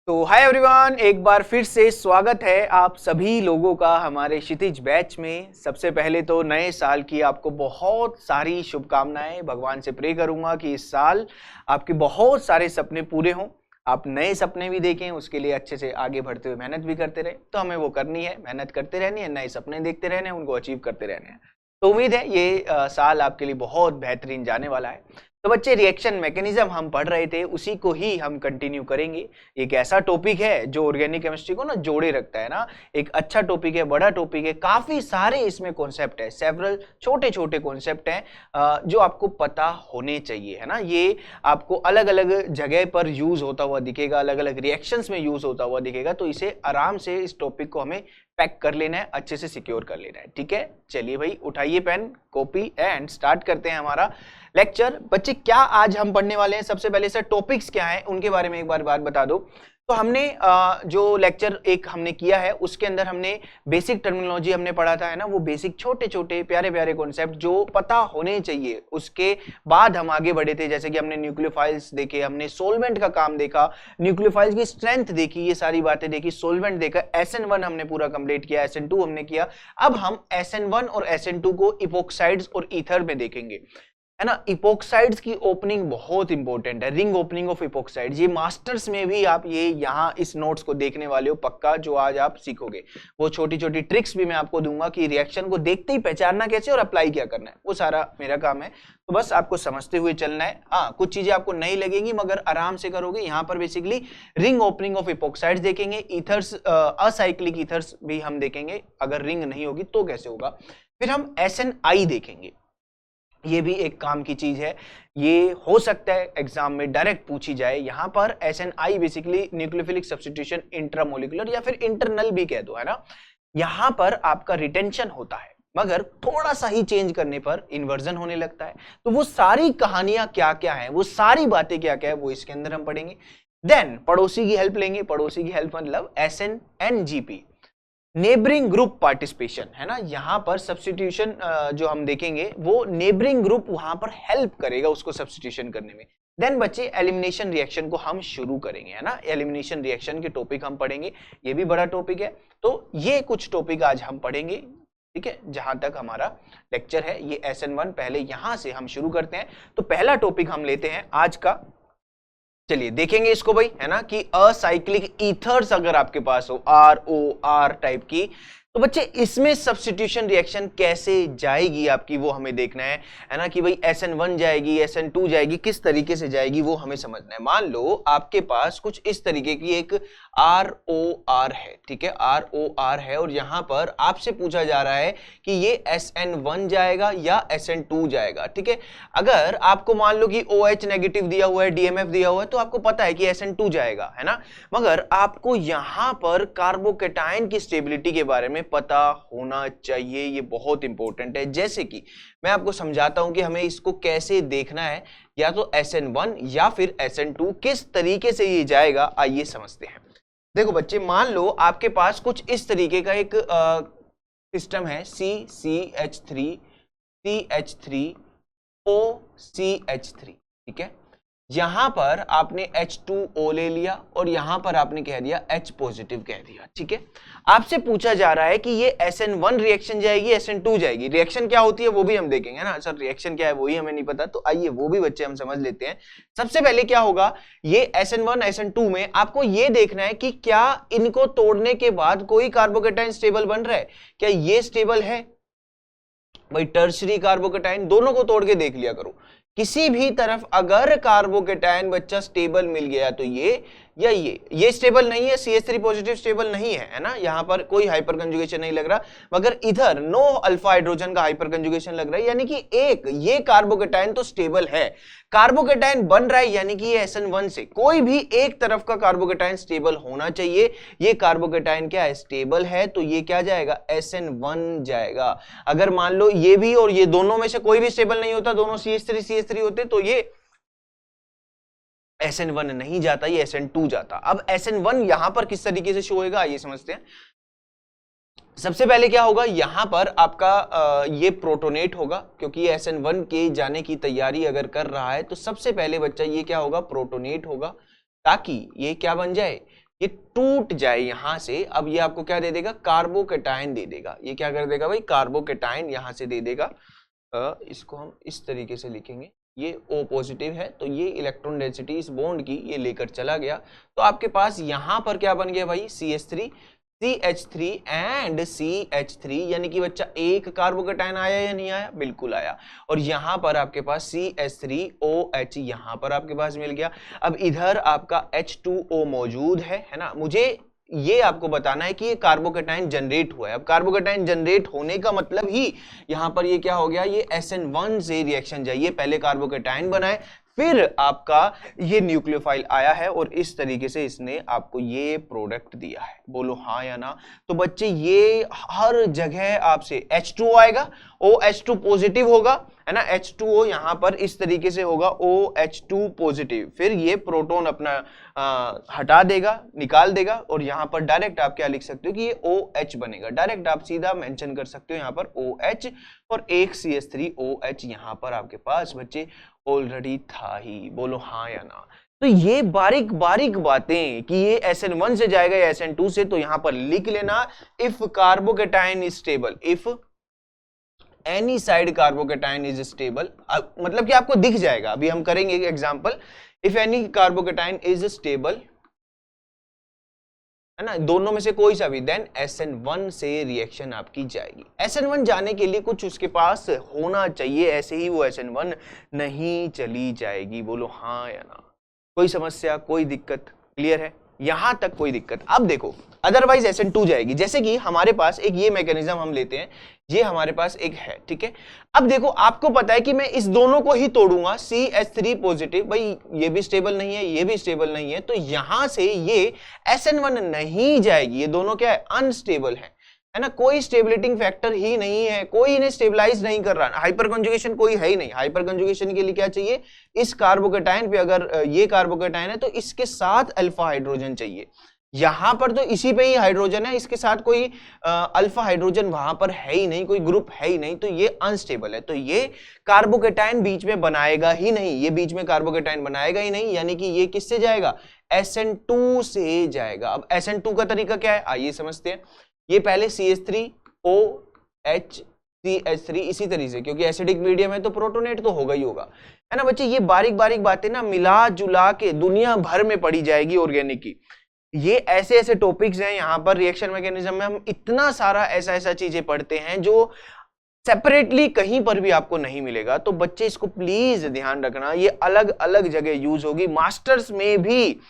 तो hi everyone, एक बार फिर से स्वागत है आप सभी लोगों का हमारे क्षितिज बैच में। सबसे पहले तो नए साल की आपको बहुत सारी शुभकामनाएं। भगवान से प्रे करूंगा कि इस साल आपके बहुत सारे सपने पूरे हों, आप नए सपने भी देखें, उसके लिए अच्छे से आगे बढ़ते हुए मेहनत भी करते रहें। तो हमें वो करनी है, मेहनत करते रहनी है, नए सपने देखते रहने हैं, उनको अचीव करते रहने हैं। तो उम्मीद है ये साल आपके लिए बहुत बेहतरीन जाने वाला है। तो बच्चे, रिएक्शन मैकेनिज्म हम पढ़ रहे थे, उसी को ही हम कंटिन्यू करेंगे। एक ऐसा टॉपिक है जो ऑर्गेनिक केमिस्ट्री को ना जोड़े रखता है ना। एक अच्छा टॉपिक है, बड़ा टॉपिक है, काफी सारे इसमें कॉन्सेप्ट है, सेवरल छोटे छोटे कॉन्सेप्ट हैं जो आपको पता होने चाहिए, है ना। ये आपको अलग अलग जगह पर यूज होता हुआ दिखेगा, अलग अलग रिएक्शंस में यूज होता हुआ दिखेगा। तो इसे आराम से इस टॉपिक को हमें पैक कर लेना है, अच्छे से सिक्योर कर लेना है, ठीक है। चलिए भाई, उठाइए पेन कॉपी एंड स्टार्ट करते हैं हमारा लेक्चर। बच्चे, क्या आज हम पढ़ने वाले हैं, सबसे पहले सर टॉपिक्स क्या हैं उनके बारे में एक बार बात बता दो। तो हमने जो लेक्चर एक हमने किया है उसके अंदर हमने बेसिक टर्मिनोलॉजी हमने पढ़ा था, है ना। वो बेसिक छोटे छोटे प्यारे प्यारे कॉन्सेप्ट जो पता होने चाहिए, उसके बाद हम आगे बढ़े थे। जैसे कि हमने न्यूक्लियोफाइल्स देखे, हमने सोलवेंट का काम देखा, न्यूक्लियोफाइल्स की स्ट्रेंथ देखी, ये सारी बातें देखी, सोलवेंट देखा, SN1 हमने पूरा कंप्लीट किया, SN2 हमने किया। अब हम SN1 और SN2 को इपोक्साइड्स और ईथर में देखेंगे, है ना। इपोक्साइड्स की ओपनिंग बहुत इंपॉर्टेंट है, रिंग ओपनिंग ऑफ इपोक्साइड्स। ये मास्टर्स में भी आप ये यहाँ इस नोट्स को देखने वाले हो पक्का, जो आज आप सीखोगे। वो छोटी छोटी ट्रिक्स भी मैं आपको दूंगा कि रिएक्शन को देखते ही पहचानना कैसे और अप्लाई क्या करना है, वो सारा मेरा काम है। तो बस आपको समझते हुए चलना है। हाँ, कुछ चीजें आपको नहीं लगेंगी मगर आराम से करोगे। यहाँ पर बेसिकली रिंग ओपनिंग ऑफ इपोक्साइड्स देखेंगे, ईथर्स, असाइक्लिक ईथर्स भी हम देखेंगे। अगर रिंग नहीं होगी तो कैसे होगा। फिर हम SNI देखेंगे, ये भी एक काम की चीज है, ये हो सकता है एग्जाम में डायरेक्ट पूछी जाए। यहां पर SNI basically nucleophilic substitution intramolecular या फिर इंटरनल भी कह दो, है ना। यहां पर आपका रिटेंशन होता है मगर थोड़ा सा ही चेंज करने पर इन्वर्जन होने लगता है। तो वो सारी कहानियां क्या क्या है, वो सारी बातें क्या क्या है, वो इसके अंदर हम पढ़ेंगे। देन पड़ोसी की हेल्प लेंगे। पड़ोसी की हेल्प मतलब SNNGP, नेबरिंग ग्रुप पार्टिसिपेशन, है ना। यहां पर सब्स्टिट्यूशन जो हम देखेंगे वो नेबरिंग ग्रुप वहां पर हेल्प करेगा उसको सब्स्टिट्यूशन करने में। देन बच्चे, एलिमिनेशन रिएक्शन को हम शुरू करेंगे, है ना। एलिमिनेशन रिएक्शन के टॉपिक हम पढ़ेंगे, ये भी बड़ा टॉपिक है। तो ये कुछ टॉपिक आज हम पढ़ेंगे, ठीक है। जहां तक हमारा लेक्चर है ये SN1, पहले यहां से हम शुरू करते हैं। तो पहला टॉपिक हम लेते हैं आज का, चलिए देखेंगे इसको भाई, है ना, कि असाइक्लिक ईथर्स अगर आपके पास हो, ROR टाइप की, तो बच्चे इसमें सब्स्टिट्यूशन रिएक्शन कैसे जाएगी आपकी, वो हमें देखना है ना। कि भाई SN1 जाएगी, SN2 जाएगी, किस तरीके से जाएगी वो हमें समझना है। मान लो आपके पास कुछ इस तरीके की एक ROR है, ठीक है, ROR है, और यहां पर आपसे पूछा जा रहा है कि ये SN1 जाएगा या SN2 जाएगा, ठीक है। अगर आपको मान लो कि OH नेगेटिव दिया हुआ है, DMF दिया हुआ है, तो आपको पता है कि SN2 जाएगा, है ना। मगर आपको यहां पर कार्बोकेटाइन की स्टेबिलिटी के बारे में पता होना चाहिए, ये बहुत इंपॉर्टेंट है। जैसे कि मैं आपको समझाता हूं कि हमें इसको कैसे देखना है, या तो SN1 या फिर SN2, किस तरीके से ये जाएगा आइए समझते हैं। देखो बच्चे, मान लो आपके पास कुछ इस तरीके का एक सिस्टम है, CCH3 CH3 OCH3, ठीक है। यहां पर आपने H2O ले लिया और यहां पर आपने कह दिया H पॉजिटिव कह दिया, ठीक है। आपसे पूछा जा रहा है कि ये SN1 रिएक्शन जाएगी, SN2 जाएगी। रिएक्शन क्या होती है वो भी हम देखेंगे ना सर, रिएक्शन क्या है वही हमें नहीं पता, तो आइए वो भी बच्चे हम समझ लेते हैं। सबसे पहले क्या होगा, ये SN1 SN2 में आपको ये देखना है कि क्या इनको तोड़ने के बाद कोई कार्बोकेटाइन स्टेबल बन रहा है, क्या ये स्टेबल है। भाई टर्शरी कार्बोकेटाइन दोनों को तोड़ के देख लिया करो, किसी भी तरफ अगर कार्बोकेटाइन बच्चा स्टेबल मिल गया तो ये या ये स्टेबल नहीं है, CH3 पॉजिटिव स्टेबल नहीं है, है ना। यहां पर कोई हाइपर कंजुगेशन नहीं लग रहा, मगर इधर नो अल्फा हाइड्रोजन का हाइपर कंजुगेशन लग रहा है, यानी कि एक ये कार्बोकेटाइन तो स्टेबल है। कार्बोकेटाइन बन रहा है यानी कि ये SN1 से कोई भी एक तरफ का कार्बोकेटाइन स्टेबल होना चाहिए। ये कार्बोकेटाइन क्या है, स्टेबल है, तो ये क्या जाएगा, SN1 जाएगा। अगर मान लो ये भी और ये दोनों में से कोई भी स्टेबल नहीं होता, दोनों CH3 होते, तो ये SN1 नहीं जाता, ये SN2 जाता। अब SN1 यहां पर किस तरीके से शो होगा ये समझते हैं। सबसे पहले क्या होगा, यहां पर आपका ये प्रोटोनेट होगा, क्योंकि ये SN1 के जाने की तैयारी अगर कर रहा है, तो सबसे पहले बच्चा ये क्या होगा, प्रोटोनेट होगा, ताकि ये क्या बन जाए, ये टूट जाए यहां से, अब ये आपको क्या दे देगा, कार्बोकेटायन दे देगा। ये क्या कर देगा भाई, कार्बोकेटायन यहां से दे देगा। इसको हम इस तरीके से लिखेंगे, ये O पॉजिटिव है तो ये इलेक्ट्रॉन डेंसिटी इस बॉन्ड की ये लेकर चला गया, तो आपके पास यहां पर क्या बन गया भाई, CH3 एंड CH3, यानी कि बच्चा एक कार्बोकेटायन आया या नहीं आया, बिल्कुल आया। और यहां पर आपके पास CH3OH यहां पर आपके पास मिल गया। अब इधर आपका H2O मौजूद है ना। मुझे ये आपको बताना है कि ये कार्बोकेटायन जनरेट हुआ है। अब कार्बोकेटायन जनरेट होने का मतलब ही यहां पर ये क्या हो गया, ये SN1 से रिएक्शन जाइए, पहले कार्बोकेटायन बनाए, फिर आपका ये न्यूक्लियोफाइल आया है और इस तरीके से इसने आपको ये प्रोडक्ट दिया है। बोलो हाँ या ना। तो बच्चे ये हर जगह आपसे H2O आएगा, OH2 पॉजिटिव होगा, है ना। H2O यहां पर इस तरीके से होगा OH2 पॉजिटिव, फिर ये प्रोटॉन अपना हटा देगा, निकाल देगा, और यहां पर डायरेक्ट आप क्या लिख सकते हो कि ये OH बनेगा। डायरेक्ट आप सीधा मेंशन कर सकते हो यहां पर OH, और एक CH3OH यहां पर आपके पास बच्चे ऑलरेडी था ही। बोलो हाँ या ना। तो ये बारीक बारीक बातें कि ये SN1 से जाएगा या SN2 से, तो यहां पर लिख लेना, if carbocation is stable, if any side carbocation is stable, मतलब कि आपको दिख जाएगा। अभी हम करेंगे example, if any carbocation is stable, है ना, दोनों में से कोई सा भी, देन SN1 से रिएक्शन आपकी जाएगी। SN1 जाने के लिए कुछ उसके पास होना चाहिए, ऐसे ही वो SN1 नहीं चली जाएगी। बोलो हाँ या ना। कोई समस्या, कोई दिक्कत, क्लियर है यहां तक, कोई दिक्कत। अब देखो अदरवाइज SN2 जाएगी, जैसे कि हमारे पास एक ये मैकेनिज्म हम लेते हैं, ये हमारे पास एक है, ठीक है। अब देखो आपको पता है कि मैं इस दोनों को ही तोड़ूंगा, CH3 पॉजिटिव, भाई ये भी स्टेबल नहीं है, ये भी स्टेबल नहीं है, तो यहां से ये SN1 नहीं जाएगी। ये दोनों क्या है, अनस्टेबल है ना, कोई स्टेबिलिटिंग फैक्टर ही नहीं है, कोई इन्हें स्टेबलाइज नहीं कर रहा, हाइपर कंजुगेशन कोई है ही नहीं। हाइपर कंजुगेशन के लिए क्या चाहिए, इस कार्बोकेटायन पे अगर ये कार्बोकेटायन है तो इसके साथ अल्फा हाइड्रोजन चाहिए। यहां पर तो इसी पे ही हाइड्रोजन है, इसके साथ कोई अल्फा हाइड्रोजन वहां पर है ही नहीं, कोई ग्रुप है ही नहीं, तो ये अनस्टेबल है, तो ये कार्बोकेटायन बीच में बनाएगा ही नहीं, ये बीच में कार्बोकेटायन बनाएगा ही नहीं, यानी कि ये किससे जाएगा, SN2 से जाएगा। अब SN2 का तरीका क्या है, आइए समझते हैं। ये पहले CH3OH CH3 इसी तरीके से, क्योंकि एसिडिक मीडियम है तो प्रोटोनेट तो होगा ही होगा, है ना बच्चे। ये बारीक बारीक बातें ना मिला जुला के दुनिया भर में पढ़ी जाएगी ऑर्गेनिक की। ये ऐसे ऐसे टॉपिक्स हैं, यहाँ पर रिएक्शन मैकेनिज्म में हम इतना सारा ऐसा ऐसा चीजें पढ़ते हैं जो सेपरेटली कहीं पर भी आपको नहीं मिलेगा। तो बच्चे इसको प्लीज ध्यान रखना, ये अलग अलग जगह यूज होगी, मास्टर्स में भी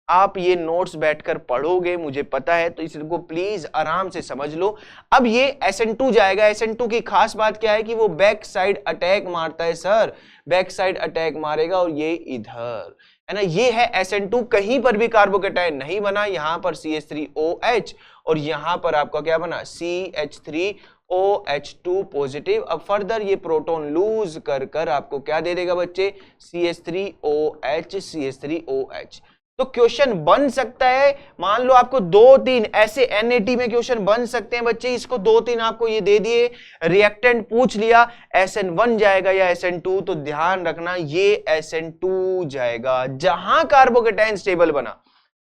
आप ये नोट्स बैठकर पढ़ोगे, मुझे पता है, तो इसको प्लीज आराम से समझ लो। अब ये SN2 जाएगा, SN2 की खास बात क्या है कि वो बैक साइड अटैक मारता है सर, बैक साइड अटैक मारेगा, और ये इधर है ना, ये है SN2, कहीं पर भी कार्बोकेटायन नहीं बना, यहां पर CH3OH और यहां पर आपका क्या बना, CH3OH2 पॉजिटिव। अब फर्दर ये प्रोटॉन लूज कर कर आपको क्या दे देगा बच्चे, CH3OH। तो क्वेश्चन बन सकता है, मान लो आपको 2-3 ऐसे NAT में क्वेश्चन बन सकते हैं बच्चे, इसको 2-3 आपको ये दे दिए, रिएक्टेंट पूछ लिया, SN1 जाएगा या SN2, तो ध्यान रखना ये SN2 जाएगा। जहां कार्बोकेटायन स्टेबल बना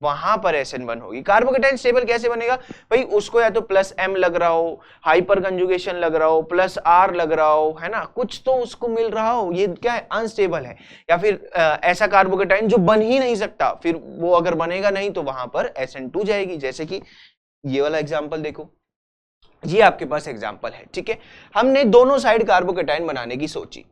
वहां पर SN1 होगी। कार्बोकेटायन स्टेबल कैसे बनेगा भाई, उसको या तो +M लग रहा हो, हाइपर कंजुगेशन लग रहा हो, +R लग रहा हो, है ना, कुछ तो उसको मिल रहा हो, ये क्या है, अनस्टेबल है। या फिर ऐसा कार्बोकेटायन जो बन ही नहीं सकता, फिर वो अगर बनेगा नहीं तो वहां पर SN2 जाएगी। जैसे कि ये वाला एग्जाम्पल देखो, ये आपके पास एग्जाम्पल है, ठीक है। हमने दोनों साइड कार्बोकेटायन बनाने की सोची,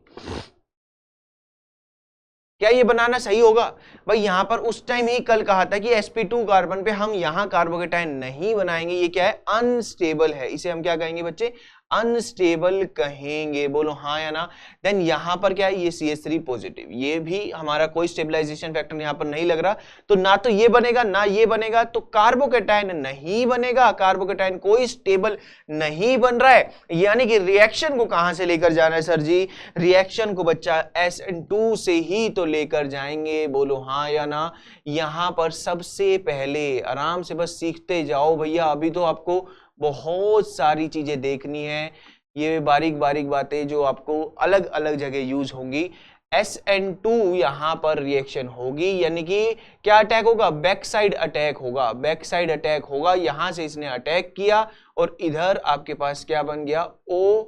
क्या ये बनाना सही होगा भाई, यहां पर उस टाइम ही कल कहा था कि sp2 कार्बन पे हम यहां कार्बोकेटायन नहीं बनाएंगे, ये क्या है, अनस्टेबल है, इसे हम क्या कहेंगे बच्चे, अनस्टेबल कहेंगे। बोलो हाँ या ना। देन यहां पर क्या है, ये CH3 पॉजिटिव, ये भी हमारा कोई स्टेबलाइजेशन फैक्टर यहां पर नहीं लग रहा, तो ना तो ये बनेगा ना ये बनेगा, तो कार्बोकेटायन नहीं बनेगा, कार्बोकेटायन कोई स्टेबल नहीं बन रहा है। यानी कि रिएक्शन को कहां से लेकर जाना है सर जी, रिएक्शन को बच्चा SN2 से ही तो लेकर जाएंगे। बोलो हाँ या ना। यहां पर सबसे पहले आराम से बस सीखते जाओ भैया, अभी तो आपको बहुत सारी चीजें देखनी है, ये बारीक बारीक बातें जो आपको अलग अलग जगह यूज होंगी। SN2 यहां पर रिएक्शन होगी, यानी कि क्या अटैक होगा, बैक साइड अटैक होगा, बैक साइड अटैक होगा। यहां से इसने अटैक किया और इधर आपके पास क्या बन गया, O,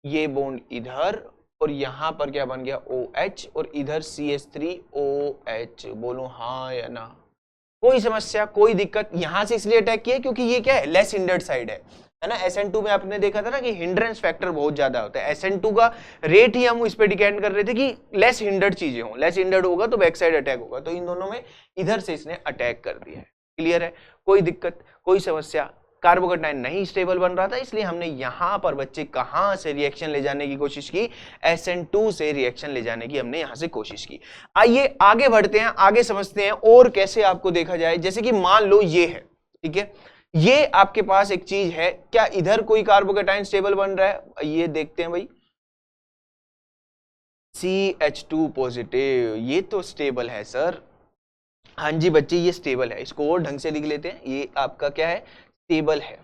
ये बॉन्ड इधर, और यहां पर क्या बन गया, OH, और इधर CH3OH। बोलो हाँ या ना, कोई समस्या, कोई दिक्कत। यहां से इसलिए अटैक किया क्योंकि ये क्या है, लेस हिंडर्ड साइड है ना। SN2 में आपने देखा था ना कि हिंड्रेंस फैक्टर बहुत ज्यादा होता है। SN2 का रेट ही हम इस पे डिपेंड कर रहे थे कि लेस हिंडर्ड चीजें हो, लेस हिंडर्ड होगा तो बैक साइड अटैक होगा। तो इन दोनों में इधर से इसने अटैक कर दिया है। क्लियर है, कोई दिक्कत, कोई समस्या। कार्बोकैटायन नहीं स्टेबल बन रहा था, इसलिए हमने यहां पर बच्चे कहां से रिएक्शन ले जाने की कोशिश की, SN2 से रिएक्शन ले जाने की हमने यहां से कोशिश की। आइए आगे बढ़ते हैं, आगे समझते हैं और कैसे आपको देखा जाए। जैसे कि मान लो ये है, ठीक है, ये आपके पास एक चीज है, क्या इधर कोई कार्बोकैटायन स्टेबल बन रहा है, ये देखते हैं भाई, CH2 पॉजिटिव, ये तो स्टेबल है सर। हाँ जी बच्चे, ये स्टेबल है, इसको और ढंग से लिख लेते हैं, ये आपका क्या है, स्टेबल है।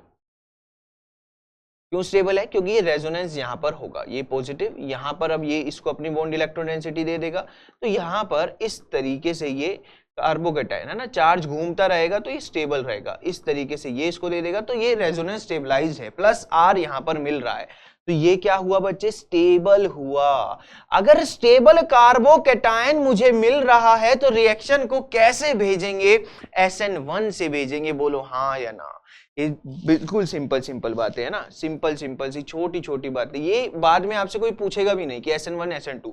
क्यों स्टेबल है, क्योंकि ये रेजोनेंस यहां पर होगा, ये पॉजिटिव, यहां पर अब ये इसको अपनी बॉन्ड इलेक्ट्रोडेंसिटी दे देगा, तो यहां पर इस तरीके से ये कार्बोकैटायन है ना, चार्ज घूमता रहेगा तो ये स्टेबल रहेगा। इस तरीके से ये इसको दे देगा तो ये रेजोनेंस स्टेबलाइज्ड है, प्लस R यहां पर मिल रहा है, तो ये क्या हुआ बच्चे, स्टेबल हुआ। अगर स्टेबल कार्बोकैटायन मुझे मिल रहा है तो रिएक्शन को कैसे भेजेंगे, SN1 से भेजेंगे। बोलो हाँ या ना, ये बिल्कुल सिंपल बातें है ना, सिंपल सी छोटी छोटी बातें। ये बाद में आपसे कोई पूछेगा भी नहीं कि SN1 SN2,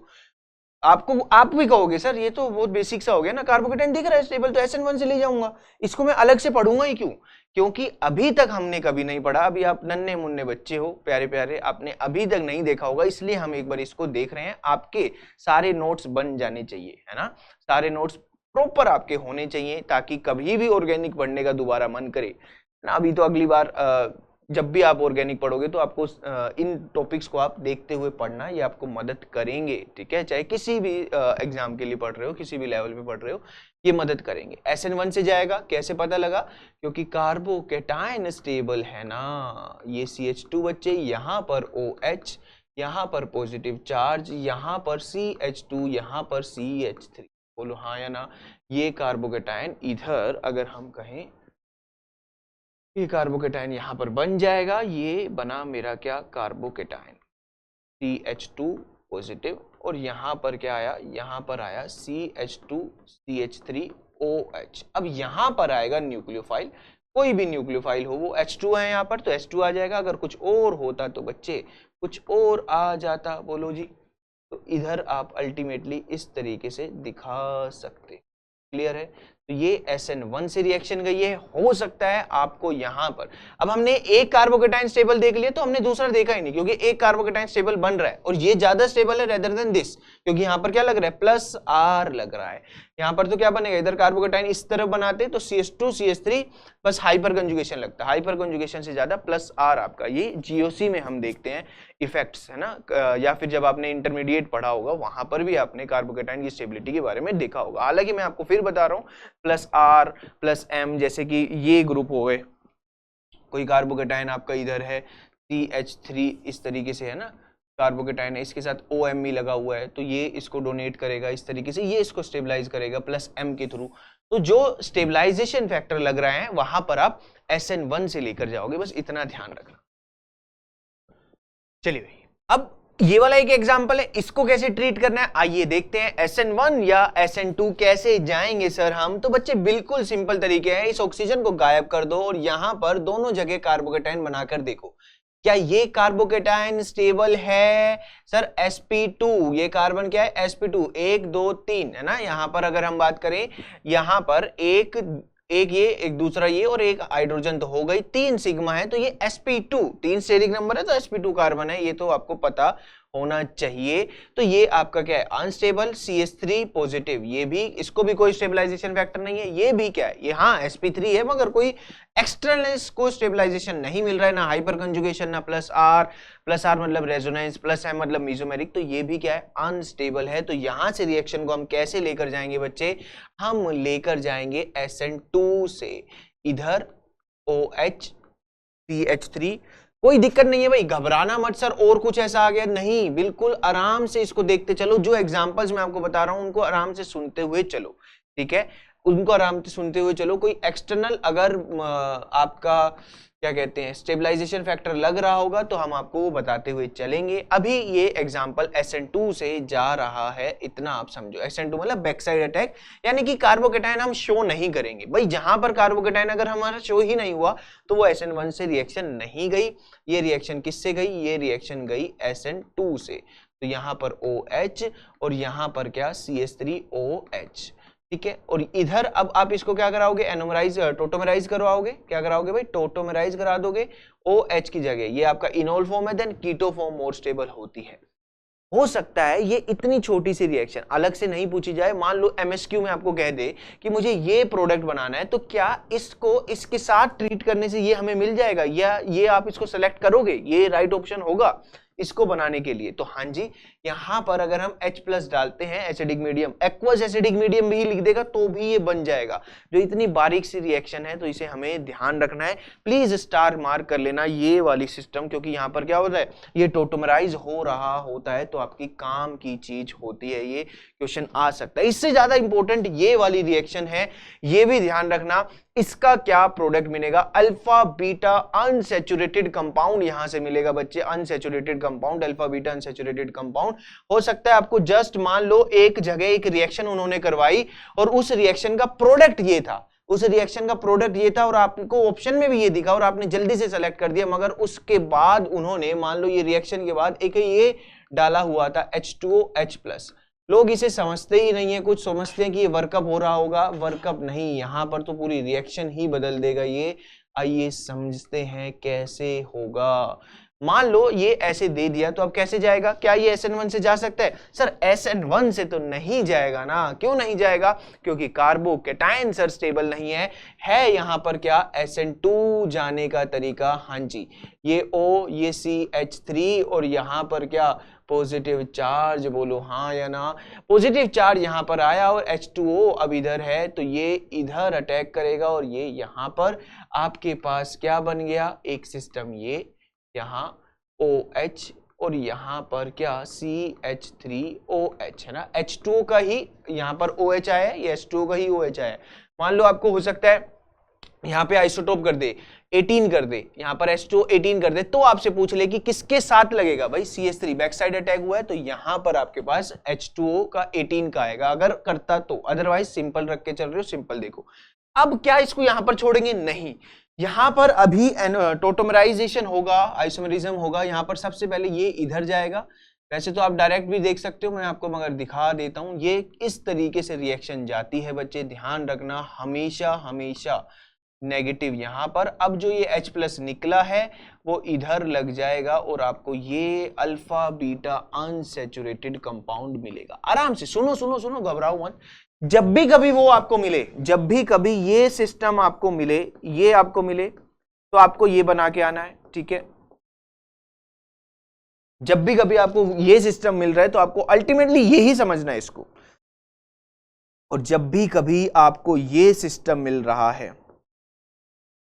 आपको आप भी कहोगे सर ये तो बहुत बेसिक सा हो गया ना, कार्बोकैटायन दिख रहा है स्टेबल तो SN1 से ले जाऊंगा, इसको मैं अलग से पढ़ूंगा ही क्यों, क्योंकि अभी तक हमने कभी नहीं पढ़ा। अभी आप नन्हे मुन्ने बच्चे हो, प्यारे प्यारे, आपने अभी तक नहीं देखा होगा, इसलिए हम एक बार इसको देख रहे हैं। आपके सारे नोट्स बन जाने चाहिए, है ना, सारे नोट्स प्रॉपर आपके होने चाहिए, ताकि कभी भी ऑर्गेनिक पढ़ने का दोबारा मन करे ना। अभी तो अगली बार जब भी आप ऑर्गेनिक पढ़ोगे तो आपको इन टॉपिक्स को आप देखते हुए पढ़ना, ये आपको मदद करेंगे, ठीक है, चाहे किसी भी एग्जाम के लिए पढ़ रहे हो, किसी भी लेवल पे पढ़ रहे हो, ये मदद करेंगे। SN1 से जाएगा, कैसे पता लगा, क्योंकि कार्बोकैटायन स्टेबल है ना, ये CH2 बच्चे, यहाँ पर OH, यहाँ पर पॉजिटिव चार्ज, यहाँ पर CH2, यहाँ पर CH3। बोलो हाँ या ना, ये कार्बोकैटायन इधर अगर हम कहें, ये कार्बोकैटायन यहां पर बन जाएगा, ये बना मेरा क्या, कार्बोकैटायन CH2 पॉजिटिव, और यहां पर क्या आया, यहां पर आया CH2 CH3OH। अब यहां पर आएगा न्यूक्लियोफाइल, कोई भी न्यूक्लियोफाइल हो, वो H2 है यहां पर तो H2 आ जाएगा। अगर कुछ और होता तो बच्चे कुछ और आ जाता, बोलो जी, तो इधर आप अल्टीमेटली इस तरीके से दिखा सकते। क्लियर है, तो ये SN1 से रिएक्शन गई है। हो सकता है आपको यहां पर, अब हमने एक कार्बोकैटायन स्टेबल देख लिया तो हमने दूसरा देखा ही नहीं, क्योंकि एक कार्बोकैटायन स्टेबल बन रहा है और ये ज्यादा स्टेबल है रेदर देन दिस, क्योंकि यहां पर क्या लग रहा है, प्लस R लग रहा है। यहां पर तो क्या बनेगा, इधर कार्बोकैटायन इस तरफ बनाते तो CH2 CH3 बस हाइपर कंजुगेशन लगता है, हाइपर कंजुगेशन से ज्यादा प्लस R आपका, ये GOC में हम देखते हैं इफेक्ट्स, है ना, या फिर जब आपने इंटरमीडिएट पढ़ा होगा वहां पर भी आपने कार्बोकैटायन की स्टेबिलिटी के बारे में देखा होगा। हालांकि मैं आपको फिर बता रहा हूँ, प्लस R प्लस M, जैसे कि ये ग्रुप हो गए, कोई कार्बोकैटायन आपका इधर है CH3 इस तरीके से, है ना, कार्बोकैटायन है, इसके साथ OMe लगा हुआ है, तो ये इसको डोनेट करेगा इस तरीके से, ये इसको स्टेबलाइज करेगा प्लस M के थ्रू। तो जो स्टेबलाइजेशन फैक्टर लग रहा है वहां पर आप SN1 से लेकर जाओगे, बस इतना ध्यान रखना। चलिए भाई, अब ये वाला एक एग्जांपल है, इसको कैसे ट्रीट करना है आइए देखते हैं। SN1 या SN2 कैसे जाएंगे सर हम, तो बच्चे बिल्कुल सिंपल तरीके हैं, इस ऑक्सीजन को गायब कर दो और यहां पर दोनों जगह कार्बोकैटायन बनाकर देखो, क्या ये कार्बोकैटायन स्टेबल है सर। sp2, ये कार्बन क्या है, sp2, 1 2 3, है ना। यहां पर अगर हम बात करें, यहां पर एक ये, एक दूसरा ये, और एक हाइड्रोजन तो हो गई, 3 सिग्मा है, तो ये sp2, 3 स्टेरिक नंबर है तो sp2 कार्बन है, ये तो आपको पता होना चाहिए। तो ये आपका क्या है, अनस्टेबल, CH3 पॉजिटिव, ये भी, इसको भी कोई स्टेबलाइजेशन फैक्टर नहीं है, ये भी क्या है, ये हाँ sp3 है, मगर कोई एक्सटर्नल को स्टेबलाइजेशन नहीं मिल रहा है, ना हाइपर कंजुगेशन, ना प्लस R मतलब रेजोनेंस, प्लस M मतलब मीजोमेरिक, तो ये भी क्या है, अनस्टेबल है। तो यहां से रिएक्शन को हम कैसे लेकर जाएंगे बच्चे, हम लेकर जाएंगे SN2 से, इधर OH CH3 कोई दिक्कत नहीं है भाई, घबराना मत सर और कुछ ऐसा आ गया नहीं, बिल्कुल आराम से इसको देखते चलो। जो एग्जांपल्स मैं आपको बता रहा हूं उनको आराम से सुनते हुए चलो, ठीक है, उनको आराम से सुनते हुए चलो। कोई एक्सटर्नल अगर आपका क्या कहते हैं स्टेबलाइजेशन फैक्टर लग रहा होगा तो हम आपको वो बताते हुए चलेंगे। अभी ये एग्जांपल SN2 से जा रहा है, इतना आप समझो। SN2 मतलब बैक साइड अटैक, यानी कि कार्बोकेटायन हम शो नहीं करेंगे भाई। जहां पर कार्बोकेटायन अगर हमारा शो ही नहीं हुआ तो वो SN1 से रिएक्शन नहीं गई। ये रिएक्शन किससे गई? ये रिएक्शन गई SN2 से। तो यहां पर OH और यहां पर क्या CH3OH, ठीक है। और इधर अब आप इसको क्या कराओगे? एनोमराइज टोटोमराइज करवाओगे। क्या कराओगे भाई? टोटोमराइज करा दोगे OH की जगह। ये आपका इनोल फॉर्म है, then keto form more stable होती है। हो सकता है ये इतनी छोटी सी रिएक्शन अलग से नहीं पूछी जाए। मान लो MSQ में आपको कह दे कि मुझे ये प्रोडक्ट बनाना है, तो क्या इसको इसके साथ ट्रीट करने से ये हमें मिल जाएगा, या ये आप इसको सेलेक्ट करोगे? ये राइट ऑप्शन होगा इसको बनाने के लिए। तो हाँ जी, यहां पर अगर हम H+ डालते हैं acidic medium, aqueous acidic medium भी लिख देगा तो भी ये बन जाएगा। जो इतनी बारीक सी रिएक्शन है तो इसे हमें ध्यान रखना है। प्लीज स्टार मार्क कर लेना ये वाली सिस्टम, क्योंकि यहां पर क्या होता है, ये टोटोमराइज हो रहा होता है तो आपकी काम की चीज होती है। ये क्वेश्चन आ सकता है। इससे ज्यादा इंपॉर्टेंट ये वाली रिएक्शन है, ये भी ध्यान रखना। इसका क्या प्रोडक्ट मिलेगा? अल्फा बीटा अनसैचुरेटेड कंपाउंड यहां से मिलेगा बच्चे। Unsaturated compound, alpha beta unsaturated compound. हो सकता है आपको जस्ट मान लो एक जगह एक रिएक्शन उन्होंने करवाई और उस रिएक्शन का प्रोडक्ट ये था, उस रिएक्शन का प्रोडक्ट ये था और आपको ऑप्शन में भी ये दिखा और आपने जल्दी से सेलेक्ट कर दिया। मगर उसके बाद उन्होंने मान लो ये रिएक्शन के बाद एक ये डाला हुआ था H2OH+। लोग इसे समझते ही नहीं है, कुछ समझते हैं कि ये वर्कअप हो रहा होगा। वर्कअप नहीं, यहां पर तो पूरी रिएक्शन ही बदल देगा ये। आइए समझते हैं कैसे होगा। मान लो ये ऐसे दे दिया तो अब कैसे जाएगा? क्या ये SN1 से जा सकता है? सर SN1 से तो नहीं जाएगा ना। क्यों नहीं जाएगा? क्योंकि कार्बोकेटायन सर स्टेबल नहीं है यहां पर क्या SN2 जाने का तरीका। हाँ जी, ये O, ये CH3 और यहां पर क्या पॉजिटिव चार्ज, बोलो हाँ या ना। पॉजिटिव चार्ज यहां पर आया और H2O अब इधर है तो ये इधर अटैक करेगा और ये यहां पर आपके पास क्या बन गया? एक सिस्टम ये यहाँ OH और यहाँ पर क्या CH3OH है ना। H2O का ही यहाँ पर OH आया है, ये H2O का ही OH आया है। मान लो आपको हो सकता है यहाँ पे आइसोटोप कर दे 18 कर दे, यहाँ पर H2O 18 कर दे, तो आपसे पूछ ले कि किसके साथ लगेगा भाई? CH3 बैक साइड अटैक हुआ है तो यहाँ पर आपके पास H2O का 18 का आएगा अगर करता तो। अदरवाइज सिंपल रख के चल रहे हो, सिंपल देखो। अब क्या इसको यहाँ पर छोड़ेंगे? नहीं, यहां पर अभी टोटोमराइजेशन होगा, आइसोमेरिज्म होगा। यहां पर सबसे पहले ये इधर जाएगा। वैसे तो आप डायरेक्ट भी देख सकते हो, मैं आपको मगर दिखा देता हूं। ये इस तरीके से रिएक्शन जाती है बच्चे, ध्यान रखना। हमेशा हमेशा नेगेटिव यहां पर। अब जो ये H+ निकला है वो इधर लग जाएगा और आपको ये अल्फा बीटा अनसैचुरेटेड कंपाउंड मिलेगा। आराम से सुनो सुनो सुनो, घबराओ मत। जब भी कभी वो आपको मिले, जब भी कभी ये सिस्टम आपको मिले, ये आपको मिले, तो आपको ये बना के आना है, ठीक है। जब भी कभी आपको ये सिस्टम मिल रहा है तो आपको अल्टीमेटली यही समझना है इसको। और जब भी कभी आपको ये सिस्टम मिल रहा है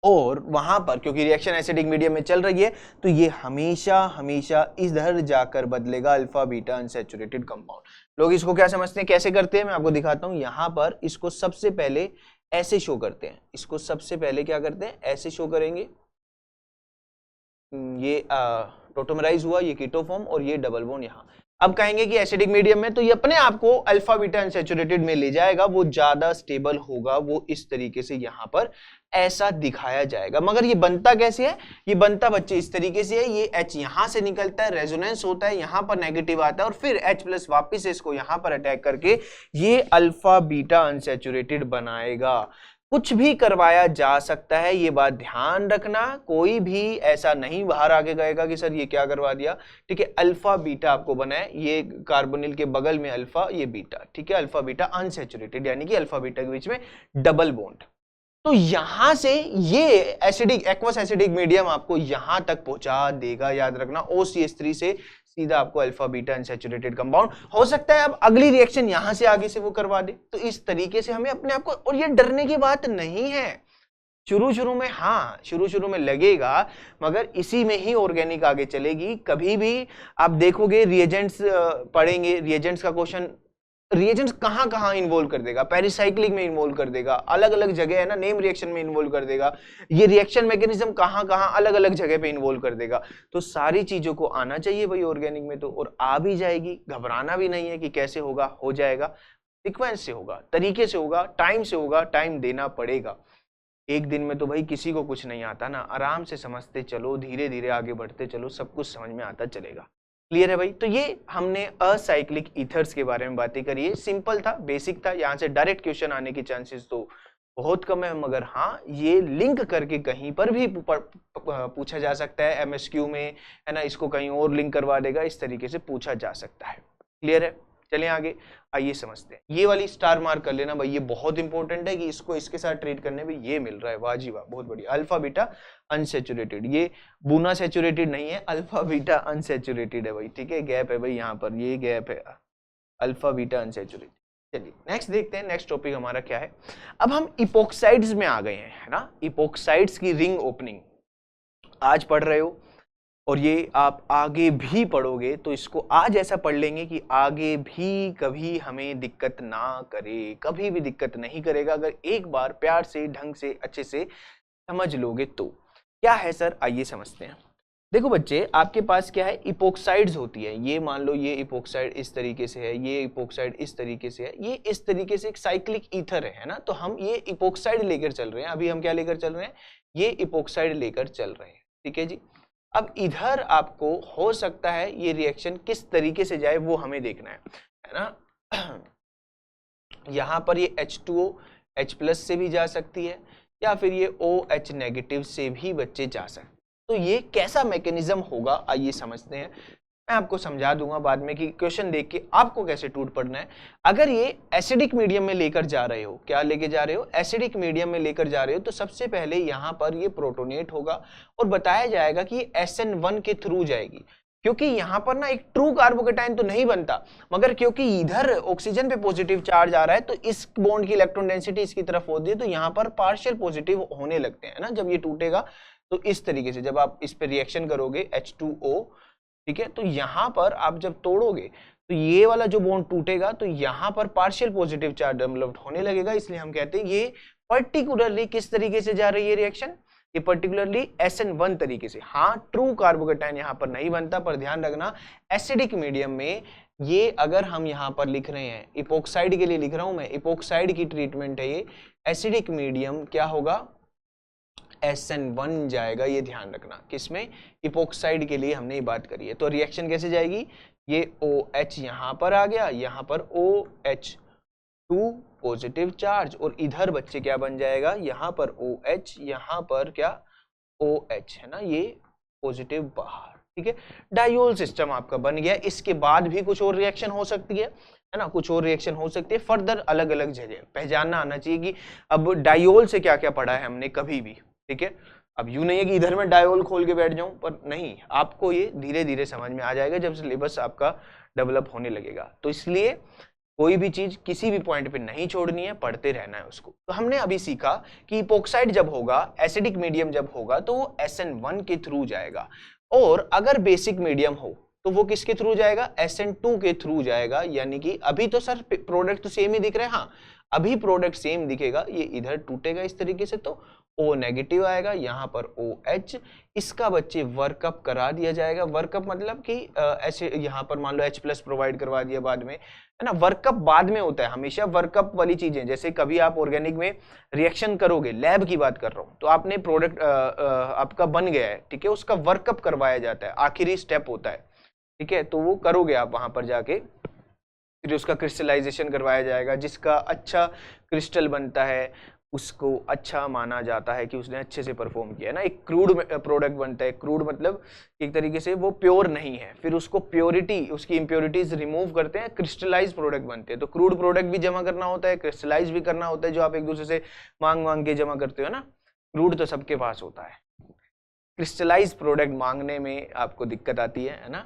और वहां पर क्योंकि रिएक्शन एसिडिक मीडियम में चल रही है तो ये हमेशा हमेशा इधर जाकर बदलेगा अल्फा बीटा अनसैचुरेटेड कंपाउंड। लोग इसको क्या समझते हैं, कैसे करते हैं, मैं आपको दिखाता हूं। यहां पर इसको सबसे पहले ऐसे शो करते हैं, इसको सबसे पहले क्या करते हैं, ऐसे शो करेंगे। ये टोटोमराइज हुआ, ये कीटो फॉर्म और ये डबल बॉन्ड यहां। अब कहेंगे कि एसिडिक मीडियम में तो ये अपने आप को अल्फा बीटा अनसैचुरेटेड में ले जाएगा, वो ज्यादा स्टेबल होगा, वो इस तरीके से यहां पर ऐसा दिखाया जाएगा। मगर ये बनता कैसे है? ये बनता बच्चे इस तरीके से है। ये H यहां से निकलता है, रेजोनेंस होता है, यहां पर नेगेटिव आता है और फिर H+ वापस इसको यहां पर अटैक करके ये अल्फा बीटा अनसैचुरेटेड बनाएगा। कुछ भी करवाया जा सकता है, ये बात ध्यान रखना। कोई भी ऐसा नहीं बाहर आके गएगा कि सर ये क्या करवा दिया, ठीक है। अल्फा बीटा आपको बना है, ये कार्बोनिल के बगल में अल्फा, ये बीटा, ठीक है। अल्फा बीटा अनसैचुरेटेड यानी कि अल्फा बीटा के बीच में डबल बॉन्ड। तो यहां से ये एसिडिक एक्वस एसिडिक मीडियम आपको यहां तक पहुंचा देगा, याद रखना। OCH3 से सीधा आपको अल्फा बीटा अनसैचुरेटेड कंपाउंड। हो सकता है अब अगली रिएक्शन यहां से आगे से वो करवा दे। तो इस तरीके से हमें अपने आप को, और ये डरने की बात नहीं है, शुरू शुरू में, हाँ शुरू शुरू में लगेगा, मगर इसी में ही ऑर्गेनिक आगे चलेगी। कभी भी आप देखोगे रिएजेंट्स पढ़ेंगे, रिएजेंट्स का क्वेश्चन, रिएजेंट्स कहाँ कहाँ इन्वॉल्व कर देगा, पेरिसाइक्लिक में इन्वॉल्व कर देगा, अलग अलग जगह है ना, नेम रिएक्शन में इन्वॉल्व कर देगा, ये रिएक्शन मैकेनिज्म कहाँ कहाँ अलग अलग जगह पे इन्वॉल्व कर देगा। तो सारी चीजों को आना चाहिए भाई ऑर्गेनिक में तो, और आ भी जाएगी, घबराना भी नहीं है कि कैसे होगा, हो जाएगा, सीक्वेंस से होगा, तरीके से होगा, टाइम से होगा, टाइम देना पड़ेगा। एक दिन में तो भाई किसी को कुछ नहीं आता ना, आराम से समझते चलो, धीरे धीरे आगे बढ़ते चलो, सब कुछ समझ में आता चलेगा। क्लियर है भाई? तो ये हमने असाइक्लिक ईथर्स के बारे में बातें करी है, सिंपल था, बेसिक था, यहाँ से डायरेक्ट क्वेश्चन आने की चांसेस तो बहुत कम है, मगर हाँ ये लिंक करके कहीं पर भी पूछा जा सकता है, एमएसक्यू में है ना, इसको कहीं और लिंक करवा देगा, इस तरीके से पूछा जा सकता है। क्लियर है? चलिए आगे आइए समझते हैं। ये वाली स्टार मार्क कर लेना भाई, ये बहुत इंपॉर्टेंट है कि इसको इसके साथ ट्रीट करने में ये मिल रहा है, वाह जी वाह, बहुत बढ़िया। अल्फा बीटा अनसेचुरेटेड, ये बूना सेचुरेटेड नहीं है, अल्फा बीटा अनसेचुरेटेड है भाई, ठीक है, गैप है भाई यहाँ पर, ये गैप है, अल्फा बीटा अनसेचुरेटेड। चलिए नेक्स्ट देखते हैं, नेक्स्ट टॉपिक हमारा क्या है। अब हम इपोक्साइड्स में आ गए हैं, है ना, इपोक्साइड्स की रिंग ओपनिंग आज पढ़ रहे हो, और ये आप आगे भी पढ़ोगे, तो इसको आज ऐसा पढ़ लेंगे कि आगे भी कभी हमें दिक्कत ना करे, कभी भी दिक्कत नहीं करेगा अगर एक बार प्यार से, ढंग से, अच्छे से समझ लोगे तो। क्या है सर, आइए समझते हैं। देखो बच्चे, आपके पास क्या है, इपोक्साइड्स होती है, ये मान लो ये इपोक्साइड इस तरीके से है, ये इपोक्साइड इस तरीके से है, ये इस तरीके से एक साइक्लिक ईथर है ना, तो हम ये इपोक्साइड लेकर चल रहे हैं, अभी हम क्या लेकर चल रहे हैं, ये इपोक्साइड लेकर चल रहे हैं, ठीक है जी। अब इधर आपको हो सकता है ये रिएक्शन किस तरीके से जाए वो हमें देखना है ना। यहां पर ये H2O H+ से भी जा सकती है, या फिर ये OH नेगेटिव से भी बच्चे जा सकते हैं। तो ये कैसा मैकेनिज्म होगा आइए समझते हैं, मैं आपको समझा दूंगा बाद में कि क्वेश्चन देख के आपको कैसे टूट पड़ना है। अगर ये एसिडिक मीडियम में लेकर जा रहे हो, क्या लेके जा रहे हो, एसिडिक मीडियम में लेकर जा रहे हो, तो सबसे पहले यहाँ पर ये प्रोटोनेट होगा और बताया जाएगा कि ये SN1 के थ्रू जाएगी, क्योंकि यहाँ पर ना एक ट्रू कार्बोकेटाइन तो नहीं बनता, मगर क्योंकि इधर ऑक्सीजन पे पॉजिटिव चार्ज आ रहा है, तो इस बॉन्ड की इलेक्ट्रॉन डेंसिटी इसकी तरफ होती है, तो यहाँ पर पार्शियल पॉजिटिव होने लगते हैं ना जब ये टूटेगा। तो इस तरीके से जब आप इस पे रिएक्शन करोगे H2O, ठीक है, तो यहां पर आप जब तोड़ोगे तो ये वाला जो बॉन्ड टूटेगा, तो यहां पर पार्शियल पॉजिटिव चार्ज डेवलप होने लगेगा, इसलिए हम कहते हैं ये पर्टिकुलरली किस तरीके से जा रही है रिएक्शन, ये पर्टिकुलरली SN1 तरीके से। हाँ ट्रू कार्बोकेटाइन यहां पर नहीं बनता, पर ध्यान रखना एसिडिक मीडियम में ये अगर हम यहां पर लिख रहे हैं, इपोक्साइड के लिए लिख रहा हूं मैं, इपोक्साइड की ट्रीटमेंट है ये, एसिडिक मीडियम क्या होगा, SN1 जाएगा, ये ध्यान रखना, किसमें, इपोक्साइड के लिए हमने ये बात करी है। तो रिएक्शन कैसे जाएगी, ये OH यहां पर आ गया, यहां पर OH2 पॉजिटिव चार्ज, और इधर बच्चे क्या बन जाएगा, यहां पर OH, यहां पर क्या OH, है ना, ये पॉजिटिव बाहर, ठीक है। डायोल सिस्टम आपका बन गया। इसके बाद भी कुछ और रिएक्शन हो सकती है ना, कुछ और रिएक्शन हो सकती है फर्दर अलग अलग जगह, पहचानना आना चाहिए कि अब डायोल से क्या क्या पढ़ा है हमने कभी भी, ठीक है। अब यूं नहीं है कि इधर मैं डायोल खोल के बैठ जाऊं, पर नहीं, आपको ये धीरे धीरे समझ में आ जाएगा जब सिलेबस आपका डेवलप होने लगेगा। तो इसलिए कोई भी चीज किसी भी पॉइंट पे नहीं छोड़नी है, पढ़ते रहना है उसको। तो हमने अभी सीखा कि इपोक्साइड जब होगा, एसिडिक मीडियम जब होगा, तो वो SN1 के थ्रू जाएगा, और अगर बेसिक मीडियम हो तो वो किसके थ्रू जाएगा, SN2 के थ्रू जाएगा। यानी कि अभी तो सर प्रोडक्ट तो सेम ही दिख रहे हैं, हाँ अभी प्रोडक्ट सेम दिखेगा, ये इधर टूटेगा इस तरीके से, तो O नेगेटिव आएगा, यहाँ पर OH, इसका बच्चे वर्कअप करा दिया जाएगा। वर्कअप मतलब कि ऐसे यहाँ पर मान लो H+ प्रोवाइड करवा दिया बाद में, है ना। वर्कअप बाद में होता है हमेशा, वर्कअप वाली चीजें, जैसे कभी आप ऑर्गेनिक में रिएक्शन करोगे, लैब की बात कर रहा हूँ, तो आपने प्रोडक्ट आपका बन गया है, ठीक है, उसका वर्कअप करवाया जाता है, आखिरी स्टेप होता है, ठीक है। तो वो करोगे आप वहां पर जाके, फिर उसका क्रिस्टलाइजेशन करवाया जाएगा, जिसका अच्छा क्रिस्टल बनता है उसको अच्छा माना जाता है कि उसने अच्छे से परफॉर्म किया है ना। एक क्रूड प्रोडक्ट बनता है, क्रूड मतलब एक तरीके से वो प्योर नहीं है, फिर उसको प्योरिटी, उसकी इम्प्योरिटीज रिमूव करते हैं, क्रिस्टलाइज प्रोडक्ट बनते हैं। तो क्रूड प्रोडक्ट भी जमा करना होता है, क्रिस्टलाइज भी करना होता है, जो आप एक दूसरे से मांग मांग के जमा करते हो ना। क्रूड तो सबके पास होता है, क्रिस्टलाइज प्रोडक्ट मांगने में आपको दिक्कत आती है ना।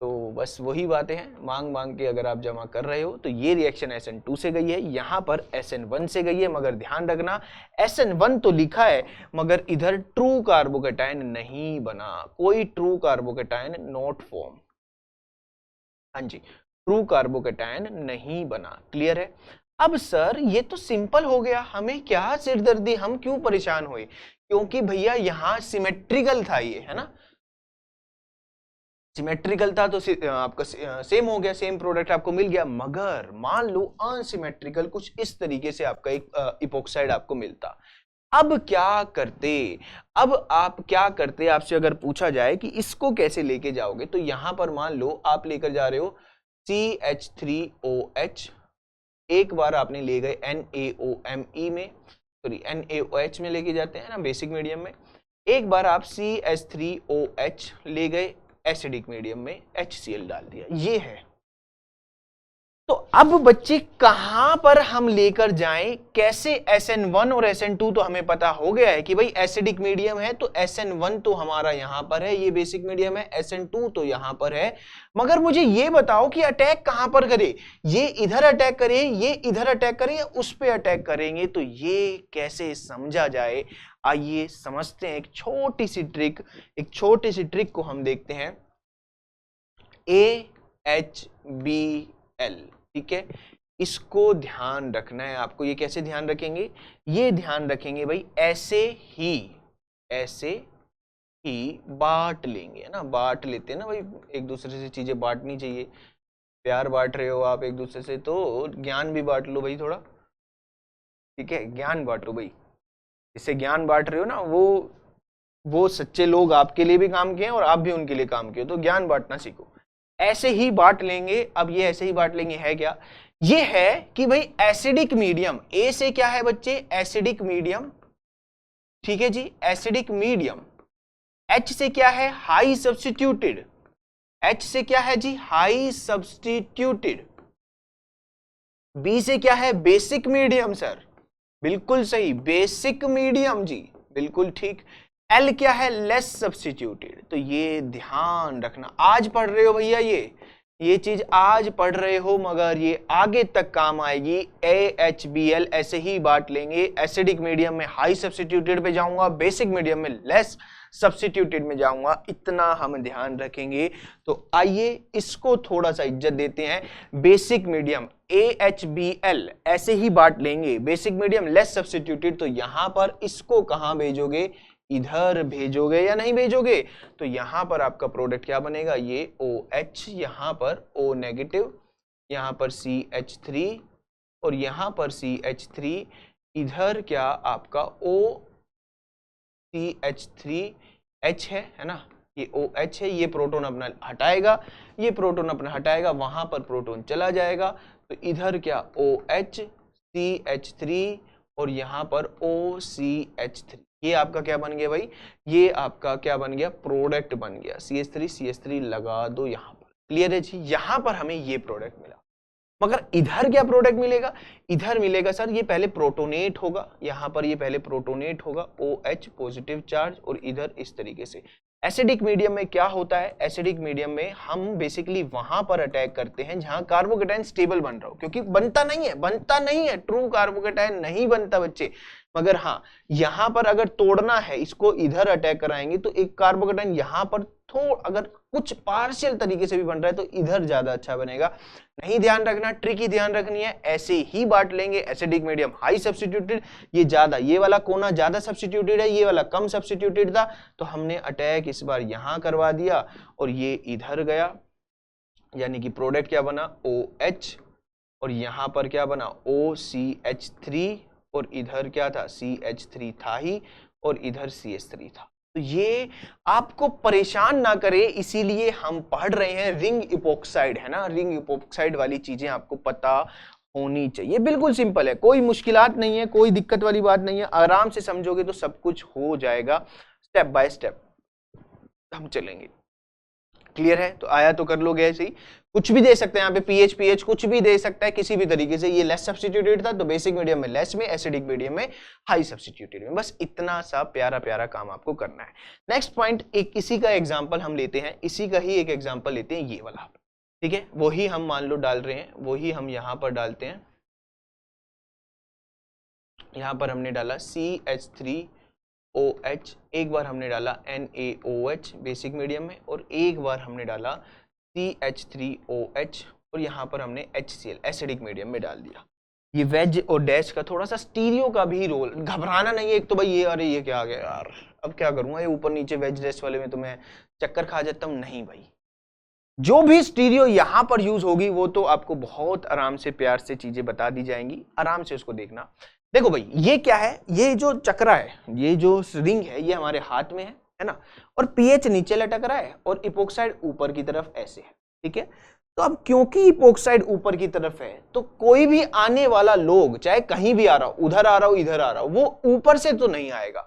तो बस वही बातें हैं, मांग मांग के अगर आप जमा कर रहे हो तो ये रिएक्शन SN2 से गई है, यहाँ पर SN1 से गई है, मगर ध्यान रखना SN1 तो लिखा है मगर इधर ट्रू कार्बोकेटायन नहीं बना, कोई ट्रू कार्बोकेटायन नॉट फॉर्म। हाँ जी, ट्रू कार्बोकेटायन नहीं बना। क्लियर है? अब सर ये तो सिंपल हो गया, हमें क्या सिरदर्दी, हम क्यों परेशान हुए? क्योंकि भैया यहाँ सिमेट्रिकल था ये, है ना, सिमेट्रिकल था तो आपका सेम हो गया, सेम प्रोडक्ट आपको मिल गया। मगर मान लो अनसिमेट्रिकल कुछ इस तरीके से आपका एक इपोक्साइड आपको मिलता, अब क्या करते? अब आप क्या करते, आपसे अगर पूछा जाए कि इसको कैसे लेके जाओगे, तो यहां पर मान लो आप लेकर जा रहे हो CH3OH, एक बार आपने ले गए NaOMe में, सॉरी NaOH में लेके जाते हैं ना बेसिक मीडियम में, एक बार आप CH3OH ले गए एसिडिक मीडियम में, HCl डाल दिया, ये है। तो अब बच्चे कहां पर हम लेकर जाएं, कैसे? SN1 और SN2 तो हमें पता हो गया है कि भाई एसिडिक मीडियम है तो SN1 तो हमारा यहां पर है, ये बेसिक मीडियम है, SN2 तो यहां पर है। मगर मुझे ये बताओ कि अटैक कहां पर करे, ये इधर अटैक करे, ये इधर अटैक करे, या उस पे अटैक करेंगे, तो ये कैसे समझा जाए? आइए समझते हैं एक छोटी सी ट्रिक, एक छोटी सी ट्रिक को हम देखते हैं। AHBl, ठीक है, इसको ध्यान रखना है आपको। ये कैसे ध्यान रखेंगे? ये ध्यान रखेंगे भाई ऐसे ही बांट लेंगे, है ना, बांट लेते हैं ना भाई, एक दूसरे से चीजें बांटनी चाहिए, प्यार बांट रहे हो आप एक दूसरे से तो ज्ञान भी बांट लो भाई थोड़ा, ठीक है, ज्ञान बांटो भाई, इससे ज्ञान बांट रहे हो ना, वो सच्चे लोग आपके लिए भी काम किए और आप भी उनके लिए काम किए, तो ज्ञान बांटना सीखो। ऐसे ही बांट लेंगे। अब ये ऐसे ही बांट लेंगे है क्या? ये है कि भाई एसिडिक मीडियम, ए से क्या है बच्चे? एसिडिक मीडियम, ठीक है जी, एसिडिक मीडियम। H से क्या है? हाई सब्स्टिट्यूटेड, H से क्या है जी? High substituted. B से क्या है? बेसिक मीडियम सर, बिल्कुल सही, बेसिक मीडियम जी, बिल्कुल ठीक। L क्या है? Less substituted. तो ये ध्यान रखना, आज पढ़ रहे हो भैया, ये चीज आज पढ़ रहे हो मगर ये आगे तक काम आएगी। AHBl ऐसे ही बांट लेंगे, एसिडिक मीडियम में हाई सब्स्टिट्यूटेड पे जाऊंगा, बेसिक मीडियम में लेस सब्स्टिट्यूटेड में जाऊंगा, इतना हम ध्यान रखेंगे। तो आइए इसको थोड़ा सा इज्जत देते हैं। बेसिक मीडियम AHBl ऐसे ही बांट लेंगे, बेसिक मीडियम लेस सब्स्टिट्यूटेड, तो यहां पर इसको कहां भेजोगे? इधर भेजोगे या नहीं भेजोगे? तो यहां पर आपका प्रोडक्ट क्या बनेगा? ये OH, यहां पर O नेगेटिव, यहां पर CH3 और यहां पर CH3, इधर क्या आपका OCH3H है ना, ये OH है, ये प्रोटॉन अपना हटाएगा, ये प्रोटॉन अपना हटाएगा, वहां पर प्रोटॉन चला जाएगा, तो इधर क्या OH CH3 और यहां पर OCH3, ये आपका क्या बन गया भाई? ये आपका क्या बन गया? प्रोडक्ट बन गया। CH3 लगा दो यहां पर। क्लियर है जी? यहां पर हमें ये प्रोडक्ट मिला। मगर इधर क्या प्रोडक्ट मिलेगा? इधर मिलेगा सर, ये पहले प्रोटोनेट होगा, यहां पर ये पहले प्रोटोनेट होगा, OH पॉजिटिव चार्ज, और इधर इस तरीके से। एसिडिक मीडियम में क्या होता है? एसिडिक मीडियम में हम बेसिकली वहां पर अटैक करते हैं जहां कार्बोकेटाइन स्टेबल बन रहा हो, क्योंकि बनता नहीं है, ट्रू कार्बोकेटाइन नहीं बनता बच्चे। मगर हाँ, यहां पर अगर तोड़ना है, इसको इधर अटैक कराएंगे तो एक कार्बोकेटाइन यहां पर अगर कुछ पार्शियल तरीके से भी बन रहा है तो इधर ज्यादा अच्छा बनेगा। नहीं ध्यान रखना, ट्रिक ही ध्यान रखनी है, ऐसे ही बांट लेंगे। एसिडिक मीडियम हाई सब्स्टिट्यूटेड, ये ज्यादा, ये वाला कोना ज्यादा सब्स्टिट्यूटेड है, ये वाला कम सब्स्टिट्यूटेड था, तो हमने अटैक इस बार यहां करवा दिया और ये इधर गया, यानी कि प्रोडक्ट क्या बना? OH, और यहां पर क्या बना? OCH3, और इधर क्या था? CH3 था ही, और इधर CH3 था। तो ये आपको परेशान ना करे, इसीलिए हम पढ़ रहे हैं रिंग इपोक्साइड, है ना, रिंग इपोक्साइड वाली चीजें आपको पता होनी चाहिए। बिल्कुल सिंपल है, कोई मुश्किलात नहीं है, कोई दिक्कत वाली बात नहीं है, आराम से समझोगे तो सब कुछ हो जाएगा, स्टेप बाय स्टेप हम चलेंगे। क्लियर है? तो आया तो कर लोगे ऐसे ही, कुछ भी दे सकते हैं यहाँ पे, पीएच पीएच कुछ भी दे सकता है किसी भी तरीके से। ये लेस सब्स्टिट्यूटेड था तो बेसिक मीडियम में लेस में, एसिडिक मीडियम में हाई सब्स्टिट्यूटेड में। बस इतना सा प्यारा प्यारा काम आपको करना है। नेक्स्ट पॉइंट, एक इसी का एग्जाम्पल हम लेते हैं, इसी का ही एक एग्जाम्पल लेते हैं, ये वाला, ठीक है। वही हम मान लो डाल रहे हैं, वही हम यहाँ पर डालते हैं। यहाँ पर हमने डाला CH3OH, एक बार हमने डाला NaOH बेसिक मीडियम में, और एक बार हमने डाला CH3OH, और यहाँ पर हमने HCl एसिडिक मीडियम में डाल दिया। ये वेज और डैश का थोड़ा सा स्टीरियो का भी रोल, घबराना नहीं है। एक तो भाई ये, अरे ये क्या आ गया यार, अब क्या करूँगा, ये ऊपर नीचे वेज डैश वाले में तो मैं चक्कर खा जाता हूँ। नहीं भाई, जो भी स्टीरियो यहाँ पर यूज होगी वो तो आपको बहुत आराम से प्यार से चीजें बता दी जाएंगी, आराम से उसको देखना। देखो भाई, ये क्या है, ये जो चक्रा है, ये जो रिंग है, ये हमारे हाथ में है ना, और पीएच नीचे लटक रहा है और इपोक्साइड ऊपर की तरफ ऐसे है, ठीक है। तो अब क्योंकि इपोक्साइड ऊपर की तरफ है तो कोई भी आने वाला लोग चाहे कहीं भी आ रहा हो, उधर आ रहा हो, इधर आ रहा हो, वो ऊपर से तो नहीं आएगा,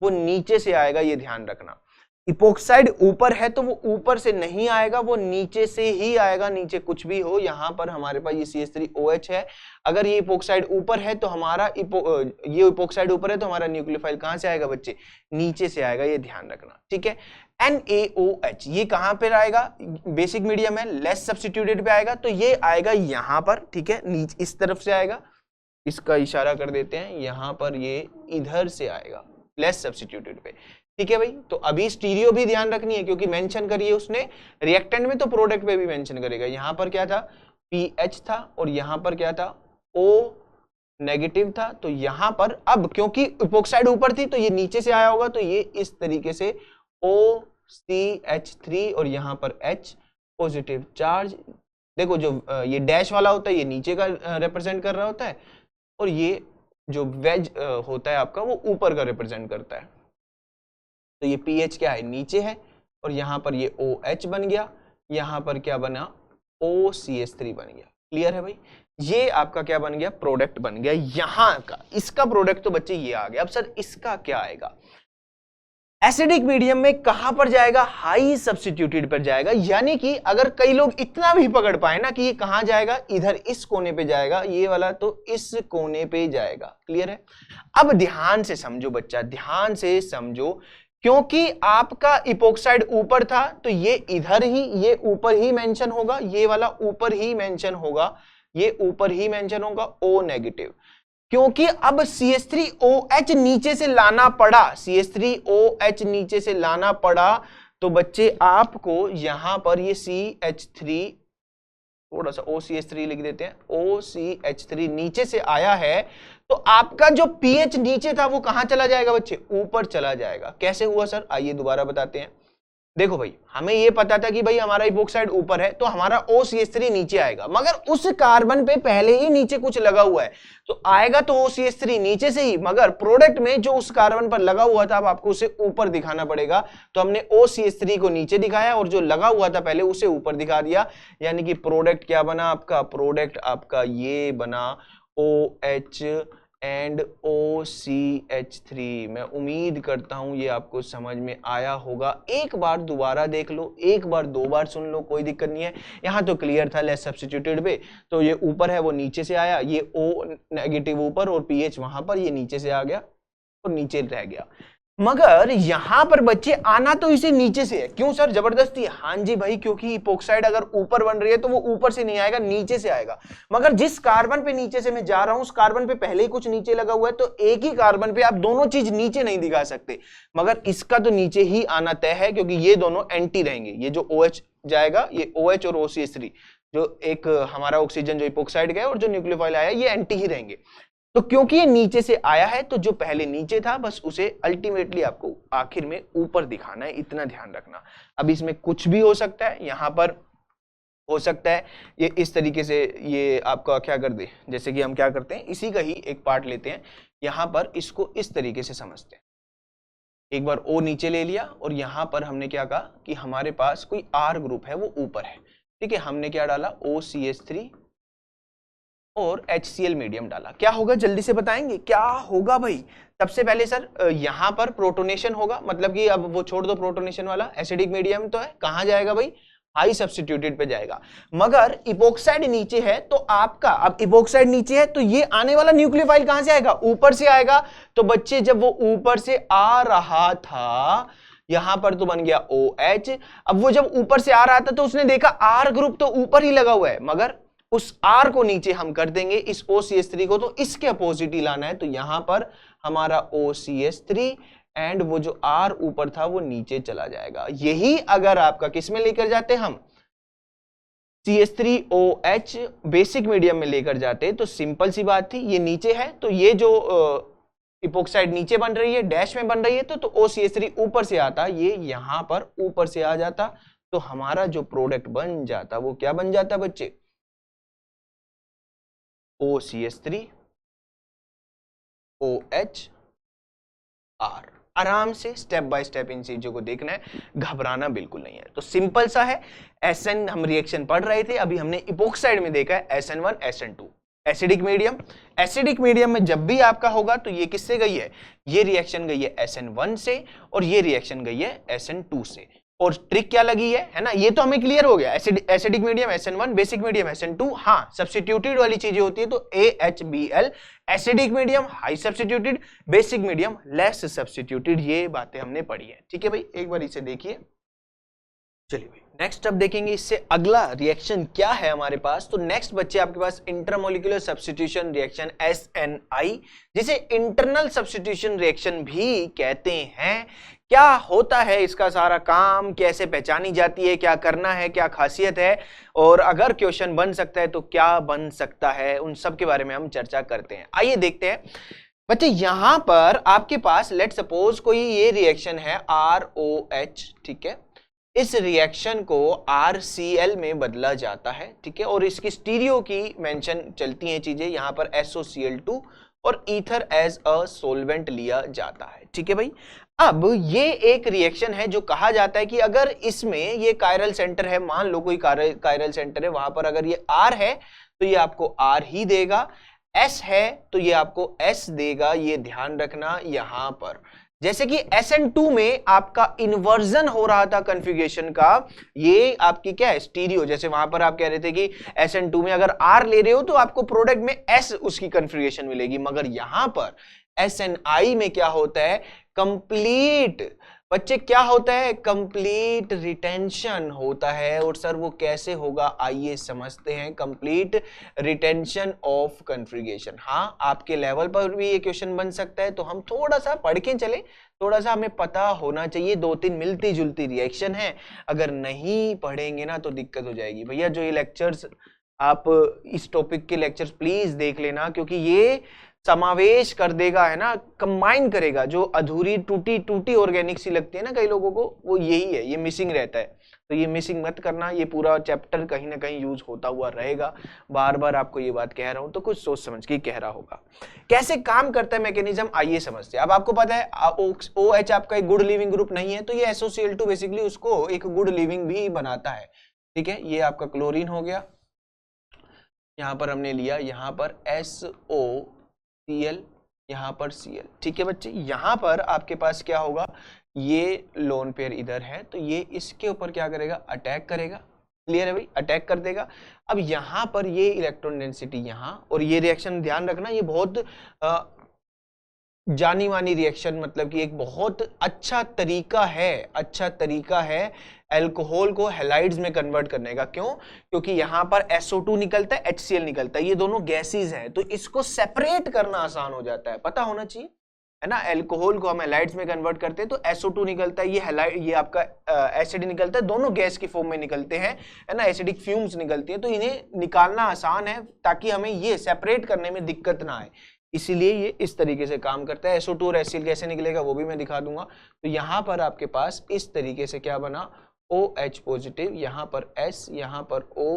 वो नीचे से आएगा, ये ध्यान रखना। इपोक्साइड ऊपर है तो वो ऊपर से नहीं आएगा, वो नीचे से ही आएगा। नीचे कुछ भी हो, यहाँ पर हमारे पास ये CH3OH है, अगर ये इपोक्साइड ऊपर है तो हमारा ये इपोक्साइड ऊपर है तो हमारा न्यूक्लियोफाइल कहाँ से आएगा बच्चे, नीचे से आएगा, ये ध्यान रखना, ठीक है। NaOH ये कहाँ पर आएगा, बेसिक मीडियम है, लेस सब्स्टिट्यूटेड पे आएगा, तो ये आएगा यहाँ पर, ठीक है, नीचे इस तरफ से आएगा, इसका इशारा कर देते हैं, यहाँ पर ये इधर से आएगा लेस सब्स्टिट्यूटेड पे, ठीक है भाई। तो अभी स्टीरियो भी ध्यान रखनी है क्योंकि मेंशन करिए उसने रिएक्टेंट में, तो प्रोडक्ट पे भी मेंशन करेगा। यहाँ पर क्या था, पीएच था, और यहाँ पर क्या था, O नेगेटिव था। तो यहाँ पर अब क्योंकि इपोक्साइड ऊपर थी तो ये नीचे से आया होगा, तो ये इस तरीके से OCH3 और यहाँ पर H पॉजिटिव चार्ज। देखो जो ये डैश वाला होता है ये नीचे का रिप्रेजेंट कर रहा होता है, और ये जो वेज होता है आपका वो ऊपर का रिप्रेजेंट करता है। तो ये पीएच क्या है, नीचे है, और यहाँ पर ये OH बन गया, यहाँ पर क्या बना, OCH3 बन गया। क्लियर है भाई, ये आपका क्या बन गया, प्रोडक्ट बन गया यहाँ का। इसका प्रोडक्ट तो बच्चे ये आ गया। अब सर इसका क्या आएगा, एसिडिक मीडियम में कहां पर जाएगा, हाई सब्स्टिट्यूटेड पर जाएगा। यानी कि अगर कई लोग इतना भी पकड़ पाए ना कि ये कहां जाएगा, इधर इस कोने पे जाएगा, ये वाला तो इस कोने पे जाएगा। क्लियर है। अब ध्यान से समझो बच्चा, ध्यान से समझो, क्योंकि आपका इपोक्साइड ऊपर था तो ये इधर ही, ये ऊपर ही मेंशन होगा, ये वाला ऊपर ही मेंशन होगा, ये ऊपर ही मेंशन होगा O नेगेटिव। क्योंकि अब CH3OH नीचे से लाना पड़ा, CH3OH नीचे से लाना पड़ा, तो बच्चे आपको यहां पर ये CH3, थोड़ा सा OCH3 लिख देते हैं, OCH3 नीचे से आया है, तो आपका जो pH नीचे था वो कहां चला जाएगा बच्चे, ऊपर चला जाएगा। कैसे हुआ सर, आइए दोबारा बताते हैं। देखो भाई, हमें ये पता था कि भाई हमारा इपोक्साइड ऊपर है तो हमारा OCH3 नीचे आएगा, मगर उस कार्बन पे पहले ही नीचे कुछ लगा हुआ है, तो आएगा तो OCH3 नीचे से ही, मगर प्रोडक्ट में जो उस कार्बन पर लगा हुआ था अब आपको उसे ऊपर दिखाना पड़ेगा। तो हमने OCH3 को नीचे दिखाया और जो लगा हुआ था पहले उसे ऊपर दिखा दिया। यानी कि प्रोडक्ट क्या बना आपका, प्रोडक्ट आपका ये बना OH एंड OCH3। मैं उम्मीद करता हूं ये आपको समझ में आया होगा। एक बार दोबारा देख लो, एक बार दो बार सुन लो, कोई दिक्कत नहीं है। यहां तो क्लियर था लेस सब्स्टिट्यूटेड पे, तो ये ऊपर है वो नीचे से आया, ये O नेगेटिव ऊपर और पीएच वहां पर, ये नीचे से आ गया और नीचे रह गया। मगर यहां पर बच्चे आना तो इसे नीचे से है। क्यों सर, जबरदस्ती? हाँ जी भाई, क्योंकि इपोक्साइड अगर ऊपर बन रही है तो वो ऊपर से नहीं आएगा, नीचे से आएगा। मगर जिस कार्बन पे नीचे से मैं जा रहा हूं उस कार्बन पे पहले ही कुछ नीचे लगा हुआ है, तो एक ही कार्बन पे आप दोनों चीज नीचे नहीं दिखा सकते। मगर इसका तो नीचे ही आना तय है, क्योंकि ये दोनों एंटी रहेंगे। ये जो OH जाएगा, ये OH और OCH3, जो एक हमारा ऑक्सीजन जो इपोक्साइड गया और जो न्यूक्लियोफाइल आया, ये एंटी ही रहेंगे। तो क्योंकि ये नीचे से आया है तो जो पहले नीचे था बस उसे अल्टीमेटली आपको आखिर में ऊपर दिखाना है, इतना ध्यान रखना। अब इसमें कुछ भी हो सकता है, यहां पर हो सकता है ये इस तरीके से ये आपका क्या कर दे, जैसे कि हम क्या करते हैं, इसी का ही एक पार्ट लेते हैं, यहां पर इसको इस तरीके से समझते हैं। एक बार O नीचे ले लिया और यहां पर हमने क्या कहा कि हमारे पास कोई R ग्रुप है वो ऊपर है, ठीक है। हमने क्या डाला, OCH3 और HCl मीडियम डाला। क्या होगा जल्दी से बताएंगे, क्या होगा भाई? सबसे पहले सर यहां पर प्रोटोनेशन होगा, मतलब कि अब वो छोड़ दो प्रोटोनेशन वाला, एसिडिक मीडियम तो है, कहां जाएगा भाई, हाई सब्स्टिट्यूटेड पे जाएगा। मगर इपोक्साइड नीचे है तो आपका, अब इपोक्साइड नीचे है तो ये आने वाला न्यूक्लियोफाइल कहां से आएगा, ऊपर से आएगा। तो बच्चे जब वो ऊपर से आ रहा था यहां पर तो बन गया OH। अब वो जब ऊपर से आ रहा था तो उसने देखा R ग्रुप तो ऊपर ही लगा हुआ है, मगर उस R को नीचे हम कर देंगे इस OCH3 को, तो इसके अपोजिट ही लाना है। तो यहां पर हमारा OCH3 एंड वो जो R ऊपर था वो नीचे चला जाएगा। यही अगर आपका किस में लेकर जाते हम, CH3OH बेसिक मीडियम में लेकर जाते तो सिंपल सी बात थी, ये नीचे है तो ये जो इपोक्साइड नीचे बन रही है, डैश में बन रही है, तो OCH3 ऊपर से आता, ये यहां पर ऊपर से आ जाता, तो हमारा जो प्रोडक्ट बन जाता वो क्या बन जाता बच्चे, OCH3 OH R। आराम से स्टेप बाय स्टेप इन चीजों को देखना है, घबराना बिल्कुल नहीं है। तो सिंपल सा है, SN हम रिएक्शन पढ़ रहे थे, अभी हमने इपोक्साइड में देखा है SN1 SN2 acidic medium. Acidic medium में जब भी आपका होगा तो ये किससे गई है, ये रिएक्शन गई है SN1 से और ये रिएक्शन गई है SN2 से। और ट्रिक क्या लगी है ना, ये तो हमें क्लियर हो गया, acidic medium SN1, basic medium SN2। हाँ, सब्स्टिट्यूटेड वाली चीजें होती है तो AHBl, acidic medium high substituted, basic medium less substituted, ये बातें हमने पढ़ी है। ठीक है भाई, एक बार इसे देखिए। चलिए भाई नेक्स्ट अब देखेंगे इससे अगला रिएक्शन क्या है हमारे पास। तो नेक्स्ट बच्चे आपके पास इंटरमोलिकुलर सब्स्टिट्यूशन रिएक्शन SNI, जिसे इंटरनल सब्स्टिट्यूशन रिएक्शन भी कहते हैं। क्या होता है इसका सारा काम, कैसे पहचानी जाती है, क्या करना है, क्या खासियत है, और अगर क्वेश्चन बन सकता है तो क्या बन सकता है, उन सब के बारे में हम चर्चा करते हैं। आइए देखते हैं बच्चे, यहां पर आपके पास लेट सपोज कोई ये रिएक्शन है ROH, ठीक है, इस रिएक्शन को RCl में बदला जाता है, ठीक है, और इसकी स्टीरियो की मेंशन चलती हैं चीजें, यहां पर SOCl2 और ईथर एज अ सोलवेंट लिया जाता है। ठीक है भाई, अब ये एक रिएक्शन है जो कहा जाता है कि अगर इसमें ये कायरल सेंटर है, मान लो कोई कायरल सेंटर है, वहां पर अगर ये R है तो ये आपको R ही देगा, S है तो ये आपको S देगा, ये ध्यान रखना। यहां पर जैसे कि SN2 में आपका इन्वर्जन हो रहा था कॉन्फ़िगरेशन का, ये आपकी क्या है, स्टीरियो। जैसे वहां पर आप कह रहे थे कि SN2 में अगर R ले रहे हो तो आपको प्रोडक्ट में S उसकी कॉन्फ़िगरेशन मिलेगी, मगर यहां पर SNI में क्या होता है, कंप्लीट बच्चे क्या होता है, कंप्लीट रिटेंशन होता है। और सर वो कैसे होगा, आइए समझते हैं। कंप्लीट रिटेंशन ऑफ कॉन्फ़िगरेशन, हाँ आपके लेवल पर भी ये क्वेश्चन बन सकता है, तो हम थोड़ा सा पढ़ के चले, थोड़ा सा हमें पता होना चाहिए। 2-3 मिलती जुलती रिएक्शन है, अगर नहीं पढ़ेंगे ना तो दिक्कत हो जाएगी। भैया जो ये लेक्चर्स, आप इस टॉपिक के लेक्चर्स प्लीज देख लेना, क्योंकि ये समावेश कर देगा, है ना, कंबाइन करेगा। जो अधूरी टूटी ऑर्गेनिक सी लगती है ना कई लोगों को, वो यही है, ये मिसिंग रहता है। तो ये मिसिंग मत करना, ये पूरा चैप्टर कहीं ना कहीं यूज होता हुआ रहेगा। बार बार आपको ये बात कह रहा हूं तो कुछ सोच समझ के कह रहा होगा। कैसे काम करता है मैकेनिज्म, आइए समझते हैं। अब आपको पता है OH आपका एक गुड लिविंग ग्रुप नहीं है, तो ये SOCl2 बेसिकली उसको एक गुड लिविंग भी बनाता है। ठीक है, ये आपका क्लोरीन हो गया, यहां पर हमने लिया, यहां पर SOCl, यहां पर Cl। ठीक है बच्चे, यहां पर आपके पास क्या होगा, ये लोन पेयर इधर है तो ये इसके ऊपर क्या करेगा, अटैक करेगा। क्लियर है भाई, अटैक कर देगा। अब यहां पर ये इलेक्ट्रॉन डेंसिटी यहां, और ये रिएक्शन ध्यान रखना, ये बहुत जानी मानी रिएक्शन, मतलब कि एक बहुत अच्छा तरीका है अल्कोहल को हैलाइड्स में कन्वर्ट करने का। क्यों? क्योंकि यहां पर SO2 निकलता है, HCl निकलता है, ये दोनों गैसेस हैं, तो इसको सेपरेट करना आसान हो जाता है, पता होना चाहिए, है ना। अल्कोहल को हम हैलाइड्स में कन्वर्ट करते हैं तो SO2 निकलता है, ये हैलाइड, ये आपका एसिड निकलता है, दोनों गैस की फॉर्म में निकलते हैं, है ना, एसिडिक फ्यूम्स निकलती है, तो इन्हें निकालना आसान है ताकि हमें ये सेपरेट करने में दिक्कत ना आए, इसीलिए ये इस तरीके से काम करता है। SO2 और HCl कैसे निकलेगा वो भी मैं दिखा दूंगा। तो यहां पर आपके पास इस तरीके से क्या बना, OH पॉजिटिव, यहां पर S, यहां पर O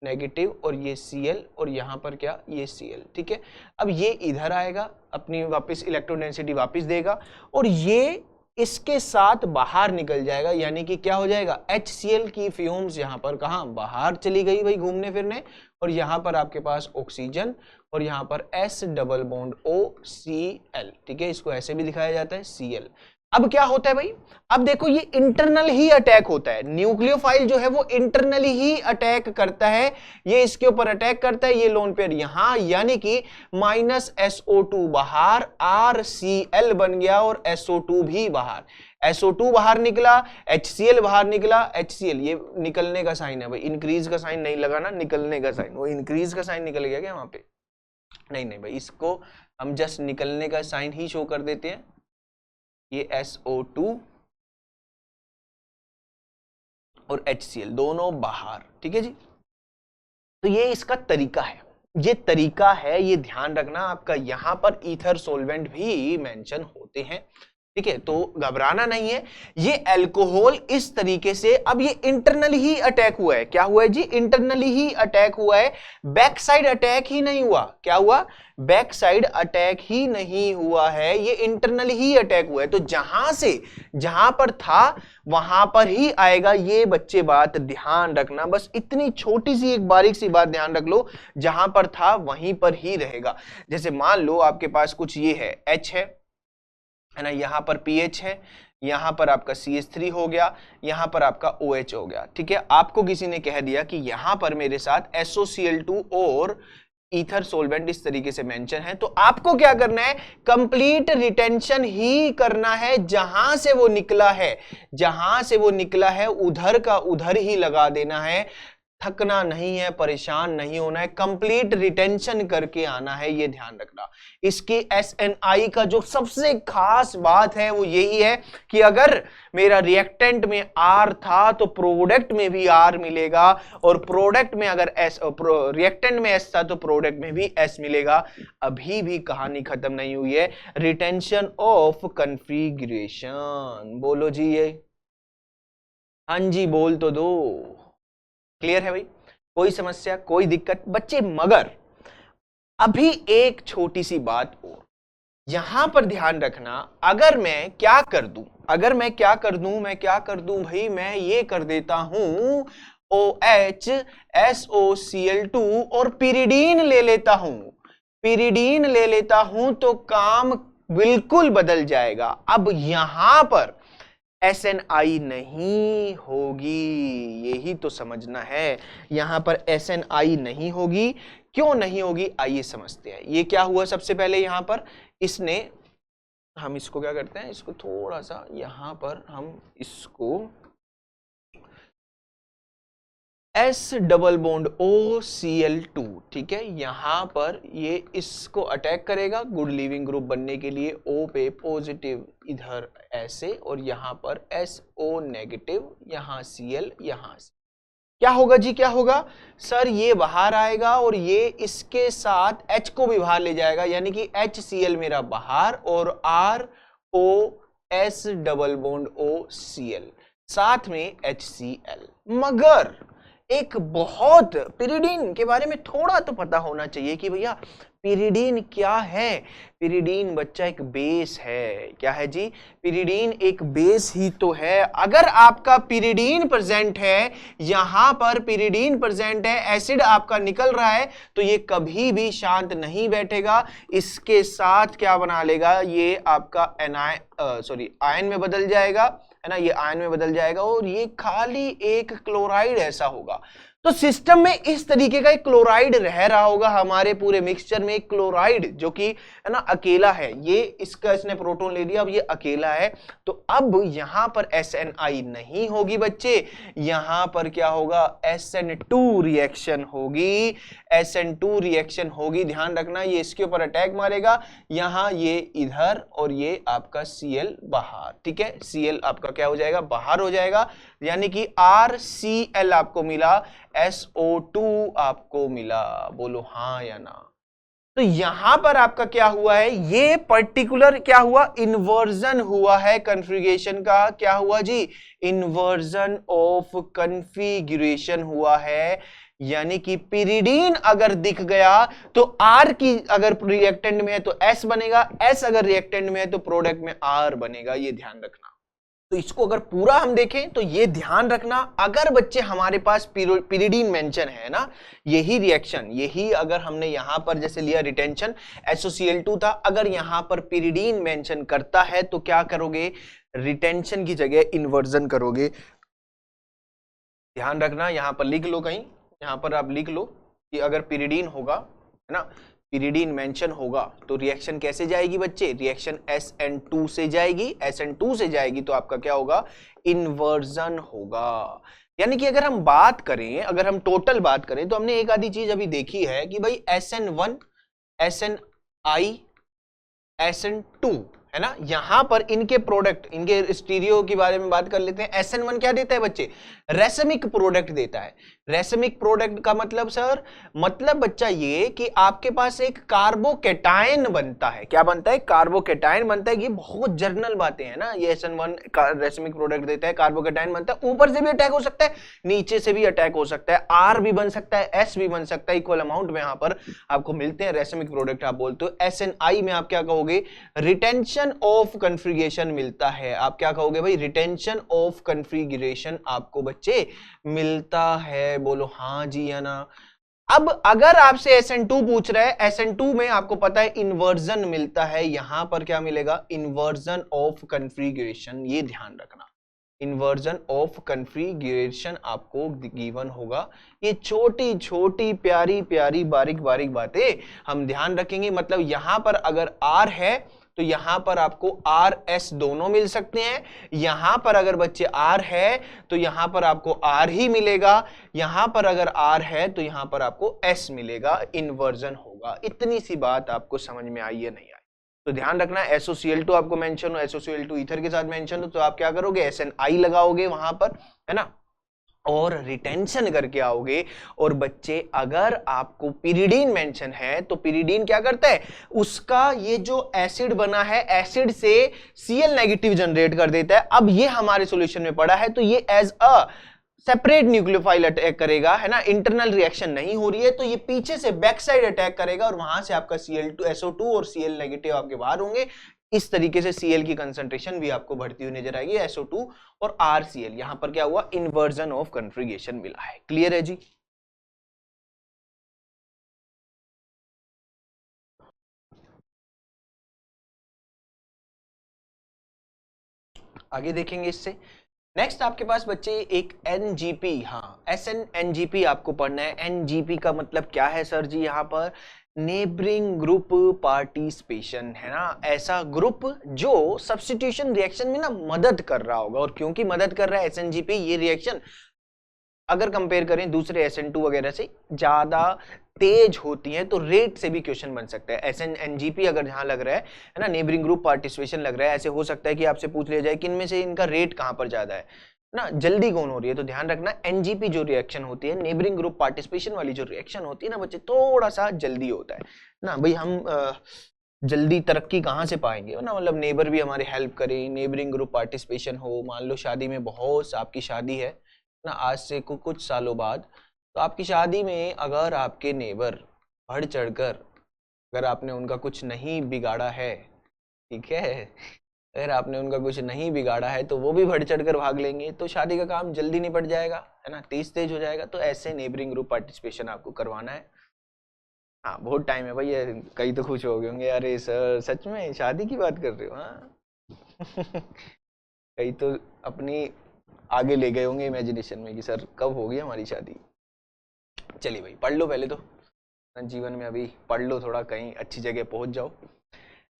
नेगेटिव, और ये Cl, और यहां पर क्या, ये Cl। ठीक है, अब ये इधर आएगा, अपनी वापस इलेक्ट्रॉन डेंसिटी वापस देगा, और ये इसके साथ बाहर निकल जाएगा, यानी कि क्या हो जाएगा, HCl की फ्यूम्स यहां पर कहां, बाहर चली गई भाई घूमने फिरने, और यहां पर आपके पास ऑक्सीजन, और यहां पर S डबल बॉन्ड OCl। ठीक है, इसको ऐसे भी दिखाया जाता है Cl। अब क्या होता है भाई, अब देखो ये इंटरनल ही अटैक होता है, न्यूक्लियोफाइल जो है वो इंटरनली ही अटैक करता है, ये इसके ऊपर अटैक करता है, ये लोन पेयर यहां, यानी कि -SO2 बाहर, RCl बन गया और SO2 भी बाहर, SO2 बाहर निकला, HCl बाहर निकला, HCl ये निकलने का साइन है भाई, इंक्रीज का साइन नहीं लगा ना, निकलने का साइन, वो इंक्रीज का साइन निकल गया क्या वहां पे, नहीं नहीं भाई, इसको हम जस्ट निकलने का साइन ही शो कर देते हैं, ये SO2 और HCl दोनों बाहर, ठीक है जी। तो ये इसका तरीका है, ये तरीका है, ये ध्यान रखना आपका, यहां पर ईथर सोल्वेंट भी मेंशन होते हैं, ठीक है, तो घबराना नहीं है। ये अल्कोहल इस तरीके से, अब ये इंटरनली ही अटैक हुआ है, क्या हुआ है जी, इंटरनली ही अटैक हुआ है, बैक साइड अटैक ही नहीं हुआ, क्या हुआ, बैक साइड अटैक ही नहीं हुआ है, ये इंटरनली ही अटैक हुआ है, तो जहां से जहां पर था वहां पर ही आएगा, ये बच्चे बात ध्यान रखना, बस इतनी छोटी सी एक बारीक सी बात ध्यान रख लो, जहां पर था वहीं पर ही रहेगा। जैसे मान लो आपके पास कुछ ये है, H है ना, यहां पर pH है, यहां पर आपका CH3 हो गया, यहां पर आपका OH हो गया, ठीक है, आपको किसी ने कह दिया कि यहां पर मेरे साथ SOCl2 और ईथर सोल्वेंट इस तरीके से मेंशन है, तो आपको क्या करना है, कंप्लीट रिटेंशन ही करना है, जहां से वो निकला है, जहां से वो निकला है उधर का उधर ही लगा देना है, थकना नहीं है, परेशान नहीं होना है, कंप्लीट रिटेंशन करके आना है, ये ध्यान रखना। इसकी SNI का जो सबसे खास बात है वो यही है कि अगर मेरा रिएक्टेंट में R था तो प्रोडक्ट में भी R मिलेगा, और प्रोडक्ट में अगर रिएक्टेंट में S था तो प्रोडक्ट में भी S मिलेगा। अभी भी कहानी खत्म नहीं हुई है, रिटेंशन ऑफ कॉन्फ़िगरेशन, बोलो जी, ये हाँ जी बोल तो दो, क्लियर है भाई, कोई समस्या कोई दिक्कत बच्चे, मगर अभी एक छोटी सी बात और यहां पर ध्यान रखना, अगर मैं क्या कर दूं, मैं क्या कर दूं भाई, मैं ये कर देता हूं OH SOCl2 और पिरिडीन ले लेता हूं, तो काम बिल्कुल बदल जाएगा। अब यहां पर SNI नहीं होगी, यही तो समझना है, यहां पर SNI नहीं होगी, क्यों नहीं होगी आइए समझते हैं। ये क्या हुआ, सबसे पहले यहां पर इसने, हम इसको क्या करते हैं, इसको थोड़ा सा यहां पर हम इसको S डबल बॉन्ड OCl2, ठीक है, यहां पर ये इसको अटैक करेगा गुड लिविंग ग्रुप बनने के लिए, O पे पॉजिटिव इधर ऐसे, और यहां पर SO नेगेटिव, यहां Cl, यहां से क्या होगा जी, क्या होगा सर, ये बाहर आएगा और ये इसके साथ H को भी बाहर ले जाएगा, यानी कि HCl मेरा बाहर और ROS डबल बॉन्ड OCl, साथ में HCl। मगर एक बहुत, पिरिडीन के बारे में थोड़ा तो पता होना चाहिए कि भैया पिरिडीन क्या है। पिरिडीन बच्चा एक बेस है, क्या है जी, पिरिडीन एक बेस ही तो है। अगर आपका पिरिडीन प्रेजेंट है, यहां पर पिरिडीन प्रेजेंट है, एसिड आपका निकल रहा है, तो ये कभी भी शांत नहीं बैठेगा, इसके साथ क्या बना लेगा, ये आपका आयन में बदल जाएगा, है ना, ये आयन में बदल जाएगा, और ये खाली एक क्लोराइड ऐसा होगा। तो सिस्टम में इस तरीके का एक क्लोराइड रह रहा होगा, हमारे पूरे मिक्सचर में एक क्लोराइड जो कि है ना अकेला है, ये इसका इसने प्रोटॉन ले लिया, अब ये अकेला है, तो अब यहां पर SNI नहीं होगी बच्चे, यहां पर क्या होगा, SN2 रिएक्शन होगी, SN2 रिएक्शन होगी, ध्यान रखना, ये इसके ऊपर अटैक मारेगा, यहां ये इधर, और ये आपका Cl बाहर, ठीक है, Cl आपका क्या हो जाएगा, बाहर हो जाएगा, यानी कि RCl आपको मिला, SO2 आपको मिला, बोलो हाँ या ना। तो यहां पर आपका क्या हुआ है, ये पर्टिकुलर क्या हुआ, इन्वर्जन हुआ है कॉन्फ़िगरेशन का, क्या हुआ जी, इन्वर्जन ऑफ कॉन्फ़िगरेशन हुआ है, यानी कि पिरिडीन अगर दिख गया तो R की अगर रिएक्टेंट में है तो S बनेगा, S अगर रिएक्टेंट में है तो प्रोडक्ट में R बनेगा, ये ध्यान रखना। तो इसको अगर पूरा हम देखें तो ये ध्यान रखना, अगर बच्चे हमारे पास पिरिडीन मेंशन है ना, यही रिएक्शन, यही अगर हमने यहां पर जैसे लिया रिटेंशन SOCl2 था, अगर यहां पर पिरिडीन मेंशन करता है तो क्या करोगे, रिटेंशन की जगह इन्वर्जन करोगे। ध्यान रखना, यहां पर लिख लो, कहीं यहां पर आप लिख लो कि अगर पिरिडीन होगा, है ना, पिरिडीन मेंशन होगा तो रिएक्शन कैसे जाएगी बच्चे, रिएक्शन SN2 से जाएगी, SN2 से जाएगी तो आपका क्या होगा, इन्वर्जन होगा। यानी कि अगर हम बात करें, अगर हम टोटल बात करें तो हमने एक आधी चीज अभी देखी है कि भाई SN1, SNI, SN2, है ना, यहां पर इनके प्रोडक्ट, इनके स्टीरियो के बारे में बात कर लेते हैं। SN1 क्या देता है बच्चे, रेसमिक प्रोडक्ट देता है। रेसमिक प्रोडक्ट का मतलब सर, मतलब बच्चा ये कि आपके पास एक कार्बोकेटायन बनता है। क्या बनता है, कार्बोकेटायन बनता है। ये बहुत जर्नल बातें हैं ना, ये SN1 रेसमिक प्रोडक्ट देता है, कार्बोकेटायन बनता है, ऊपर से भी अटैक हो सकता है, नीचे से भी अटैक हो सकता है, R भी बन सकता है, S भी बन सकता है, इक्वल अमाउंट में यहां पर आपको मिलते हैं रेसमिक प्रोडक्ट आप बोलते हो। SNI में आप क्या कहोगे, रिटेंशन ऑफ कन्फिगरेशन मिलता है। आप क्या कहोगे भाई, रिटेंशन ऑफ कन्फिगरेशन आपको बच्चे मिलता है। बोलो हाँ जी या ना। अब अगर आपसे SN2 पूछ रहा है, SN2 में आपको पता है इन्वर्जन मिलता है, यहां पर क्या मिलेगा, इन्वर्जन ऑफ कन्फिगरेशन। ये ध्यान रखना, इन्वर्जन ऑफ कन्फिगरेशन आपको गिवन होगा। ये छोटी छोटी प्यारी प्यारी बारीक बारीक बातें हम ध्यान रखेंगे। मतलब यहां पर अगर R है तो यहां पर आपको R S दोनों मिल सकते हैं। यहां पर अगर बच्चे R है तो यहां पर आपको R ही मिलेगा, यहां पर अगर R है तो यहां पर आपको S मिलेगा, इन्वर्जन होगा। इतनी सी बात आपको समझ में आई है, नहीं आई? तो ध्यान रखना, SOCl2 आपको मेंशन हो, SOCl2 ईथर के साथ मेंशन हो तो आप क्या करोगे, SNI लगाओगे वहां पर, है ना, और रिटेंशन करके आओगे। और बच्चे अगर आपको पिरिडीन मेंशन है तो पिरिडीन क्या करता है, उसका ये जो एसिड बना है, एसिड से Cl नेगेटिव जनरेट कर देता है। अब ये हमारे सॉल्यूशन में पड़ा है तो ये as a separate nucleophile attack करेगा, है ना, इंटरनल रिएक्शन नहीं हो रही है तो ये पीछे से बैक साइड अटैक करेगा और वहां से आपका SO2 और Cl नेगेटिव आपके बाहर होंगे। इस तरीके से Cl की कंसंट्रेशन भी आपको बढ़ती हुई नजर आएगी, SO2 और RCl। यहां पर क्या हुआ, इन्वर्जन ऑफ कन्फिगरेशन मिला है। क्लियर है जी? आगे देखेंगे इससे। नेक्स्ट आपके पास बच्चे एक NGP, हाँ SNNGP आपको पढ़ना है। NGP का मतलब क्या है सर जी, यहाँ पर नेबरिंग ग्रुप पार्टिसिपेशन, है ना, ऐसा ग्रुप जो सब्स्टिट्यूशन रिएक्शन में ना मदद कर रहा होगा। और क्योंकि मदद कर रहा है SNGP, ये रिएक्शन अगर कंपेयर करें दूसरे SN2 वगैरह से ज्यादा तेज होती है तो रेट से भी क्वेश्चन बन सकता है। SNNGP अगर जहां लग रहा है ना, नेबरिंग ग्रुप पार्टिसिपेशन लग रहा है, ऐसे हो सकता है कि आपसे पूछ लिया जाए कि इनमें से इनका रेट कहां पर ज्यादा है ना, जल्दी कौन हो रही है। तो ध्यान रखना, NGP जो रिएक्शन होती है, नेबरिंग ग्रुप पार्टिसिपेशन वाली जो रिएक्शन होती है ना बच्चे, थोड़ा सा जल्दी होता है ना। भाई हम जल्दी तरक्की कहाँ से पाएंगे ना, मतलब नेबर भी हमारे हेल्प करें, नेबरिंग ग्रुप पार्टिसिपेशन हो। मान लो शादी में बहुत, आपकी शादी है ना आज से कुछ सालों बाद, तो आपकी शादी में अगर आपके नेबर बढ़ चढ़कर, अगर आपने उनका कुछ नहीं बिगाड़ा है, ठीक है, अगर आपने उनका कुछ नहीं बिगाड़ा है तो वो भी बढ़ चढ़कर भाग लेंगे तो शादी का काम जल्दी निपट जाएगा, है ना, तेज तेज हो जाएगा। तो ऐसे नेबरिंग ग्रुप पार्टिसिपेशन आपको करवाना है। हाँ बहुत टाइम है भैया, कई तो खुश हो गए होंगे, अरे सर सच में शादी की बात कर रहे हो, हाँ कई तो अपनी आगे ले गए होंगे इमेजिनेशन में कि सर कब होगी हमारी शादी। चलिए भाई पढ़ लो पहले तो, जीवन में अभी पढ़ लो थोड़ा, कहीं अच्छी जगह पहुंच जाओ।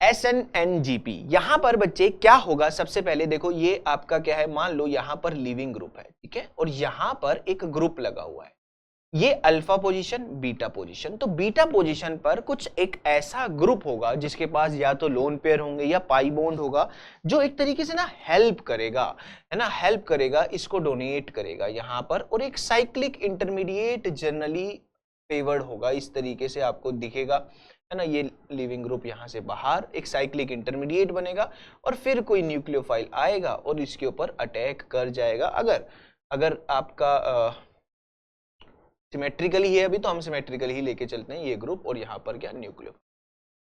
SNNGP, यहां पर बच्चे क्या होगा, सबसे पहले देखो ये आपका क्या है, मान लो यहां पर लिविंग ग्रुप है, ठीक है, और यहां पर एक ग्रुप लगा हुआ है, ये अल्फा पोजीशन बीटा पोजीशन। तो बीटा पोजीशन पर कुछ एक ऐसा ग्रुप होगा जिसके पास या तो लोन पेयर होंगे या पाई बॉन्ड होगा, जो एक तरीके से ना हेल्प करेगा, है ना, हेल्प करेगा, इसको डोनेट करेगा यहां पर। और एक साइक्लिक इंटरमीडिएट जनरली फेवर्ड होगा, इस तरीके से आपको दिखेगा, है ना, ये लिविंग ग्रुप यहां से बाहर एक साइक्लिक इंटरमीडिएट बनेगा और फिर कोई न्यूक्लियोफाइल आएगा और इसके ऊपर अटैक कर जाएगा। अगर आपका सिमेट्रिकली है, अभी तो हम सिमेट्रिकली ही लेके चलते हैं ये ग्रुप, और यहाँ पर क्या न्यूक्लियो।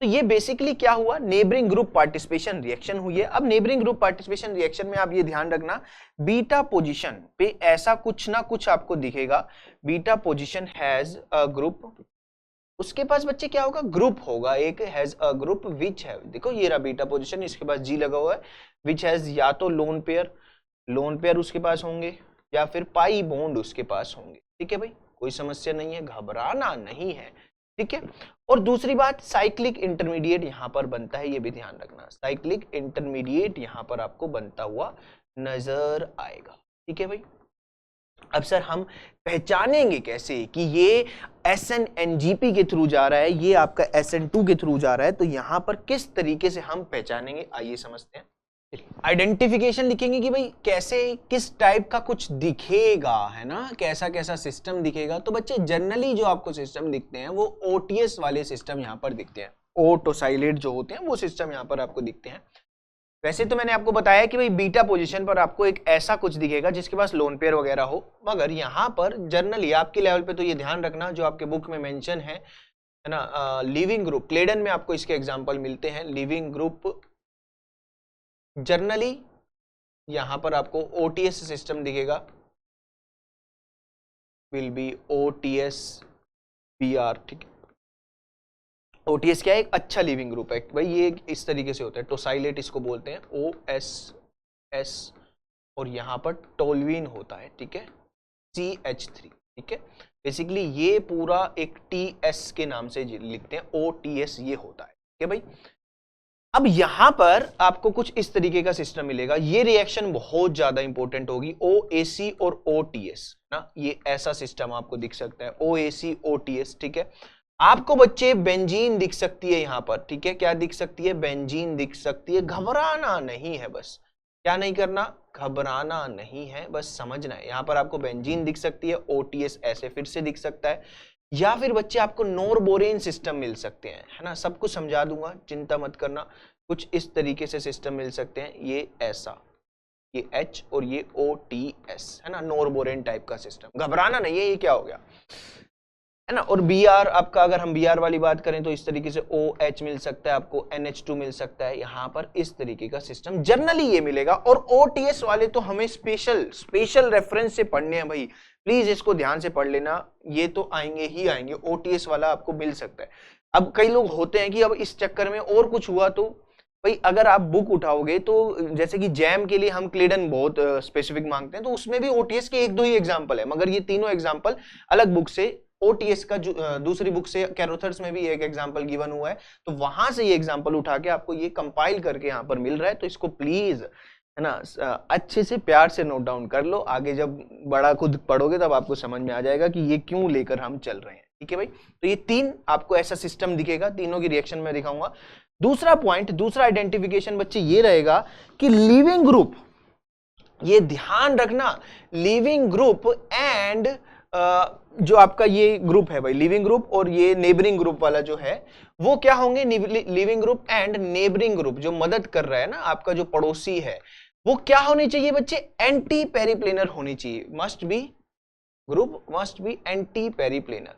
तो ये बेसिकली क्या हुआ, नेबरिंग ग्रुप पार्टिसिपेशन रिएक्शन हुई है। अब नेबरिंग ग्रुप पार्टिसिपेशन रिएक्शन में आप ये ध्यान रखना, बीटा पोजीशन पे ऐसा कुछ ना कुछ आपको दिखेगा, beta position has a group, उसके पास बच्चे क्या होगा, ग्रुप होगा, एक हैज अ ग्रुप विच है, देखो ये रहा बीटा पोजीशन, इसके पास जी लगा हुआ है, विच हैज या तो लोन पेयर उसके पास होंगे या फिर पाई बॉन्ड उसके पास होंगे। ठीक है भाई, कोई समस्या नहीं है, घबराना नहीं है। ठीक है, और दूसरी बात, साइक्लिक इंटरमीडिएट यहां पर बनता है, ये भी ध्यान रखना, साइक्लिक इंटरमीडिएट यहां पर आपको बनता हुआ नजर आएगा। ठीक है भाई, अब सर हम पहचानेंगे कैसे कि ये SN-NGP के थ्रू जा रहा है, ये आपका SN2 के थ्रू जा रहा है, तो यहां पर किस तरीके से हम पहचानेंगे, आइए समझते हैं। आइडेंटिफिकेशन लिखेंगे कि भाई कैसे, किस टाइप का कुछ दिखेगा, है ना, कैसा कैसा सिस्टम दिखेगा। तो बच्चे जनरली जो आपको सिस्टम दिखते हैं वो OTS वाले सिस्टम यहाँ पर दिखते हैं, ओटोसाइलेट जो होते हैं वो सिस्टम यहाँ पर आपको दिखते हैं। वैसे तो मैंने आपको बताया कि भाई बीटा पोजीशन पर आपको एक ऐसा कुछ दिखेगा जिसके पास लोन पेयर वगैरह हो, मगर यहाँ पर जनरली आपके लेवल पे तो ये ध्यान रखना जो आपके बुक में मेंशन है ना, लिविंग ग्रुप, क्लेडन में आपको इसके एग्जांपल मिलते हैं, लिविंग ग्रुप जनरली यहां पर आपको OTS सिस्टम दिखेगा, विल बी OTS BR। ठीक है, OTS क्या है, एक अच्छा लिविंग ग्रुप है भाई, ये इस तरीके से होता है, टोसाइलेट इसको बोलते हैं, OSS, और यहां पर टोल्यूइन होता है। ठीक है, CH3। ठीक है, बेसिकली ये पूरा एक TS के नाम से लिखते हैं, OTS ये होता है। ठीक है भाई, अब यहां पर आपको कुछ इस तरीके का सिस्टम मिलेगा, ये रिएक्शन बहुत ज्यादा इंपॉर्टेंट होगी, OAC और OTS ना, ये ऐसा सिस्टम आपको दिख सकता है, OAC OTS। ठीक है, आपको बच्चे बेंजीन दिख सकती है यहां पर। ठीक है, क्या दिख सकती है, बेंजीन दिख सकती है, घबराना नहीं है, बस क्या नहीं करना, घबराना नहीं है, बस समझना है। यहां पर आपको बेंजीन दिख सकती है, OTS ऐसे फिर से दिख सकता है, या फिर बच्चे आपको नोरबोरेन सिस्टम मिल सकते हैं, है ना, सब कुछ समझा दूंगा, चिंता मत करना। कुछ इस तरीके से सिस्टम मिल सकते हैं, ये ऐसा, ये H और ये OTS, है ना, नोरबोरेन टाइप का सिस्टम, घबराना नहीं है, ये क्या हो गया, है ना। और BR आपका, अगर हम BR वाली बात करें तो इस तरीके से OH मिल सकता है आपको, NH2 मिल सकता है, यहाँ पर इस तरीके का सिस्टम जनरली ये मिलेगा। और OTS वाले तो हमें स्पेशल रेफरेंस से पढ़ने हैं भाई, प्लीज इसको ध्यान से पढ़ लेना, ये तो आएंगे ही आएंगे, OTS वाला आपको मिल सकता है। अब कई लोग होते हैं कि अब इस चक्कर में और कुछ हुआ तो भाई, अगर आप बुक उठाओगे तो जैसे कि जैम के लिए हम क्लेडन बहुत स्पेसिफिक मांगते हैं, तो उसमें भी OTS के एक दो ही एग्जांपल है, मगर ये तीनों एग्जांपल अलग बुक से, OTS का दूसरी बुक से कैरोथर्स में भी एक एग्जांपल गिवन हुआ है, तो वहां से ये एग्जांपल उठा के आपको ये कंपाइल करके यहाँ पर मिल रहा है, तो इसको प्लीज, है ना, अच्छे से प्यार से नोट डाउन कर लो, आगे जब बड़ा खुद पढ़ोगे तब आपको समझ में आ जाएगा कि ये क्यों लेकर हम चल रहे हैं। ठीक है भाई, तो ये तीन आपको ऐसा सिस्टम दिखेगा, तीनों की रिएक्शन में दिखाऊंगा। दूसरा पॉइंट, दूसरा आइडेंटिफिकेशन बच्चे ये रहेगा कि लिविंग ग्रुप, ये ध्यान रखना, लिविंग ग्रुप एंड जो आपका ये ग्रुप है भाई, लिविंग ग्रुप और ये नेबरिंग ग्रुप वाला जो है वो क्या होंगे, leaving group and neighbouring group, जो मदद कर रहा है ना, आपका जो पड़ोसी है, वो क्या होनी चाहिए बच्चे, एंटी पेरिप्लेनर होनी चाहिए, must be, group must be anti periplanar,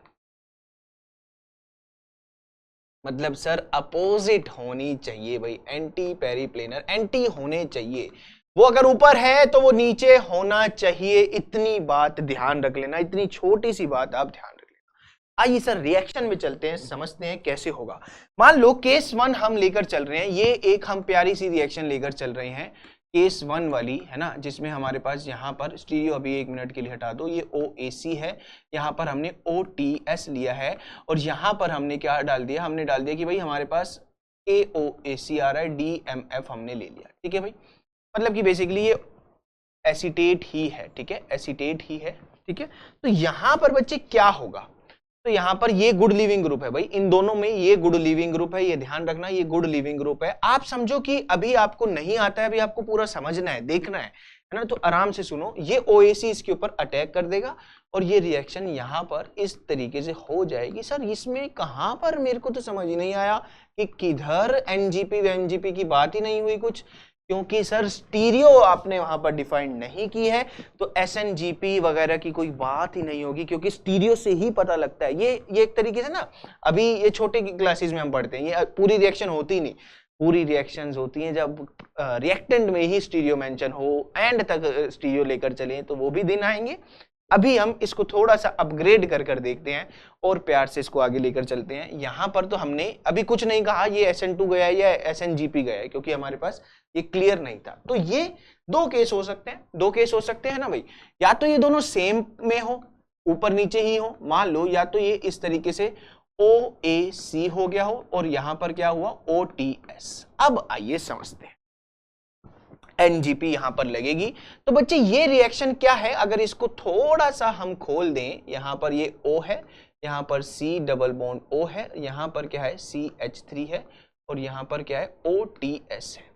मतलब सर अपोजिट होनी चाहिए भाई, एंटी पेरिप्लेनर, एंटी होने चाहिए, वो अगर ऊपर है तो वो नीचे होना चाहिए, इतनी बात ध्यान रख लेना, इतनी छोटी सी बात आप ध्यान रख लेना। आइए सर रिएक्शन में चलते हैं, समझते हैं कैसे होगा। मान लो केस 1 हम लेकर चल रहे हैं, ये एक हम प्यारी सी रिएक्शन लेकर चल रहे हैं, केस 1 वाली, है ना, जिसमें हमारे पास यहाँ पर स्टीरियो, अभी 1 मिनट के लिए हटा दो, ये OAC है, यहाँ पर हमने OTS लिया है, और यहाँ पर हमने क्या डाल दिया, हमने डाल दिया कि भाई हमारे पास AOAC आ रहा है, DMF हमने ले लिया। ठीक है भाई, मतलब कि बेसिकली ये एसीटेट ही है। ठीक है, एसीटेट ही है। ठीक है, तो यहां पर बच्चे क्या होगा, तो यहां पर ये गुड लिविंग ग्रुप है भाई, इन दोनों में ये गुड लिविंग ग्रुप है, ये ध्यान रखना, ये गुड लिविंग ग्रुप है। आप समझो कि अभी आपको नहीं आता है, अभी आपको पूरा समझना है, देखना है ना, तो आराम से सुनो। ये OAC इसके ऊपर अटैक कर देगा और ये रिएक्शन यहां पर इस तरीके से हो जाएगी। सर इसमें कहां पर, मेरे को तो समझ ही नहीं आया कि किधर NGP की बात ही नहीं हुई कुछ, क्योंकि सर स्टीरियो आपने वहां पर डिफाइन नहीं की है, तो SNGP वगैरह की कोई बात ही नहीं होगी, क्योंकि स्टीरियो से ही पता लगता है। ये एक तरीके से ना, अभी ये छोटे क्लासेस में हम पढ़ते हैं, ये पूरी रिएक्शन होती नहीं, पूरी रिएक्शंस होती हैं जब रिएक्टेंट में ही स्टीरियो मेंशन हो, एंड तक स्टीरियो लेकर चलें, तो वो भी दिन आएंगे। अभी हम इसको थोड़ा सा अपग्रेड कर कर देखते हैं और प्यार से इसको आगे लेकर चलते हैं। यहां पर तो हमने अभी कुछ नहीं कहा ये SN2 गया है या SNGP गया है, क्योंकि हमारे पास ये क्लियर नहीं था। तो ये दो केस हो सकते हैं, दो केस हो सकते हैं ना भाई, या तो ये दोनों सेम में हो, ऊपर नीचे ही हो, मान लो, या तो ये इस तरीके से OAC हो गया हो और यहां पर क्या हुआ OTS। अब आइए समझते हैं, NGP यहां पर लगेगी। तो बच्चे ये रिएक्शन क्या है, अगर इसको थोड़ा सा हम खोल दें, यहां पर ये O है, यहां पर C डबल बॉन्ड O है, यहां पर क्या है CH3 है और यहां पर क्या है OTS है।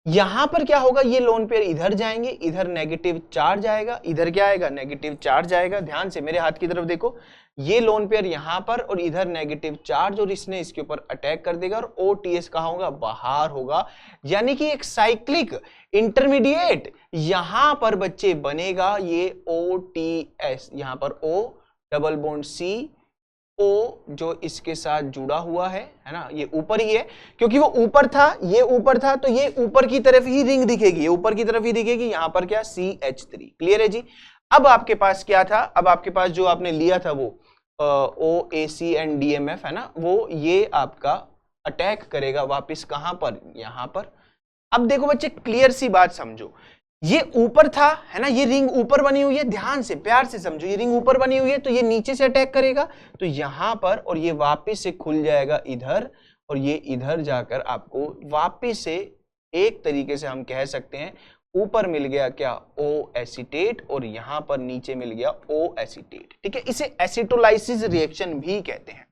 यहां पर क्या होगा, ये लोन पेयर इधर जाएंगे, इधर नेगेटिव चार्ज आएगा, इधर क्या आएगा नेगेटिव चार्ज आएगा। ध्यान से मेरे हाथ की तरफ देखो, ये लोन पेयर यहां पर और इधर नेगेटिव चार्ज, और इसने इसके ऊपर अटैक कर देगा और OTS कहां होगा, बाहर होगा। यानी कि एक साइक्लिक इंटरमीडिएट यहां पर बच्चे बनेगा, ये OTS, यहां पर O double bond C O जो इसके साथ जुड़ा हुआ है ना, ये ऊपर ही है, क्योंकि वो ऊपर था, ये ऊपर था, तो ये ऊपर की तरफ ही रिंग दिखेगी, ये ऊपर की तरफ ही दिखेगी। यहां पर क्या CH3, क्लियर है जी। अब आपके पास क्या था, अब आपके पास जो आपने लिया था वो OAC एंड DMF है ना, वो ये आपका अटैक करेगा वापस कहां पर, यहां पर। अब देखो बच्चे क्लियर सी बात समझो, ये ऊपर था है ना, ये रिंग ऊपर बनी हुई है, ध्यान से प्यार से समझो, ये रिंग ऊपर बनी हुई है, तो ये नीचे से अटैक करेगा तो यहां पर, और ये वापस से खुल जाएगा इधर, और ये इधर जाकर आपको वापस से एक तरीके से हम कह सकते हैं ऊपर मिल गया क्या O एसीटेट, और यहां पर नीचे मिल गया O एसीटेट। ठीक है, इसे एसिटोलाइसिस रिएक्शन भी कहते हैं।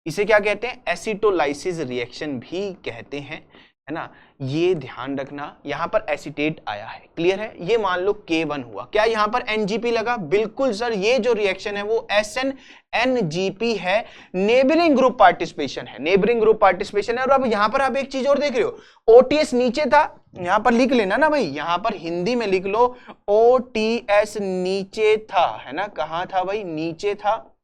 इसे क्या कहते हैं, एसिटोलाइसिस रिएक्शन भी कहते हैं, है ना। ये ध्यान रखना, यहां पर एसीटेट आया है, क्लियर है। ये मान लो K1 हुआ, क्या यहां पर NGP लगा, बिल्कुल सर, ये जो रिएक्शन है वो SNNGP है, नेबरिंग ग्रुप पार्टिसिपेशन है, नेबरिंग ग्रुप पार्टिसिपेशन है। और अब यहां पर आप एक चीज और देख रहे हो, OTS नीचे था, यहां पर लिख लेना ना भाई, यहां पर हिंदी में लिख लो OTS नीचे था, है ना, कहां था भाई, नीचे था।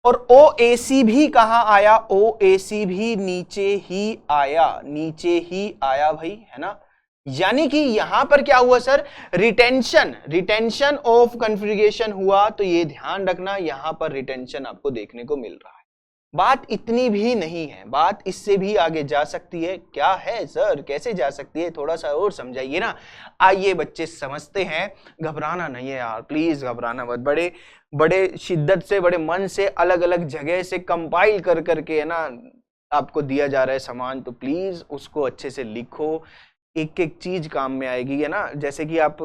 और OAC भी कहां आया, OAC भी नीचे ही आया, नीचे ही आया भाई, है ना। यानी कि यहां पर क्या हुआ सर, रिटेंशन ऑफ कॉन्फ़िगरेशन हुआ। तो ये ध्यान रखना, यहां पर रिटेंशन आपको देखने को मिल रहा है। बात इतनी भी नहीं है, बात इससे भी आगे जा सकती है। क्या है सर, कैसे जा सकती है, थोड़ा सा और समझाइए ना। आइए बच्चे समझते हैं, घबराना नहीं है यार, प्लीज घबराना मत। बड़े बड़े शिद्दत से, बड़े मन से, अलग अलग जगह से कंपाइल कर करके है ना आपको दिया जा रहा है सामान, तो प्लीज उसको अच्छे से लिखो, एक एक चीज काम में आएगी, है ना। जैसे कि आप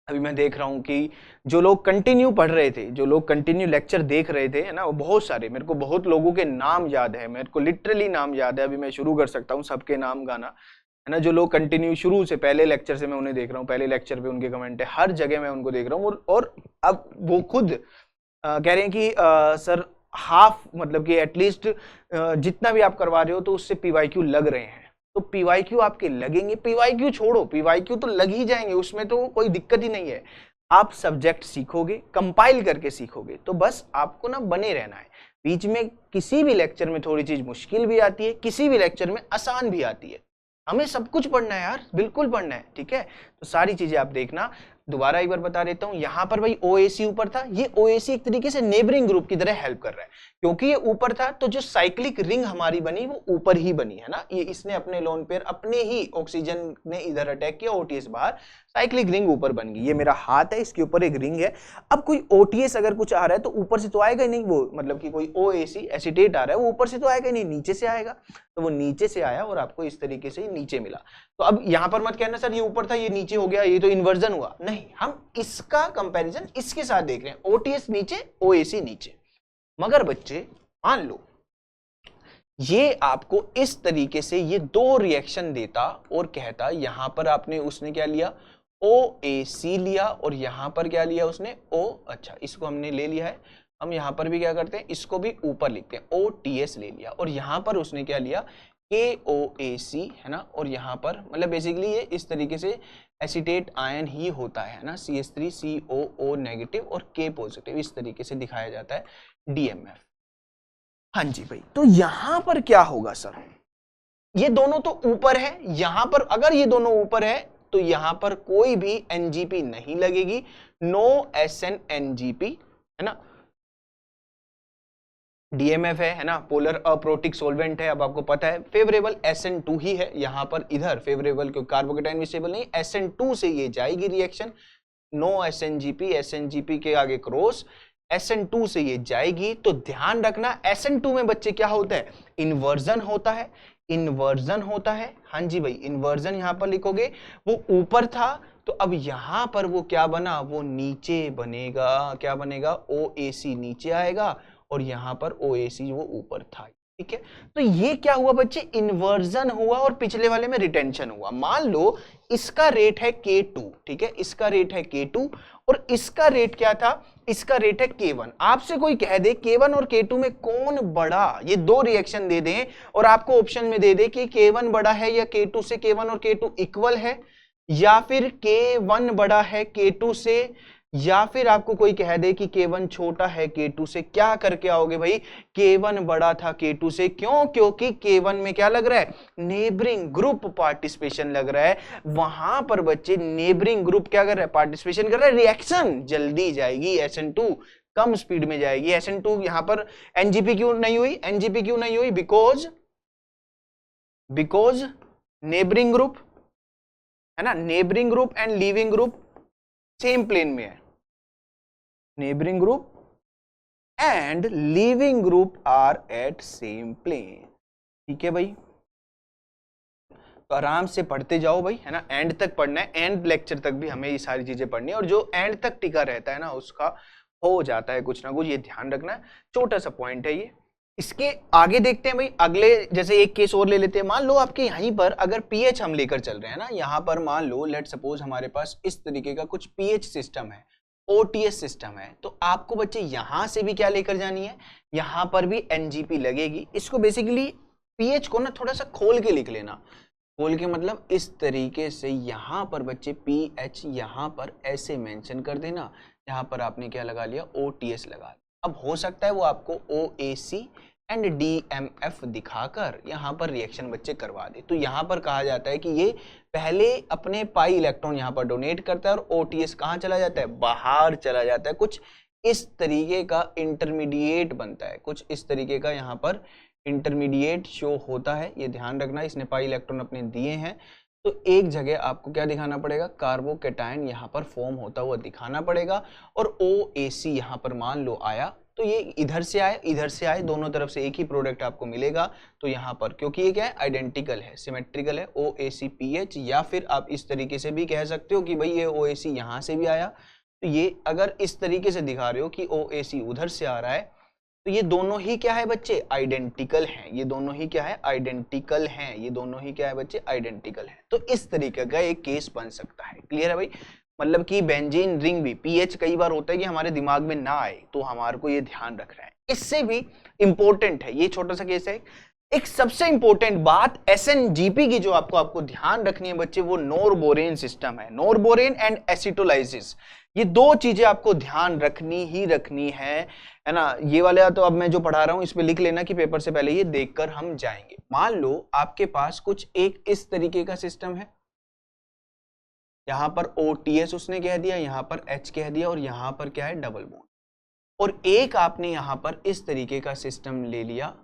अभी मैं देख रहा हूँ कि जो लोग कंटिन्यू पढ़ रहे थे, जो लोग कंटिन्यू लेक्चर देख रहे थे, है ना, वो बहुत सारे, मेरे को बहुत लोगों के नाम याद है, मेरे को लिटरली नाम याद है। अभी मैं शुरू कर सकता हूँ सबके नाम गाना, है ना, जो लोग कंटिन्यू शुरू से, पहले लेक्चर से मैं उन्हें देख रहा हूँ, पहले लेक्चर पे उनके कमेंट है, हर जगह मैं उनको देख रहा हूँ। और अब वो खुद कह रहे हैं कि सर हाफ, मतलब कि एटलीस्ट जितना भी आप करवा रहे हो तो उससे PYQ लग रहे हैं। तो PYQ आपके लगेंगे, PYQ छोड़ो, PYQ तो लग ही जाएंगे, उसमें तो कोई दिक्कत ही नहीं है। आप सब्जेक्ट सीखोगे, कंपाइल करके सीखोगे, तो बस आपको ना बने रहना है। बीच में किसी भी लेक्चर में थोड़ी चीज मुश्किल भी आती है, किसी भी लेक्चर में आसान भी आती है। हमें सब कुछ पढ़ना है यार, बिल्कुल पढ़ना है, ठीक है। तो सारी चीजें आप देखना। दोबारा एक बार बता देता हूं, यहां पर भाई OAC ऊपर था, ये OAC एक तरीके से नेबरिंग ग्रुप की तरह हेल्प कर रहा है, क्योंकि ये ऊपर था तो जो साइक्लिक रिंग हमारी बनी वो ऊपर ही बनी, है ना। ये इसने अपने लोन पेयर, अपने ही ऑक्सीजन ने इधर अटैक किया, OTS बाहर, साइक्लिक रिंग ऊपर बन गई। ये मेरा हाथ है, इसके ऊपर एक रिंग है। अब कोई OTS अगर कुछ आ रहा है तो ऊपर से तो आएगा ही नहीं, वो मतलब कि कोई OAC एसीटेट आ रहा है वो ऊपर से तो आएगा ही नहीं, नीचे से आएगा। तो वो नीचे से आया और आपको इस तरीके से नीचे मिला। तो अब यहां पर मत कहना सर ये ऊपर था ये नीचे हो गया, ये तो इन्वर्जन हुआ, नहीं, हम इसका कंपैरिजन इसके साथ देख रहे हैं, OTS नीचे OAC नीचे। मगर बच्चे मान लो ये आपको इस तरीके से ये दो रिएक्शन देता और कहता, यहां पर आपने उसने क्या लिया, OAC लिया, और यहां पर क्या लिया उसने अच्छा इसको हमने ले लिया है, हम यहां पर भी क्या करते हैं, इसको भी ऊपर लिखते हैं, OTS ले लिया, और यहां पर उसने क्या लिया, KOAC है ना, और यहाँ पर मतलब बेसिकली ये इस तरीके से एसीटेट आयन ही होता है ना, CH3COO नेगेटिव और K पॉजिटिव, इस तरीके से दिखाया जाता है DMF। हाँ जी भाई, तो यहां पर क्या होगा सर, ये दोनों तो ऊपर है, यहां पर अगर ये दोनों ऊपर है तो यहां पर कोई भी NGP नहीं लगेगी, नो SN-NGP है ना। DMF है ना, पोलर अप्रोटिक सोल्वेंट है, अब आपको पता है फेवरेबल SN2 ही है यहां पर, इधर फेवरेबल क्योंकि कार्बोकेटाइन स्टेबल नहीं, SN2 से ये जाएगी रिएक्शन, नो SNGP, SNGP के आगे क्रॉस, SN2 से ये जाएगी। तो ध्यान रखना SN2 में बच्चे क्या होता है, इन्वर्जन होता है, इन्वर्जन होता है। हाँ जी भाई, इन्वर्जन यहां पर लिखोगे, वो ऊपर था तो अब यहां पर वो क्या बना, वो नीचे बनेगा, क्या बनेगा, OAC नीचे आएगा और यहां पर OAC वो ऊपर था, ठीक है। तो ये क्या हुआ बच्चे, इन्वर्जन हुआ और पिछले वाले में रिटेंशन हुआ। मान लो इसका रेट है K2, ठीक है, इसका रेट है K2 और इसका रेट क्या था, इसका रेट है K1। आपसे कोई कह दे K1 और K2 में कौन बड़ा, ये दो रिएक्शन दे दें और आपको ऑप्शन में दे दे कि K1 बड़ा है या K2 से, K1 और K2 इक्वल है, या फिर K1 बड़ा है K2 से, या फिर आपको कोई कह दे कि K1 छोटा है K2 से, क्या करके आओगे भाई, K1 बड़ा था K2 से। क्यों, क्योंकि K1 में क्या लग रहा है, नेबरिंग ग्रुप पार्टिसिपेशन लग रहा है, वहां पर बच्चे नेबरिंग ग्रुप क्या कर रहा है, पार्टिसिपेशन कर रहा है, रिएक्शन जल्दी जाएगी, SN2 कम स्पीड में जाएगी। SN2 यहां पर NGP क्यों नहीं हुई, NGP क्यों नहीं हुई, बिकॉज नेबरिंग ग्रुप है ना, neighbouring group and leaving group same plane में है, neighbouring group and leaving group are at same plane, ठीक है भाई। तो आराम से पढ़ते जाओ भाई, है ना, एंड तक पढ़ना है, एंड लेक्चर तक भी हमें ये सारी चीजें पढ़नी है, और जो एंड तक टिका रहता है ना उसका हो जाता है कुछ ना कुछ, ये ध्यान रखना है, छोटा सा पॉइंट है ये। इसके आगे देखते हैं भाई, अगले जैसे एक केस और ले लेते हैं। मान लो आपके यहीं पर अगर पीएच हम लेकर चल रहे हैं ना, यहां पर मान लो लेट सपोज हमारे पास इस तरीके का कुछ पीएच सिस्टम है, OTS सिस्टम है, तो आपको बच्चे यहां से भी क्या लेकर जानी है, यहां पर भी NGP लगेगी। इसको बेसिकली पीएच को ना थोड़ा सा खोल के लिख लेना, खोल के मतलब इस तरीके से, यहां पर बच्चे पीएच यहां पर ऐसे मेंशन कर देना, यहां पर आपने क्या लगा लिया, OTS लगा लिया। अब हो सकता है वो आपको OAC एंड DMF दिखाकर यहां पर रिएक्शन बच्चे करवा दे, तो यहां पर कहा जाता है कि ये पहले अपने पाई इलेक्ट्रॉन यहां पर डोनेट करता है और OTS कहां चला जाता है, बाहर चला जाता है, कुछ इस तरीके का इंटरमीडिएट बनता है, कुछ इस तरीके का यहां पर इंटरमीडिएट शो होता है, ये ध्यान रखना। इसने पाई इलेक्ट्रॉन अपने दिए हैं तो एक जगह आपको क्या दिखाना पड़ेगा, कार्बोकेटायन यहाँ पर फॉर्म होता हुआ दिखाना पड़ेगा, और OAC यहाँ पर मान लो आया, तो ये इधर से आए इधर से आए, दोनों तरफ से एक ही प्रोडक्ट आपको मिलेगा। तो यहाँ पर क्योंकि ये क्या है, आइडेंटिकल है, सिमेट्रिकल है, OACPH, या फिर आप इस तरीके से भी कह सकते हो कि भाई ये OAC यहाँ से भी आया, तो ये अगर इस तरीके से दिखा रहे हो कि OAC उधर से आ रहा है, तो ये दोनों ही क्या है बच्चे, आइडेंटिकल हैं, ये दोनों ही क्या है, आइडेंटिकल हैं, ये दोनों ही क्या है बच्चे, आइडेंटिकल हैं। तो इस तरीके का एक केस बन सकता है, क्लियर है भाई। मतलब कि बेंजीन रिंग भी पीएच कई बार होता है कि हमारे दिमाग में ना आए, तो हमारे को ये ध्यान रखना है। इससे भी इंपॉर्टेंट है, ये छोटा सा केस है। एक सबसे इंपॉर्टेंट बात SNGP की जो आपको ध्यान रखनी है बच्चे, वो नोरबोरेन सिस्टम है, नोरबोरेन एंड एसिटोलाइसिस, ये दो चीजें आपको ध्यान रखनी ही रखनी है ना। ये वाला तो अब मैं जो पढ़ा रहा हूं इसमें लिख लेना कि पेपर से पहले ये देखकर हम जाएंगे। मान लो आपके पास कुछ एक इस तरीके का सिस्टम है, यहां पर OTS उसने कह दिया, यहां पर H कह दिया, और यहां पर क्या है, डबल बॉन्ड, और एक आपने यहां पर इस तरीके का सिस्टम ले लिया,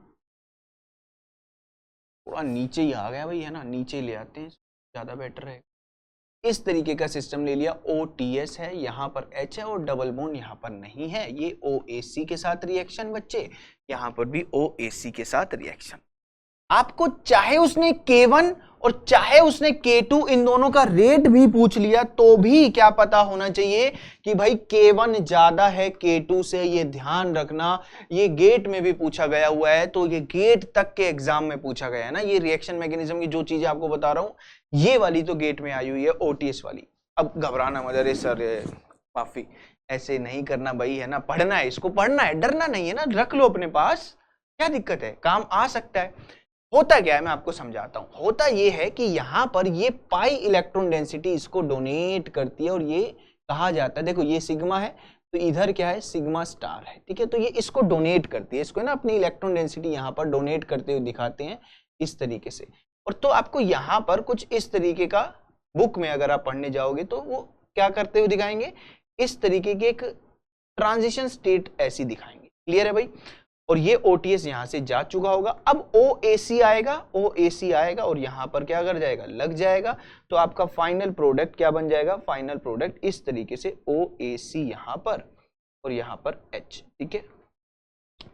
थोड़ा नीचे ही आ गया भाई, है ना, नीचे ले आते हैं ज्यादा बेटर है। इस तरीके का सिस्टम ले लिया, OTS है, यहाँ पर H है और डबल बॉन्ड यहाँ पर नहीं है, ये OAC के साथ रिएक्शन बच्चे, यहाँ पर भी OAC के साथ रिएक्शन। आपको चाहे उसने K1 और चाहे उसने K2 इन दोनों का रेट भी पूछ लिया तो भी क्या पता होना चाहिए कि भाई K1 ज्यादा है K2 से, ये ध्यान रखना। ये गेट में भी पूछा गया हुआ है, तो ये गेट तक के एग्जाम में पूछा गया है ना, ये रिएक्शन मैकेनिज्म की जो चीजें आपको बता रहा हूं ये वाली तो गेट में आई हुई है, OTS वाली। अब घबराना मत, अरे सर माफी ऐसे नहीं करना भाई, है ना, पढ़ना है, इसको पढ़ना है, डरना नहीं है ना, रख लो अपने पास, क्या दिक्कत है, काम आ सकता है। होता क्या है मैं आपको समझाता हूं। होता ये है कि यहां पर ये पाई इलेक्ट्रॉन डेंसिटी इसको डोनेट करती है और ये कहा जाता है, देखो ये सिग्मा है तो इधर क्या है सिग्मा स्टार है, ठीक है। तो ये इसको डोनेट करती है, इसको ना अपनी इलेक्ट्रॉन डेंसिटी यहां पर डोनेट करते हुए दिखाते हैं इस तरीके से। और तो आपको यहां पर कुछ इस तरीके का बुक में अगर आप पढ़ने जाओगे तो वो क्या करते हुए दिखाएंगे, इस तरीके की एक ट्रांजिशन स्टेट ऐसी दिखाएंगे। क्लियर है भाई। और ये ओटीएस यहां से जा चुका होगा, अब ओएसी आएगा, ओएसी आएगा और यहां पर क्या कर जाएगा, लग जाएगा। तो आपका फाइनल प्रोडक्ट क्या बन जाएगा, फाइनल प्रोडक्ट इस तरीके से ओएसी यहां पर और यहां पर एच, ठीक है।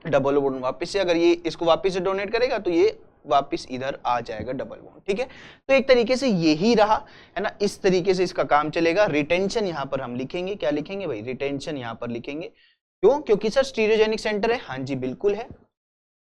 डबल बॉन्ड वापस से अगर ये इसको वापस से डोनेट करेगा तो ये वापस इधर आ जाएगा डबल बॉन्ड, ठीक है। तो एक तरीके से यही रहा है ना, इस तरीके से इसका काम चलेगा। रिटेंशन यहां पर हम लिखेंगे, क्या लिखेंगे भाई, रिटेंशन यहां पर लिखेंगे। क्यों, क्योंकि सर स्टीरियोजेनिक सेंटर है, हाँ जी बिल्कुल है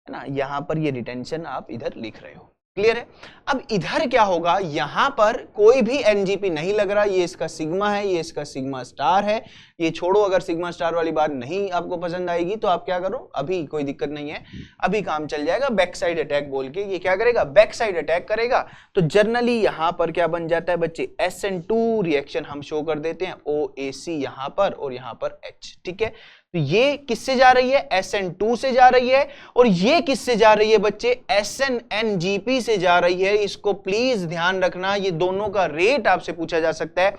ना। यहां पर ये रिटेंशन आप इधर लिख रहे हो, क्लियर है। अब इधर क्या होगा, यहां पर कोई भी एनजीपी नहीं लग रहा, ये इसका सिग्मा है, ये इसका सिग्मा स्टार है। ये छोड़ो, अगर सिग्मा स्टार वाली बात नहीं आपको पसंद आएगी तो आप क्या करो, अभी कोई दिक्कत नहीं है, अभी काम चल जाएगा बैक साइड अटैक बोल के। ये क्या करेगा, बैक साइड अटैक करेगा। तो जनरली यहां पर क्या बन जाता है बच्चे, SN2 रिएक्शन हम शो कर देते हैं, OAC यहां पर और यहां पर H, ठीक है। तो ये किससे जा रही है, SN2 से जा रही है। और ये किससे जा रही है बच्चे, SNNGP से जा रही है। इसको प्लीज ध्यान रखना, ये दोनों का रेट आपसे पूछा जा सकता है,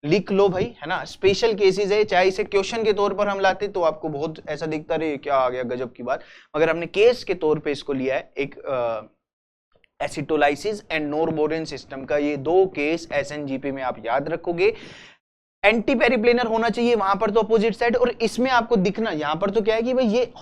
लिख लो भाई, है ना। स्पेशल केसेस है, चाहे इसे क्वेश्चन के तौर पर हम लाते तो आपको बहुत ऐसा दिखता रहे क्या आ गया गजब की बात, मगर हमने केस के तौर पे इसको लिया है। एक एसिटोलाइसिस एंड नोरबोरेन सिस्टम का ये दो केस SNGP में आप याद रखोगे। एंटी पेरिप्लेनर होना चाहिए वहां पर तो अपोजिट साइड, और इसमें आपको दिखना यहां पर तो क्या है कि भाई ये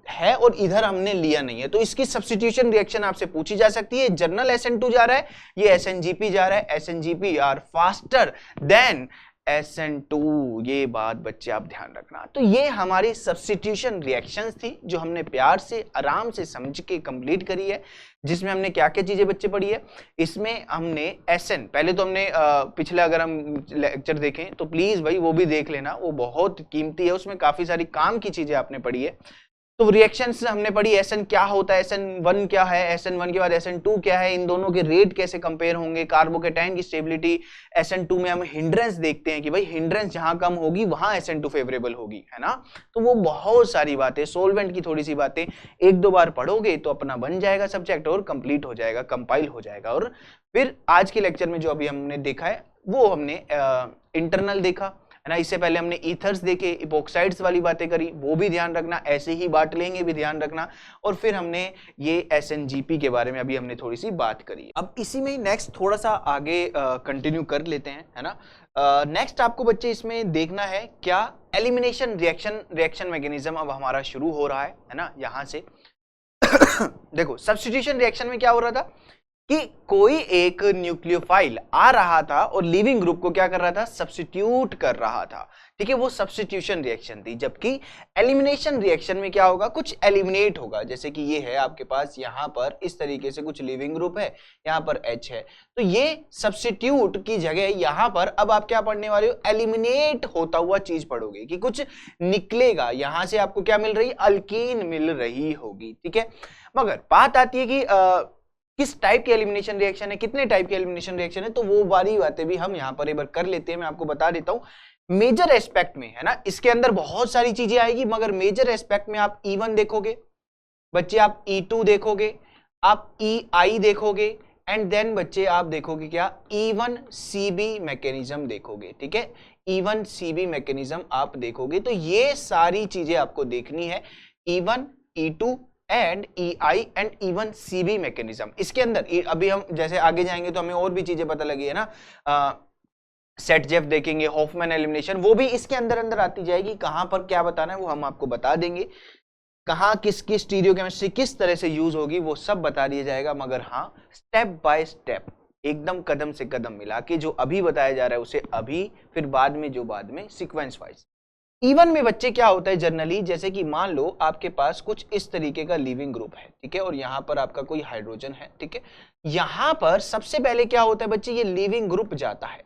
है और इधर हमने लिया नहीं है, तो इसकी सब्स्टिट्यूशन रिएक्शन आपसे पूछी जा सकती है। जनरल SN2 जा रहा है, ये SNGP जा रहा है, SNGP are faster than SN2, ये बात बच्चे आप ध्यान रखना। तो ये हमारी सब्स्टिट्यूशन रिएक्शंस थी जो हमने प्यार से आराम से समझ के कंप्लीट करी है, जिसमें हमने क्या क्या चीजें बच्चे पढ़ी है। इसमें हमने SN, पहले तो हमने पिछले अगर हम लेक्चर देखें तो प्लीज भाई वो भी देख लेना, वो बहुत कीमती है, उसमें काफी सारी काम की चीजें आपने पढ़ी है। तो रिएक्शंस हमने पढ़ी, SN क्या होता है, SN1 क्या है, SN1 के बाद SN2 क्या है, इन दोनों के रेट कैसे कंपेयर होंगे, कार्बोकेटाइन की स्टेबिलिटी। SN2 में हम हिंड्रेंस देखते हैं कि भाई हिंड्रेंस जहां कम होगी वहां SN2 फेवरेबल होगी, है ना। तो वो बहुत सारी बातें, सोलवेंट की थोड़ी सी बातें एक दो बार पढ़ोगे तो अपना बन जाएगा सब्जेक्ट और कंप्लीट हो जाएगा, कंपाइल हो जाएगा। और फिर आज के लेक्चर में जो अभी हमने देखा है वो हमने इंटरनल देखा, है ना। इससे पहले हमने ईथर्स देखे, इपोक्साइड्स वाली बातें करी, वो भी ध्यान रखना, ऐसे ही बांट लेंगे भी ध्यान रखना। और फिर हमने ये SNGP के बारे में अभी हमने थोड़ी सी बात करी। अब इसी में नेक्स्ट थोड़ा सा आगे कंटिन्यू कर लेते हैं, है ना। नेक्स्ट आपको बच्चे इसमें देखना है क्या, एलिमिनेशन रिएक्शन मैकेनिज्म अब हमारा शुरू हो रहा है ना, यहां से देखो सब्स्टिट्यूशन रिएक्शन में क्या हो रहा था कि कोई एक न्यूक्लियोफाइल आ रहा था और लिविंग ग्रुप को क्या कर रहा था, सब्स्टिट्यूट कर रहा था, ठीक है। वो सब्स्टिट्यूशन रिएक्शन थी। जबकि एलिमिनेशन रिएक्शन में क्या होगा, कुछ एलिमिनेट होगा, जैसे कि ये है आपके पास यहां पर इस तरीके से कुछ लिविंग ग्रुप है, यहां पर H है, तो ये सब्स्टिट्यूट की जगह यहां पर अब आप क्या पढ़ने वाले हो, एलिमिनेट होता हुआ चीज पढ़ोगे कि कुछ निकलेगा, यहां से आपको क्या मिल रही, अल्कीन मिल रही होगी, ठीक है। मगर बात आती है कि किस टाइप की एलिमिनेशन रिएक्शन है, कितने टाइप की एलिमिनेशन रिएक्शन है, तो वो वाली बातें भी हम यहां पर एक बार कर लेते हैं। मैं आपको बता देता हूं मेजर एस्पेक्ट में, है ना, इसके अंदर बहुत सारी चीजें आएगी, मगर मेजर एस्पेक्ट में आप E1 देखोगे बच्चे, आप E2 देखोगे, आप EI देखोगे, एंड देन बच्चे आप देखोगे क्या, E1CB मैकेनिज्म देखोगे, ठीक है। E1CB मैकेनिज्म आप देखोगे, तो ये सारी चीजें आपको देखनी है, E1, E2 and EI and E1CB mechanism. इसके अंदर अभी हम जैसे आगे जाएंगे तो हमें और भी चीजें पता लगी, है ना। सेट जेफ देखेंगे, हॉफमैन एलिमिनेशन, वो भी इसके अंदर अंदर आती जाएगी। कहां पर क्या बताना है वो हम आपको बता देंगे, कहां किसकी स्टीरियोकेमिस्ट्री किस तरह से यूज होगी वो सब बता दिया जाएगा। मगर हाँ, स्टेप बाय स्टेप, एकदम कदम से कदम मिला के जो अभी बताया जा रहा है उसे अभी, फिर बाद में जो बाद में, सीक्वेंस वाइज। E1 में बच्चे क्या होता है जनरली, जैसे कि मान लो आपके पास कुछ इस तरीके का लिविंग ग्रुप है, ठीक है, और यहां पर आपका कोई हाइड्रोजन है, ठीक है। यहां पर सबसे पहले क्या होता है बच्चे, ये लिविंग ग्रुप जाता है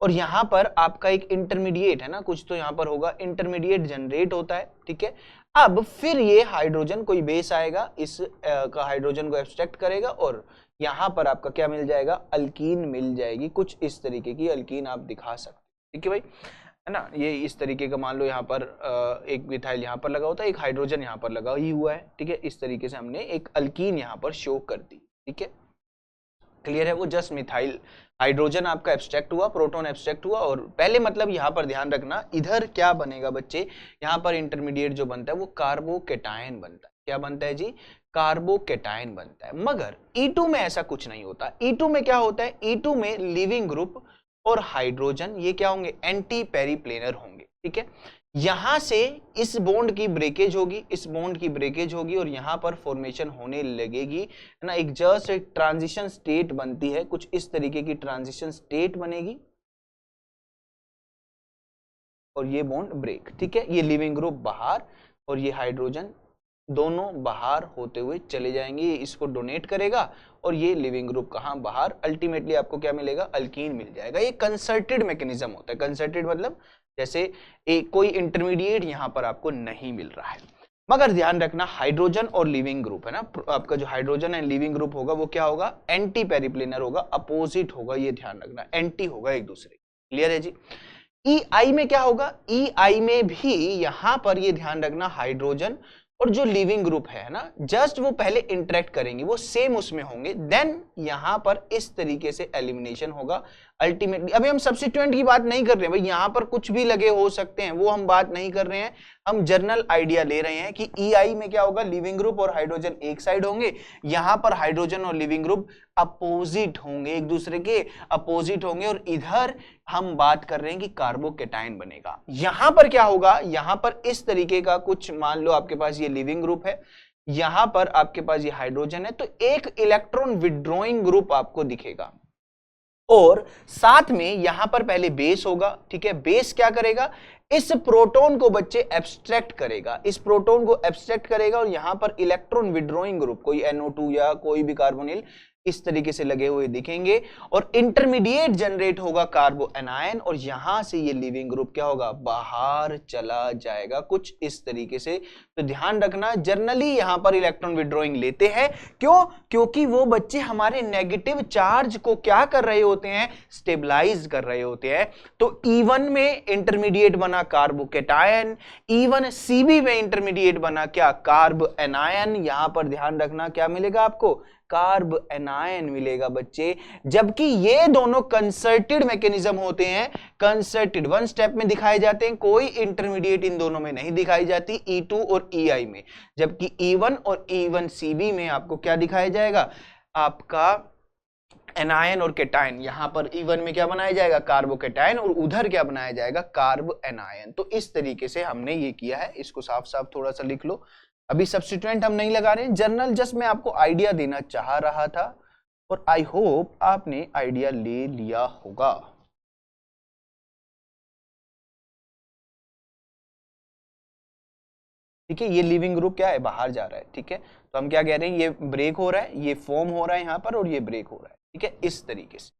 और यहां पर आपका एक इंटरमीडिएट है ना, कुछ तो यहां पर होगा, इंटरमीडिएट जनरेट होता है, ठीक है। अब फिर ये हाइड्रोजन कोई बेस आएगा, इस का हाइड्रोजन को एब्स्ट्रैक्ट करेगा और यहां पर आपका क्या मिल जाएगा, अल्कीन मिल जाएगी। कुछ इस तरीके की अल्कीन आप दिखा सकते, ठीक है भाई, है ना। ये इस तरीके का मान लो यहाँ पर एक मिथाइल यहाँ पर लगा होता है, एक हाइड्रोजन यहाँ पर लगा ही हुआ है, ठीक है। इस तरीके से हमने एक अल्कीन यहाँ पर शो कर दी, ठीक है, क्लियर है। वो जस्ट मिथाइल हाइड्रोजन आपका एब्स्ट्रैक्ट हुआ, प्रोटॉन एब्स्ट्रैक्ट हुआ, और पहले मतलब यहाँ पर ध्यान रखना इधर क्या बनेगा बच्चे, यहाँ पर इंटरमीडिएट जो बनता है वो कार्बोकेटायन बनता है। क्या बनता है जी, कार्बोकेटायन बनता है। मगर E2 में ऐसा कुछ नहीं होता। E2 में क्या होता है, E2 में लिविंग ग्रुप और हाइड्रोजन ये क्या होंगे, एंटी पेरिप्लेनर होंगे, ठीक है। यहां से इस बॉन्ड की ब्रेकेज होगी, इस बॉन्ड की ब्रेकेज होगी और यहां पर फॉर्मेशन होने लगेगी, है ना। एक जस्ट एक ट्रांजिशन स्टेट बनती है, कुछ इस तरीके की ट्रांजिशन स्टेट बनेगी और ये बॉन्ड ब्रेक, ठीक है। ये लिविंग ग्रुप बाहर और ये हाइड्रोजन दोनों बाहर होते हुए चले जाएंगे, ये इसको डोनेट करेगा और ये लिविंग ग्रुप कहां, बाहर। अल्टीमेटली आपको क्या मिलेगा, अल्कीन मिल जाएगा। ये कंसर्टेड मैकेनिज्म होता है। कंसर्टेड मतलब जैसे एक कोई इंटरमीडिएट यहां पर आपको नहीं मिल रहा है। मगर ध्यान रखना हाइड्रोजन और लिविंग ग्रुप है ना, आपका जो हाइड्रोजन एंड लिविंग ग्रुप होगा वो क्या होगा, एंटी पेरिप्लेनर होगा, अपोजिट होगा, ये ध्यान रखना, एंटी होगा एक दूसरे। क्लियर है जी। EI में क्या होगा, EI में भी यहां पर ये ध्यान रखना हाइड्रोजन और जो लिविंग ग्रुप है ना, जस्ट वो पहले इंटरेक्ट करेंगे, वो सेम उसमें होंगे, देन यहां पर इस तरीके से एलिमिनेशन होगा अल्टीमेटली। अभी हम सब्स्टिट्यूएंट की बात नहीं कर रहे हैं भाई, यहां पर कुछ भी लगे हो सकते हैं, वो हम बात नहीं कर रहे हैं। हम जनरल आइडिया ले रहे हैं कि EI में क्या होगा, लिविंग ग्रुप और हाइड्रोजन एक साइड होंगे, यहां पर हाइड्रोजन और लिविंग ग्रुप अपोजिट होंगे, एक दूसरे के अपोजिट होंगे, और इधर हम बात कर रहे हैं कि कार्बोकेटायन बनेगा। यहां पर क्या होगा, यहां पर इस तरीके का कुछ, मान लो आपके पास ये लिविंग ग्रुप है, यहां पर आपके पास ये हाइड्रोजन है, तो एक इलेक्ट्रॉन विड्रॉइंग ग्रुप आपको दिखेगा और साथ में यहां पर पहले बेस होगा, ठीक है। बेस क्या करेगा, इस प्रोटॉन को बच्चे एब्स्ट्रैक्ट करेगा, इस प्रोटॉन को एब्स्ट्रैक्ट करेगा और यहां पर इलेक्ट्रॉन विड्रॉइंग ग्रुप कोई NO2 या कोई भी कार्बोनिल इस तरीके से लगे हुए दिखेंगे और इंटरमीडिएट जनरेट होगा कार्बो एनायन, और यहां से ये लिविंग ग्रुप क्या होगा, बाहर चला जाएगा, कुछ इस तरीके से। तो ध्यान रखना जनरली यहां पर इलेक्ट्रॉन विड्रॉइंग लेते हैं, क्यों, क्योंकि वो बच्चे हमारे नेगेटिव चार्ज को क्या कर रहे होते हैं, स्टेबलाइज कर रहे होते हैं। तो E1 में इंटरमीडिएट बना कार्बोकेटायन, E1 CB में इंटरमीडिएट बना क्या, कार्ब एनायन। यहां पर ध्यान रखना क्या मिलेगा आपको, कार्ब एनायन मिलेगा बच्चे। जबकि ये दोनों कंसर्टेड मैकेनिज्म होते हैं, कंसर्टेड वन स्टेप में दिखाए जाते हैं, कोई इंटरमीडिएट इन दोनों में नहीं दिखाई जाती, E2 और EI में। जबकि E1 और E1 CB में आपको क्या दिखाया जाएगा, आपका एनायन और केटायन। यहां पर E1 में क्या बनाया जाएगा, कार्बोकेटायन, और उधर क्या बनाया जाएगा, कार्ब एनायन। तो इस तरीके से हमने ये किया है, इसको साफ साफ थोड़ा सा लिख लो। अभी सब्स्टिट्यूएंट हम नहीं लगा रहे हैं, जनरल जस्ट मैं आपको आइडिया देना चाह रहा था और आई होप आपने आइडिया ले लिया होगा। ठीक है, ये लिविंग ग्रुप क्या है, बाहर जा रहा है, ठीक है। तो हम क्या कह रहे हैं, ये ब्रेक हो रहा है, ये फॉर्म हो रहा है यहां पर और ये ब्रेक हो रहा है, ठीक है, इस तरीके से।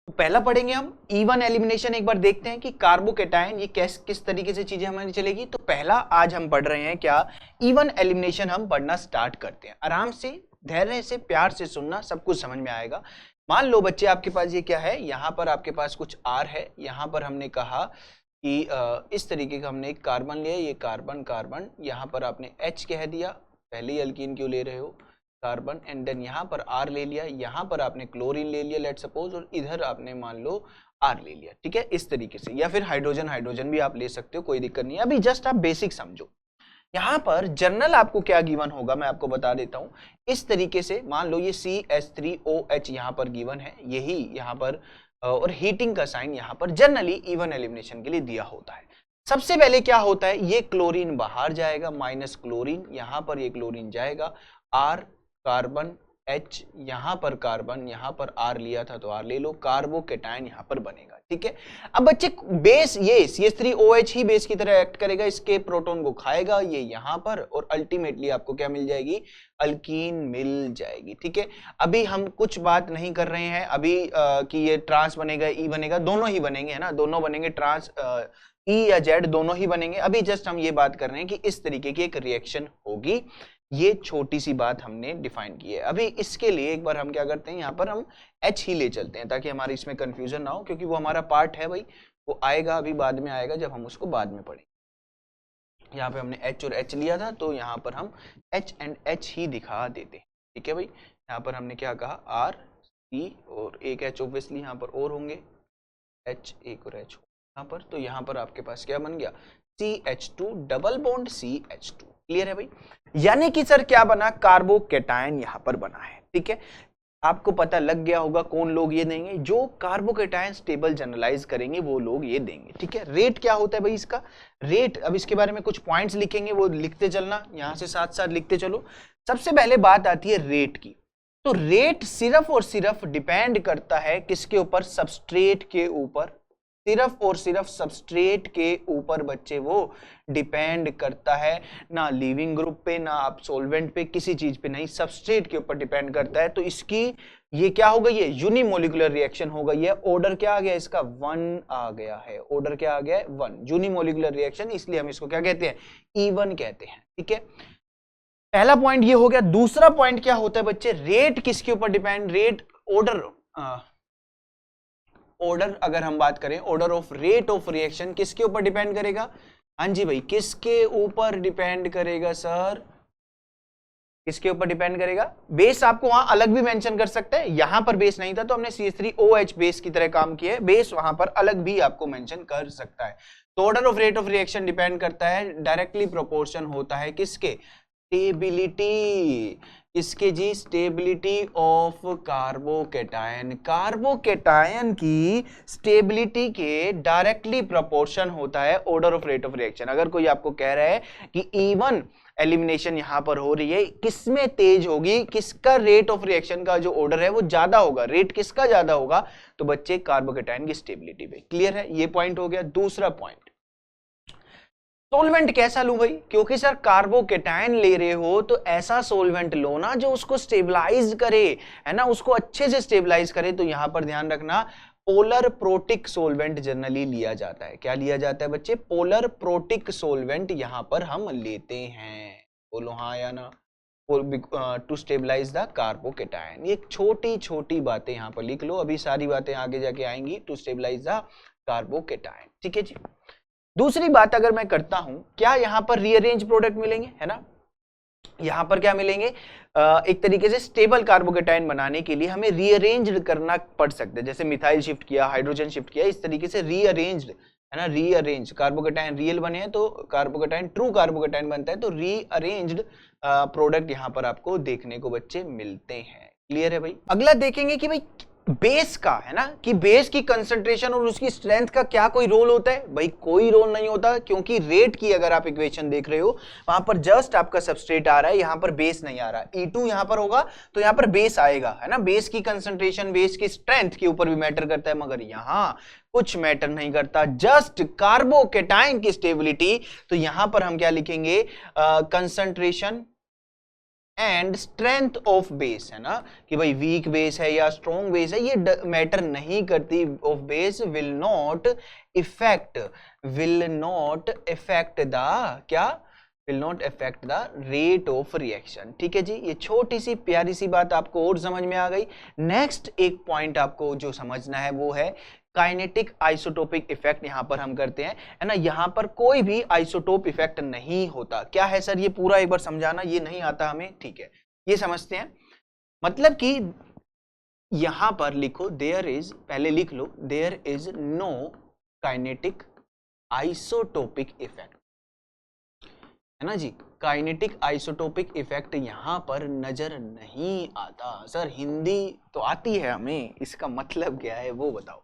तो पहला पढ़ेंगे हम E1 एलिमिनेशन, एक बार देखते हैं कि कार्बोकेटायन ये किस तरीके से चीजें हमारी चलेगी। तो पहला आज हम पढ़ रहे हैं क्या, E1 एलिमिनेशन हम पढ़ना स्टार्ट करते हैं। आराम से, धैर्य से, प्यार से सुनना, सब कुछ समझ में आएगा। मान लो बच्चे आपके पास ये क्या है, यहाँ पर आपके पास कुछ R है, यहाँ पर हमने कहा कि इस तरीके का हमने एक कार्बन लिया, ये कार्बन कार्बन, यहाँ पर आपने H कह दिया, पहले ही अल्कीन क्यों ले रहे हो, कार्बन, एंड देन यहाँ पर R ले लिया, यहाँ पर आपने क्लोरीन ले लिया लेट सपोज, और इधर आपने मान लो R ले लिया, ठीक है, इस तरीके से। या फिर हाइड्रोजन हाइड्रोजन भी आप ले सकते हो, कोई दिक्कत नहीं है। अभी जस्ट आप बेसिक समझो। यहाँ पर जनरल आपको क्या गिवन होगा मैं आपको बता देता हूँ। इस तरीके से मान लो ये CH3OH यहाँ पर गिवन है, यही यहाँ पर, और हीटिंग का साइन यहाँ पर जनरली E1 एलिमिनेशन के लिए दिया होता है। सबसे पहले क्या होता है, ये क्लोरीन बाहर जाएगा, माइनस क्लोरीन, यहाँ पर ये क्लोरीन जाएगा, R कार्बन H, यहाँ पर कार्बन, यहाँ पर R लिया था तो R ले लो, कार्बोकेटायन यहाँ पर बनेगा। ठीक है, अब बच्चे बेस ये CH3OH ही बेस की तरह एक्ट करेगा, इसके प्रोटॉन को खाएगा ये यहाँ पर, और अल्टीमेटली आपको क्या मिल जाएगी, अल्कीन मिल जाएगी। ठीक है, अभी हम कुछ बात नहीं कर रहे हैं अभी कि ये ट्रांस बनेगा ई बनेगा, दोनों ही बनेंगे, है ना, दोनों बनेंगे, ट्रांस ई या जेड दोनों ही बनेंगे। अभी जस्ट हम ये बात कर रहे हैं कि इस तरीके की एक रिएक्शन होगी, ये छोटी सी बात हमने डिफाइन की है। अभी इसके लिए एक बार हम क्या करते हैं, यहाँ पर हम H ही ले चलते हैं ताकि हमारी इसमें कंफ्यूजन ना हो, क्योंकि वो हमारा पार्ट है भाई, वो आएगा अभी बाद में आएगा जब हम उसको बाद में पढ़ेंगे। यहाँ पे हमने H और H लिया था तो यहाँ पर हम H एंड H ही दिखा देते हैं। ठीक है भाई, यहाँ पर हमने क्या कहा, R C और एक H ऑब्वियसली यहाँ पर और होंगे, H एक और H यहाँ पर, तो यहाँ पर आपके पास क्या बन गया, CH2 double bond CH2। Clear है भाई, यानी कि सर क्या बना, कार्बोकेटायन यहाँ पर बना है। ठीक है, आपको पता लग गया होगा कौन लोग ये देंगे, जो कार्बोकेटायन स्टेबल जनरलाइज करेंगे वो लोग ये देंगे। ठीक है, रेट क्या होता है भाई इसका, रेट अब इसके बारे में कुछ पॉइंट्स लिखेंगे वो लिखते चलना, यहाँ से साथ साथ लिखते चलो। सबसे पहले बात आती है रेट की, तो रेट सिर्फ और सिर्फ डिपेंड करता है किसके ऊपर, सबस्ट्रेट के ऊपर, सिर्फ और सिर्फ सबस्ट्रेट के ऊपर बच्चे वो डिपेंड करता है, ना लिविंग ग्रुप पे, ना आप सोल्वेंट पे, किसी चीज पे नहीं, सबस्ट्रेट के ऊपर डिपेंड करता है। तो इसकी ये क्या हो गई है, यूनिमोलिकुलर रिएक्शन हो गई है। ऑर्डर क्या आ गया इसका, 1 आ गया है, ऑर्डर क्या आ गया है, 1, यूनिमोलिकुलर रिएक्शन, इसलिए हम इसको क्या कहते हैं, E1 कहते हैं। ठीक है, पहला पॉइंट ये हो गया। दूसरा पॉइंट क्या होता है बच्चे, रेट किसके ऊपर डिपेंड, रेट ऑर्डर, ऑर्डर अगर हम बात करें, order of rate of reaction किसके ऊपर डिपेंड करेगा, हाँ जी भाई, किसके ऊपर डिपेंड करेगा सर, किसके ऊपर डिपेंड करेगा, बेस आपको वहां अलग भी मेंशन कर सकते हैं, यहां पर बेस नहीं था तो हमने CH3OH बेस की तरह काम किया है, बेस वहां पर अलग भी आपको मेंशन कर सकता है। तो order of rate of reaction depend करता है, डायरेक्टली प्रोपोर्शन होता है किसके, स्टेबिलिटी, किसके जी, स्टेबिलिटी ऑफ कार्बोकेटायन, कार्बोकेटायन की स्टेबिलिटी के डायरेक्टली प्रोपोर्शन होता है order of rate of reaction. अगर कोई आपको कह रहा है कि E1 एलिमिनेशन यहां पर हो रही है, किसमें तेज होगी, किसका रेट ऑफ रिएक्शन का जो ऑर्डर है वो ज्यादा होगा, रेट किसका ज्यादा होगा, तो बच्चे कार्बोकेटायन की स्टेबिलिटी पे। क्लियर है, ये पॉइंट हो गया। दूसरा पॉइंट, सोलवेंट कैसा लूं भाई, क्योंकि सर कार्बोकेटायन ले रहे हो तो ऐसा सोलवेंट लो ना जो उसको स्टेबलाइज करे, है ना, उसको अच्छे से स्टेबलाइज करे। तो यहां पर ध्यान रखना, पोलर प्रोटिक सोलवेंट जनरली लिया जाता है। क्या लिया जाता है बच्चे, पोलर प्रोटिक सोलवेंट यहां पर हम लेते हैं, बोलो हाँ या ना, टू स्टेबलाइज द कार्बोकेटायन। ये छोटी छोटी बातें यहां पर लिख लो, अभी सारी बातें आगे जाके आएंगी, टू स्टेबलाइज द कार्बोकेटायन। ठीक है जी, दूसरी बात अगर मैं करता हूं, क्या यहां पर रीअरेंज प्रोडक्ट मिलेंगे, है ना, यहां पर क्या मिलेंगे, एक तरीके से स्टेबल कार्बोकेटायन बनाने के लिए हमें रीअरेंज करना पड़ सकता है, जैसे मिथाइल शिफ्ट किया, हाइड्रोजन शिफ्ट किया, इस तरीके से रीअरेंज्ड, है ना, रीअरेंज, कार्बोकेटायन रियल बने हैं तो कार्बोकेटायन ट्रू कार्बोकेटायन बनता है, तो रीअरेंज्ड प्रोडक्ट यहां पर आपको देखने को बच्चे मिलते हैं। क्लियर है भाई, अगला देखेंगे कि भाई बेस का, है ना, कि बेस की कंसंट्रेशन और उसकी स्ट्रेंथ का क्या कोई रोल होता है, भाई कोई रोल नहीं होता, क्योंकि रेट की अगर आप इक्वेशन देख रहे हो वहां पर जस्ट आपका सबस्ट्रेट आ रहा है, यहां पर बेस नहीं आ रहा। E2 यहां पर होगा तो यहां पर बेस आएगा, है ना, बेस की कंसंट्रेशन, बेस की स्ट्रेंथ के ऊपर भी मैटर करता है, मगर यहां कुछ मैटर नहीं करता, जस्ट कार्बोकेटायन की स्टेबिलिटी। तो यहां पर हम क्या लिखेंगे, concentration and strength of base, है ना, कि भाई वीक बेस है या स्ट्रॉन्ग बेस है, ये मैटर नहीं करती, of base will not effect the क्या, will not effect the rate of reaction. ठीक है जी, ये छोटी सी प्यारी सी बात आपको और समझ में आ गई। नेक्स्ट एक पॉइंट आपको जो समझना है वो है काइनेटिक आइसोटोपिक इफेक्ट, यहां पर हम करते हैं, है ना, यहां पर कोई भी आइसोटोप इफेक्ट नहीं होता। क्या है सर, ये पूरा एक बार समझाना, ये नहीं आता हमें, ठीक है, ये समझते हैं, मतलब कि यहां पर लिखो देयर इज, पहले लिख लो there is no kinetic isotopic effect, है ना जी, काइनेटिक आइसोटोपिक इफेक्ट यहां पर नजर नहीं आता। सर हिंदी तो आती है हमें, इसका मतलब क्या है वो बताओ।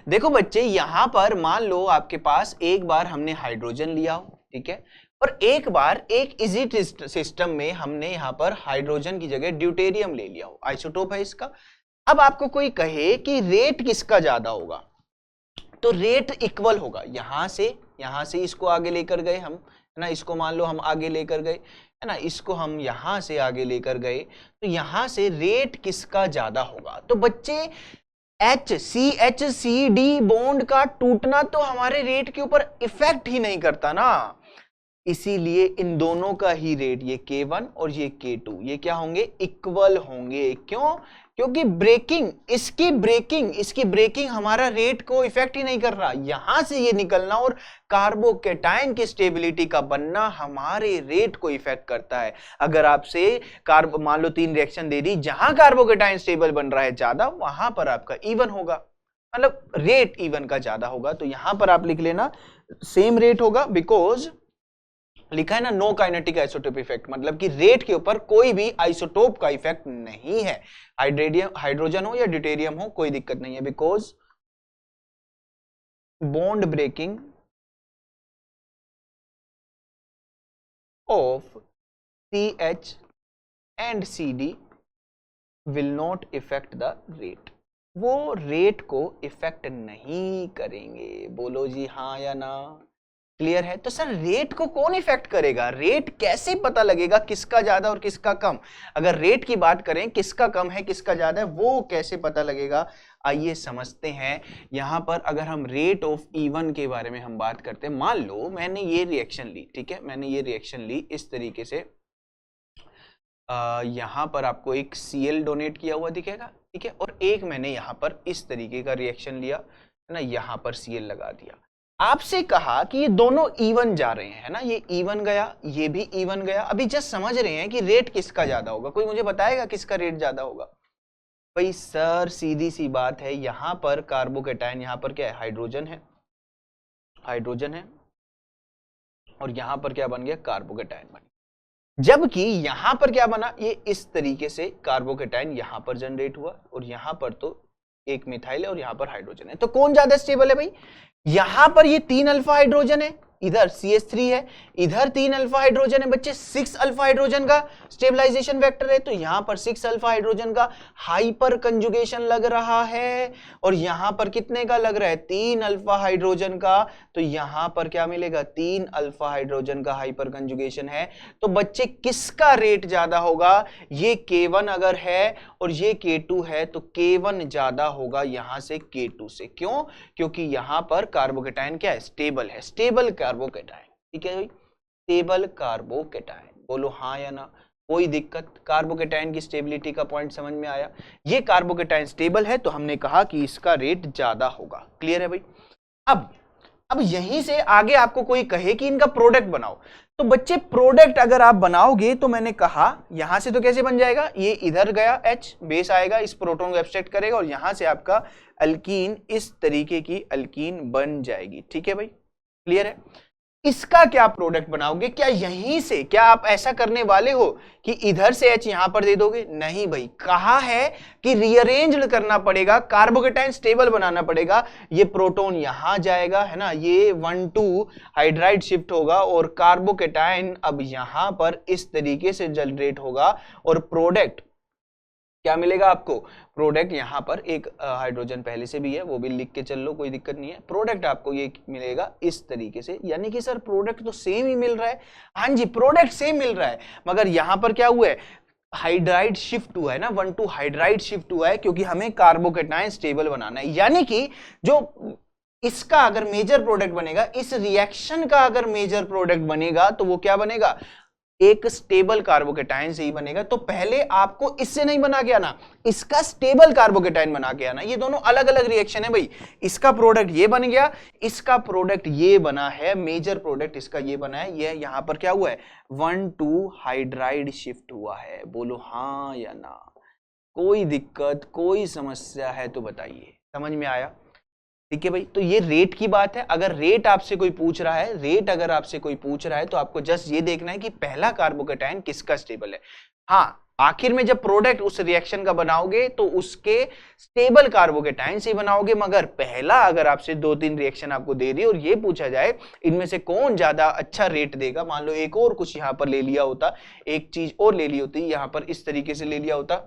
देखो बच्चे, यहां पर मान लो आपके पास एक बार हमने हाइड्रोजन लिया हो, ठीक है, और एक बार एक इजी सिस्टम में हमने यहाँ पर हाइड्रोजन की जगह ड्यूटेरियम ले लिया हो, आइसोटोप है इसका। अब आपको कोई कहे कि रेट किसका ज्यादा होगा, तो रेट इक्वल होगा। यहां से इसको आगे लेकर गए हम, है ना, इसको मान लो हम आगे लेकर गए, है ना, इसको हम यहां से आगे लेकर गए, तो यहां से रेट किसका ज्यादा होगा। तो बच्चे HCHCD बॉन्ड का टूटना तो हमारे रेट के ऊपर इफेक्ट ही नहीं करता ना, इसीलिए इन दोनों का ही रेट, ये K1 और ये K2, ये क्या होंगे, इक्वल होंगे। क्यों? क्योंकि इसकी ब्रेकिंग हमारा रेट को इफेक्ट ही नहीं कर रहा। यहां से ये निकलना और कार्बोकेटाइन की स्टेबिलिटी का बनना हमारे रेट को इफेक्ट करता है। अगर आपसे मान लो 3 रिएक्शन दे दी, जहां कार्बोकेटाइन स्टेबल बन रहा है ज्यादा, वहां पर आपका इवन होगा, मतलब रेट इवन का ज्यादा होगा। तो यहां पर आप लिख लेना सेम रेट होगा, बिकॉज लिखा है ना नो काइनेटिक आइसोटोप इफेक्ट, मतलब कि रेट के ऊपर कोई भी आइसोटोप का इफेक्ट नहीं है। हाइड्रोजन हो या ड्यूटेरियम हो, कोई दिक्कत नहीं है, because bond breaking of CH and CD will not effect the rate, वो रेट को इफेक्ट नहीं करेंगे। बोलो जी हाँ या ना, क्लियर है। तो सर रेट को कौन इफेक्ट करेगा, रेट कैसे पता लगेगा किसका ज्यादा और किसका कम। अगर रेट की बात करें, किसका कम है किसका ज्यादा है, वो कैसे पता लगेगा, आइए समझते हैं। यहां पर अगर हम रेट ऑफ इवन के बारे में हम बात करते हैं, मान लो मैंने ये रिएक्शन ली, ठीक है, मैंने ये रिएक्शन ली इस तरीके से, यहां पर आपको एक Cl डोनेट किया हुआ दिखेगा, ठीक है, और एक मैंने यहां पर इस तरीके का रिएक्शन लिया, है ना, यहां पर Cl लगा दिया। आपसे कहा कि ये दोनों इवन जा रहे हैं, है ना, ये इवन गया, ये भी इवन गया। अभी जस्ट समझ रहे हैं कि रेट किसका ज्यादा होगा, कोई मुझे बताएगा किसका रेट ज्यादा होगा। भाई सर सीधी सी बात है, यहां पर कार्बोकेटाइन, यहां पर क्या है, हाइड्रोजन है, और यहां पर क्या बन गया, कार्बोकेटाइन बन गया। जबकि यहां पर क्या बना, ये इस तरीके से कार्बोकेटाइन यहां पर जनरेट हुआ, और यहां पर तो एक मिथाइल है और यहां पर हाइड्रोजन है। तो कौन ज्यादा स्टेबल है भाई, यहां पर ये 3 अल्फा हाइड्रोजन है, इधर CH3 है, इधर 3 अल्फा हाइड्रोजन है बच्चे, 6 अल्फा हाइड्रोजन का स्टेबलाइजेशन वेक्टर है। तो यहां पर 6 अल्फा हाइड्रोजन का हाइपर कंजुगेशन लग रहा है, और यहां पर कितने का लग रहा है, 3 अल्फा हाइड्रोजन का। तो यहां पर क्या मिलेगा, 3 अल्फा हाइड्रोजन का हाइपर कंजुगेशन है। तो बच्चे किसका रेट ज्यादा होगा, ये K1 अगर है और ये K2 है, तो K1 ज्यादा होगा यहां से K2 से। क्यों? क्योंकि यहां पर कार्बोकेटाइन क्या है, स्टेबल है, स्टेबल कार्बोकेटाइन, ठीक है भाई, स्टेबल कार्बोकेटाइन। बोलो हाँ या ना, कोई दिक्कत। कार्बोकेटाइन की स्टेबिलिटी का पॉइंट समझ में आया। ये कार्बोकेटाइन स्टेबल है, तो हमने कहा कि इसका रेट ज्यादा होगा। क्लियर है भाई। अब यहीं से आगे आपको कोई कहे कि इनका प्रोडक्ट बनाओ, तो बच्चे प्रोडक्ट अगर आप बनाओगे, तो मैंने कहा यहां से तो कैसे बन जाएगा, ये इधर गया H बेस आएगा, इस प्रोटॉन को एब्स्ट्रैक्ट करेगा, और यहां से आपका अल्कीन, इस तरीके की अल्कीन बन जाएगी। ठीक है भाई, क्लियर है। इसका क्या प्रोडक्ट बनाओगे, क्या यहीं से, क्या आप ऐसा करने वाले हो कि इधर से H यहां पर दे दोगे, नहीं भाई, कहा है कि रीअरेंज करना पड़ेगा, कार्बोकेटाइन स्टेबल बनाना पड़ेगा। ये प्रोटॉन यहां जाएगा, है ना, ये 1,2 हाइड्राइड शिफ्ट होगा, और कार्बोकेटाइन अब यहां पर इस तरीके से जनरेट होगा, और प्रोडक्ट क्या मिलेगा आपको, प्रोडक्ट यहां पर एक हाइड्रोजन पहले से भी है, वो भी लिख के चल लो, कोई दिक्कत नहीं है। प्रोडक्ट आपको ये मिलेगा इस तरीके से, यानी कि सर प्रोडक्ट तो सेम ही मिल रहा है। हाँ जी, प्रोडक्ट सेम मिल रहा है, मगर यहां पर क्या हुआ है, हाइड्राइड शिफ्ट हुआ है ना, 1,2 हाइड्राइड शिफ्ट हुआ है, क्योंकि हमें कार्बोकेटाइन स्टेबल बनाना है। यानी कि जो इसका अगर मेजर प्रोडक्ट बनेगा, इस रिएक्शन का अगर मेजर प्रोडक्ट बनेगा, तो वो क्या बनेगा, एक स्टेबल कार्बोकेटाइन से ही बनेगा। तो पहले आपको इससे नहीं बना के आना, इसका स्टेबल कार्बोकेटाइन बना के आना। ये दोनों अलग अलग रिएक्शन है भाई, इसका प्रोडक्ट ये बन गया, इसका प्रोडक्ट ये बना है, मेजर प्रोडक्ट इसका ये बना है। ये यहां पर क्या हुआ है, 1,2 हाइड्राइड शिफ्ट हुआ है। बोलो हाँ या ना, कोई दिक्कत, कोई समस्या है तो बताइए, समझ में आया। ठीक है भाई, तो ये रेट की बात है। अगर रेट आपसे कोई पूछ रहा है, रेट अगर आपसे कोई पूछ रहा है, तो आपको जस्ट ये देखना है कि पहला कार्बोकेटाइन किसका स्टेबल है। हाँ, आखिर में जब प्रोडक्ट उस रिएक्शन का बनाओगे तो उसके स्टेबल कार्बोकेटाइन से बनाओगे। मगर पहला अगर आपसे 2-3 रिएक्शन आपको दे दी और ये पूछा जाए इनमें से कौन ज्यादा अच्छा रेट देगा, मान लो एक और कुछ यहां पर ले लिया होता, एक चीज और ले ली होती, यहां पर इस तरीके से ले लिया होता,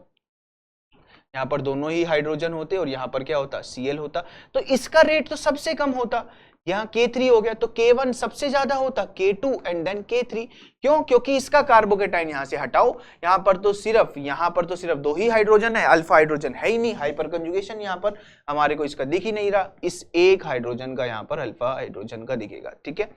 यहाँ पर दोनों ही हाइड्रोजन होते और यहाँ पर क्या होता, Cl होता, तो इसका रेट तो सबसे कम होता। यहाँ K3 हो गया तो K1 सबसे ज्यादा होता, K2 एंड देन K3। क्यों? क्योंकि इसका कार्बोकेटाइन यहाँ से हटाओ, यहाँ पर तो सिर्फ 2 ही हाइड्रोजन है, अल्फा हाइड्रोजन है ही नहीं, हाइपर कंजुगेशन यहाँ पर हमारे को इसका दिख ही नहीं रहा, इस एक हाइड्रोजन का यहाँ पर अल्फा हाइड्रोजन का दिखेगा। ठीक है,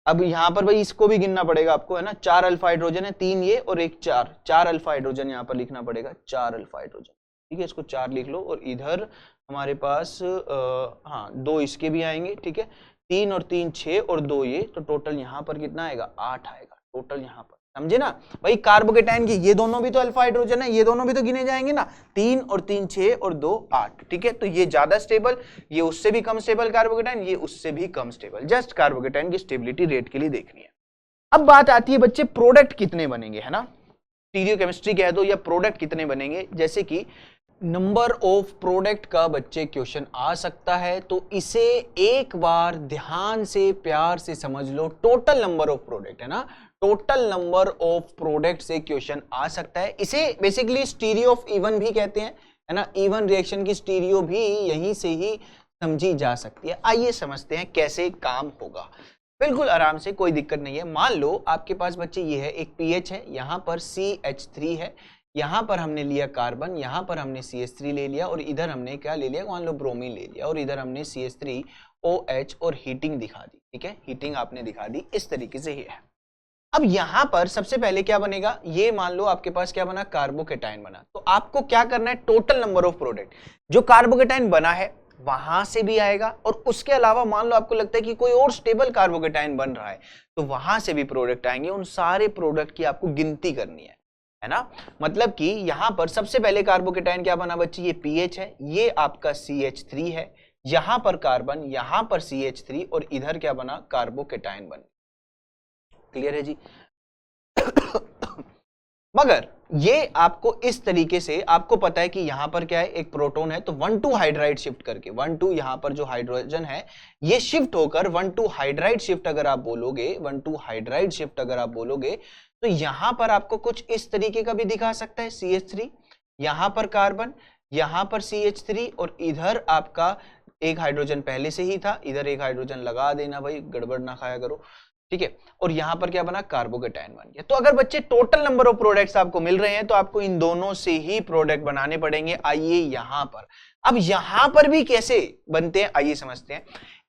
अब यहाँ पर भाई इसको भी गिनना पड़ेगा आपको, है ना, 4 अल्फा हाइड्रोजन है, 3 ये और एक 4 अल्फा हाइड्रोजन यहाँ पर लिखना पड़ेगा, 4 अल्फा हाइड्रोजन। ठीक है, इसको 4 लिख लो और इधर हमारे पास 2 इसके भी आएंगे। ठीक है, 3 और 3 6 और 2 ये, तो टोटल यहाँ पर कितना आएगा, 8 आएगा टोटल यहाँ पर। समझे ना भाई, कार्बोकेटाइन की ये दोनों भी तो अल्फा हाइड्रोजन है, ये दोनों भी तो गिने जाएंगे ना, 3 और 3 6 और 2 8। ठीक है, तो ये ज्यादा स्टेबल, ये उससे भी कम स्टेबल कार्बोकेटाइन, ये उससे भी कम स्टेबल। जस्ट कार्बोकेटाइन की स्टेबिलिटी रेट के लिए देखनी है। अब बात आती है बच्चे प्रोडक्ट कितने बनेंगे, है ना, स्टीरियोकेमिस्ट्री कह दो या प्रोडक्ट कितने बनेंगे। जैसे कि नंबर ऑफ प्रोडक्ट का बच्चे क्वेश्चन आ सकता है, तो इसे एक बार ध्यान से प्यार से समझ लो। टोटल नंबर ऑफ प्रोडक्ट, है ना, टोटल नंबर ऑफ प्रोडक्ट से क्वेश्चन आ सकता है। इसे बेसिकली स्टीरियो ऑफ इवन भी कहते हैं, है ना, इवन रिएक्शन की स्टीरियो भी यहीं से ही समझी जा सकती है। आइए समझते हैं कैसे काम होगा, बिल्कुल आराम से, कोई दिक्कत नहीं है। मान लो आपके पास बच्चे ये है, एक पीएच है, यहाँ पर CH3 है, यहाँ पर हमने लिया कार्बन, यहाँ पर हमने CH3 ले लिया और इधर हमने क्या ले लिया, मान लो ब्रोमीन ले लिया और इधर हमने CH3OH और हीटिंग दिखा दी। ठीक है, हीटिंग आपने दिखा दी, इस तरीके से ही है। अब यहाँ पर सबसे पहले क्या बनेगा, ये मान लो आपके पास क्या बना, कार्बोकेटाइन बना। तो आपको क्या करना है, टोटल नंबर ऑफ प्रोडक्ट जो कार्बोकेटाइन बना है वहां से भी आएगा, और उसके अलावा मान लो आपको लगता है कि कोई और स्टेबल कार्बोकेटाइन बन रहा है तो वहां से भी प्रोडक्ट आएंगे। उन सारे प्रोडक्ट की आपको गिनती करनी है ना। मतलब कि यहां पर सबसे पहले कार्बोकेटाइन क्या बना बच्चे, ये पीएच है, ये आपका CH3 है, यहां पर कार्बन, यहां पर CH3 और इधर क्या बना, कार्बोकेटाइन बन। क्लियर है जी? मगर ये आपको इस तरीके से, आपको पता है कि यहां पर क्या है, एक प्रोटॉन है, तो 1,2 हाइड्राइड शिफ्ट करके 1,2 यहां पर जो हाइड्रोजन है ये शिफ्ट होकर 1,2 हाइड्राइड शिफ्ट अगर आप बोलोगे, 1,2 हाइड्राइड शिफ्ट अगर आप बोलोगे, तो यहां पर आपको कुछ इस तरीके का भी दिखा सकता है, CH3, यहां पर कार्बन, यहां पर CH3 और इधर आपका एक हाइड्रोजन पहले से ही था, इधर एक हाइड्रोजन लगा देना भाई, गड़बड़ ना खाया करो। ठीक है, और यहां पर क्या बना, कार्बोकेटाइन बन गया। तो अगर बच्चे टोटल नंबर ऑफ प्रोडक्ट्स आपको मिल रहे हैं तो आपको इन दोनों से ही प्रोडक्ट बनाने पड़ेंगे। आइए यहां पर, अब यहां पर भी कैसे बनते हैं आइए समझते हैं।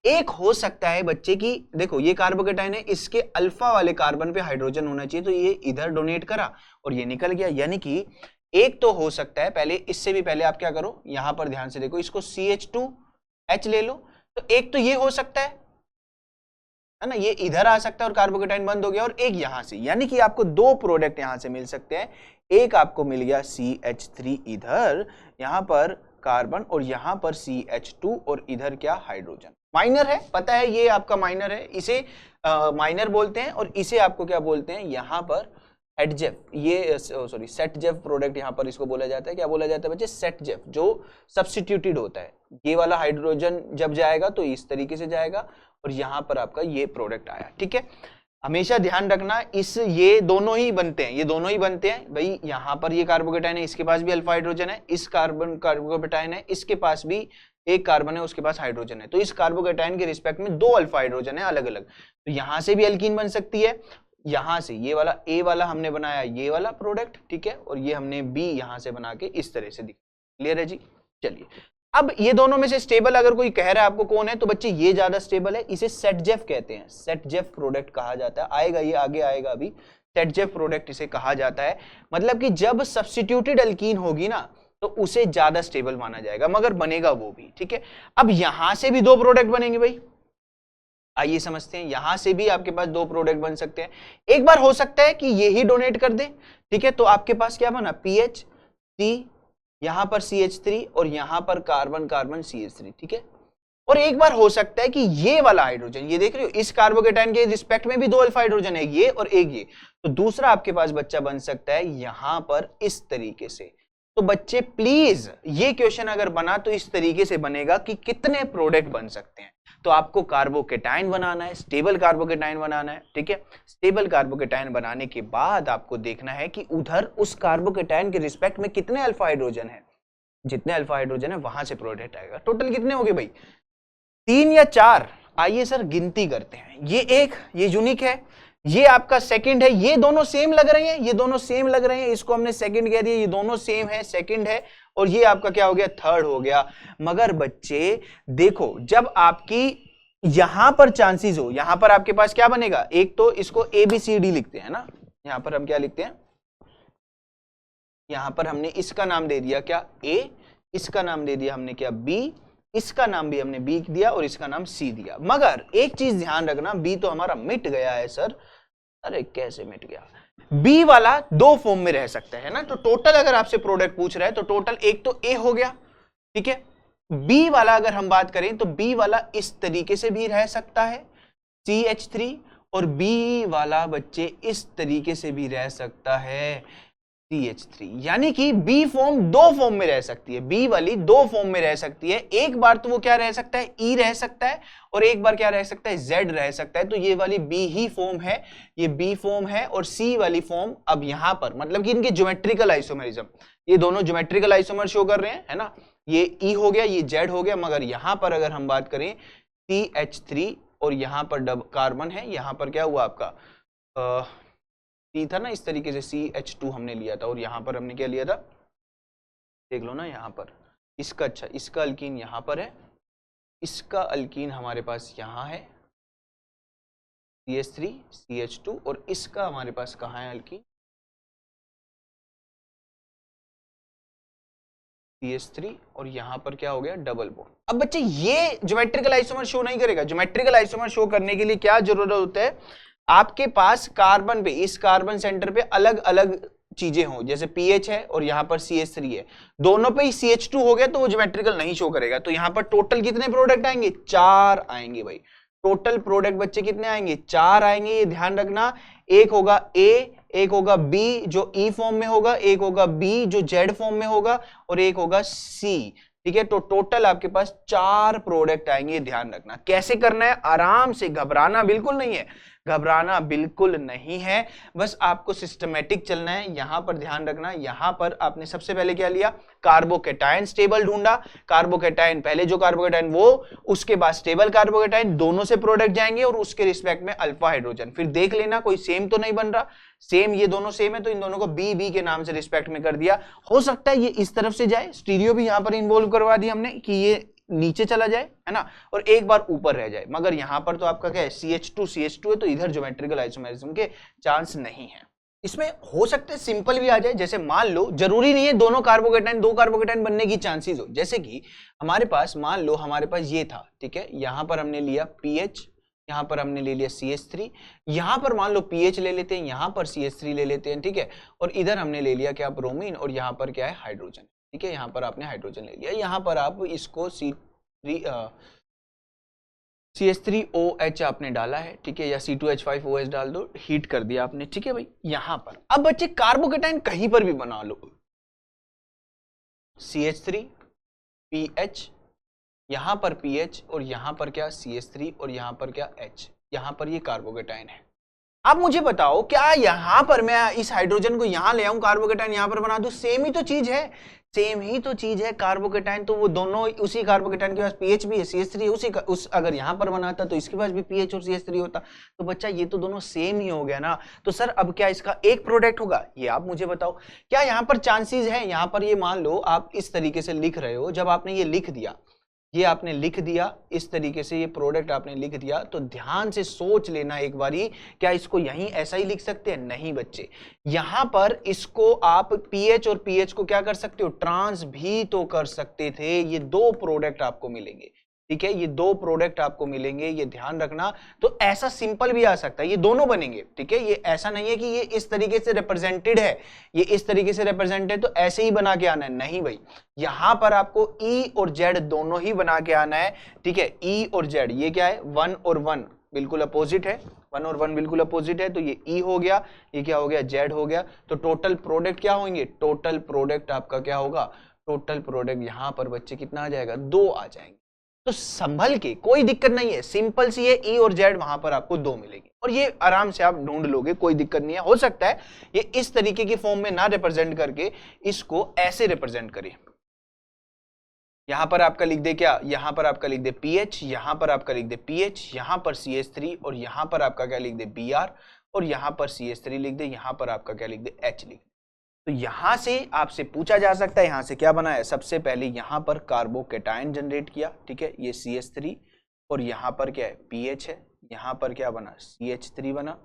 एक हो सकता है बच्चे की, देखो ये कार्बोकेटाइन है, इसके अल्फा वाले कार्बन पे हाइड्रोजन होना चाहिए, तो ये इधर डोनेट करा और ये निकल गया। यानी कि एक तो हो सकता है, पहले इससे भी पहले आप क्या करो, यहां पर ध्यान से देखो, इसको CH2H ले लो, तो एक तो ये हो सकता है ना, ये इधर आ सकता है और कार्बोकेटाइन बंद हो गया, और एक यहां से, यानी कि आपको 2 प्रोडक्ट यहां से मिल सकते हैं। एक आपको मिल गया CH3 इधर, यहां पर कार्बन और यहां पर CH2 और इधर क्या, हाइड्रोजन। माइनर है, पता है ये आपका माइनर है, इसे माइनर बोलते हैं, और इसे आपको क्या बोलते हैं, यहां पर हेडजेफ, ये सॉरी सेटजेफ प्रोडक्ट यहां पर इसको बोला जाता है। क्या बोला जाता है बच्चे, सेटजेफ, जो सब्स्टिट्यूटेड होता है। ये वाला हाइड्रोजन जब जाएगा तो इस तरीके से जाएगा और यहां पर आपका ये प्रोडक्ट आया। ठीक है, हमेशा ध्यान रखना, ये दोनों ही बनते हैं, ये दोनों ही बनते हैं भाई। यहां पर ये कार्बोकेटाइन है, इसके पास भी अल्फा हाइड्रोजन है, इस कार्बोकेटाइन है, इसके पास भी एक कार्बन है, उसके पास हाइड्रोजन है, तो इस कार्बोकेटाइन के रिस्पेक्ट में 2 अल्फा हाइड्रोजन है अलग अलग। तो यहां से भी एल्कीन बन सकती है, यहां से ये वाला ए वाला हमने बनाया ये वाला प्रोडक्ट, ठीक है, और ये हमने बी यहां से बना के इस तरह से दिखा। क्लियर है जी? चलिए, अब ये दोनों में से स्टेबल अगर कोई कह रहा है आपको कौन है, तो बच्चे ये ज्यादा स्टेबल है, इसे सेटजेफ कहते हैं, सेटजेफ प्रोडक्ट कहा जाता है। आएगा ये, आगे आएगा अभी, सेटजेफ प्रोडक्ट इसे कहा जाता है। मतलब कि जब सब्स्टिट्यूटेड एल्कीन होगी ना तो उसे ज्यादा स्टेबल माना जाएगा, मगर बनेगा वो भी। ठीक है, अब यहां से भी 2 प्रोडक्ट बनेंगे भाई, आइए समझते हैं। यहां से भी आपके पास 2 प्रोडक्ट बन सकते हैं। एक बार हो सकता है कि ये ही डोनेट कर दे, ठीक है, तो आपके पास क्या बना, PHC, यहां पर CH3 और यहां पर कार्बन कार्बन CH3। ठीक है, और एक बार हो सकता है कि ये वाला हाइड्रोजन, ये देख रहे हो, इस कार्बोकेटाइन के रिस्पेक्ट में भी 2 अल्फा हाइड्रोजन है, ये और एक ये, तो दूसरा आपके पास बच्चा बन सकता है यहां पर इस तरीके से। तो बच्चे प्लीज ये क्वेश्चन अगर बना तो इस तरीके से बनेगा कि कितने प्रोडक्ट बन सकते हैं। तो आपको कार्बोकेटाइन बनाना है, स्टेबल कार्बोकेटाइन बनाना है, ठीक है। स्टेबल कार्बोकेटाइन बनाने के बाद आपको देखना है कि उधर उस कार्बोकेटाइन के रिस्पेक्ट में कितने अल्फा हाइड्रोजन है, जितने अल्फा हाइड्रोजन है वहां से प्रोडक्ट आएगा। टोटल कितने हो गए भाई, 3 या 4? आइए सर गिनती करते हैं। ये एक, ये यूनिक है, ये आपका सेकंड है, ये दोनों सेम लग रहे हैं, ये दोनों सेम लग रहे हैं, इसको हमने सेकंड कह दिया, ये दोनों सेम है, सेकंड है, और ये आपका क्या हो गया, थर्ड हो गया। मगर बच्चे देखो, जब आपकी यहां पर चांसेस हो, यहां पर आपके पास क्या बनेगा, एक तो इसको ABCD लिखते हैं ना, यहां पर हम क्या लिखते हैं, यहां पर हमने इसका नाम दे दिया क्या, A, इसका नाम दे दिया हमने क्या, B, इसका नाम भी हमने B दिया और इसका नाम C दिया। मगर एक चीज ध्यान रखना, B तो हमारा मिट गया है सर। अरे कैसे मिट गया, B वाला 2 फॉर्म में रह सकता है ना। तो टोटल अगर आपसे प्रोडक्ट पूछ रहा है तो टोटल एक तो A हो गया, ठीक है। B वाला अगर हम बात करें तो B वाला इस तरीके से भी रह सकता है, CH3, और B वाला बच्चे इस तरीके से भी रह सकता है, CH3। यानी कि B फॉर्म 2 फॉर्म में रह सकती है, B वाली 2 फॉर्म में रह सकती है। एक बार तो वो क्या रह सकता है, E रह सकता है, और एक बार क्या रह सकता है, Z रह सकता है। तो ये वाली B ही फॉर्म है, ये B फॉर्म है, और C वाली फॉर्म अब यहां पर मतलब कि इनके ज्योमेट्रिकल आइसोमेरिज्म, ये दोनों ज्योमेट्रिकल आइसोमर शो कर रहे हैं, है ना। ये E हो गया, ये Z हो गया। मगर यहां पर अगर हम बात करें CH3 और यहां पर कार्बन है, यहां पर क्या हुआ आपका C था ना, इस तरीके से CH2 हमने लिया था, और यहां पर हमने क्या लिया था, देख लो ना, यहां पर इसका, अच्छा इसका अल्कीन यहां पर है, इसका अल्कीन हमारे पास यहां है CH3 CH2, और इसका हमारे पास कहां है अल्कीन, CH3, और यहां पर क्या हो गया, डबल बॉन्ड। अब बच्चे ये ज्योमेट्रिकल आइसोमर शो नहीं करेगा। ज्योमेट्रिकल आइसोमर शो करने के लिए क्या जरूरत होता है, आपके पास कार्बन पे, इस कार्बन सेंटर पे अलग अलग चीजें हो, जैसे पीएच है और यहां पर CH3 है, दोनों पे ही CH2 हो गया तो वो ज्योमेट्रिकल नहीं शो करेगा। तो यहां पर टोटल कितने प्रोडक्ट आएंगे, 4 आएंगे भाई। टोटल प्रोडक्ट बच्चे कितने आएंगे, 4 आएंगे, ये ध्यान रखना। एक होगा A, एक होगा B जो E फॉर्म में होगा, एक होगा B जो Z फॉर्म में होगा, और एक होगा C, ठीक है। तो टोटल आपके पास 4 प्रोडक्ट आएंगे, ध्यान रखना। कैसे करना है, आराम से, घबराना बिल्कुल नहीं है, घबराना बिल्कुल नहीं है, बस आपको सिस्टमेटिक चलना है। यहां पर ध्यान रखना, यहां पर आपने सबसे पहले क्या लिया, कार्बोकेटाइन स्टेबल ढूंढा, कार्बोकेटाइन पहले जो कार्बोकेटाइन वो, उसके बाद स्टेबल कार्बोकेटाइन, दोनों से प्रोडक्ट जाएंगे और उसके रिस्पेक्ट में अल्फा हाइड्रोजन। फिर देख लेना कोई सेम तो नहीं बन रहा, सेम, ये दोनों सेम है तो इन दोनों को बी बी के नाम से रिस्पेक्ट में कर दिया। हो सकता है ये इस तरफ से जाए, स्टीरियो भी यहां पर इन्वॉल्व करवा दी हमने कि ये नीचे चला जाए, है ना, और एक बार ऊपर रह जाए। मगर यहां पर तो आपका क्या है, CH2 है, तो इधर ज्योमेट्रिकल आइसोमेरिज्म के चांस नहीं है। इसमें हो सकता है सिंपल भी आ जाए, जैसे मान लो, जरूरी नहीं है दोनों कार्बोकेटाइन, 2 कार्बोकेटाइन बनने की चांसेस हो। जैसे कि हमारे पास, मान लो हमारे पास ये था, ठीक है, यहां पर हमने लिया PH, यहां पर हमने ले लिया CH3, यहां पर मान लो PH ले लेते हैं, यहां पर CH3 ले लेते हैं, ठीक है, और इधर हमने ले लिया क्या, ब्रोमीन, और यहां पर क्या है, हाइड्रोजन, ठीक है। यहां पर आपने हाइड्रोजन ले लिया, यहां पर आप इसको CH3OH आपने डाला है, ठीक है, या C2H5OH डाल दो, हीट कर दिया आपने, ठीक है भाई। यहां पर अब बच्चे कार्बोकेटाइन कहीं पर भी बना लो, CH3PH, यहां पर PH, और यहां पर क्या, CH3, और यहां पर क्या, H, यहां पर ये कार्बोकेटाइन है। अब मुझे बताओ, क्या यहां पर मैं इस हाइड्रोजन को यहां ले आऊं, कार्बोकेटाइन यहां पर बना दूं, सेम ही तो चीज है, सेम ही तो चीज है कार्बोकेटाइन। तो वो दोनों, उसी कार्बोकेटाइन के पास पीएच भी है, CH3 उसी का, उस अगर यहां पर बनाता तो इसके पास भी पीएच और CH3 होता। तो बच्चा ये तो दोनों सेम ही हो गया ना। तो सर अब क्या इसका एक प्रोडक्ट होगा, ये आप मुझे बताओ। क्या यहां पर चांसेस है, यहां पर ये मान लो आप इस तरीके से लिख रहे हो, जब आपने ये लिख दिया, ये आपने लिख दिया इस तरीके से, ये प्रोडक्ट आपने लिख दिया, तो ध्यान से सोच लेना एक बारी, क्या इसको यहीं ऐसा ही लिख सकते हैं? नहीं बच्चे, यहां पर इसको आप पीएच और पीएच को क्या कर सकते हो, ट्रांस भी तो कर सकते थे। ये 2 प्रोडक्ट आपको मिलेंगे, ठीक है, ये दो प्रोडक्ट आपको मिलेंगे, ये ध्यान रखना। तो ऐसा सिंपल भी आ सकता है, ये दोनों बनेंगे, ठीक है, ये ऐसा नहीं है कि ये इस तरीके से रिप्रेजेंटेड है, ये इस तरीके से रिप्रेजेंटेड तो ऐसे ही बना के आना है, नहीं भाई, यहां पर आपको ई और जेड दोनों ही बना के आना है, ठीक है। ई और जेड ये क्या है, 1 और 1 बिल्कुल अपोजिट है, 1 और 1 बिल्कुल अपोजिट है, तो ये ई हो गया, ये क्या हो गया, जेड हो गया। तो टोटल प्रोडक्ट क्या होंगे, टोटल प्रोडक्ट आपका क्या होगा, टोटल प्रोडक्ट यहां पर बच्चे कितना आ जाएगा, 2 आ जाएंगे। तो संभल के, कोई दिक्कत नहीं है, सिंपल सी है, ई और जेड वहां पर आपको 2 मिलेगी और ये आराम से आप ढूंढ लोगे, कोई दिक्कत नहीं है। हो सकता है ये इस तरीके की फॉर्म में ना रिप्रेजेंट करके इसको ऐसे रिप्रेजेंट करें, यहां पर आपका लिख दे क्या, यहां पर आपका लिख दे पीएच, यहां पर आपका लिख दे पीएच, यहां पर CH3 और यहां पर आपका क्या लिख दे Br और यहां पर CH3 लिख दे, यहां पर आपका क्या लिख दे H लिख दे। तो यहां से आपसे पूछा जा सकता है, यहां से क्या बना है, सबसे पहले यहां पर कार्बोकेटायन जनरेट किया, ठीक है, ये CH3 और यहां पर क्या है पीएच है, यहां पर क्या बना, CH3 बना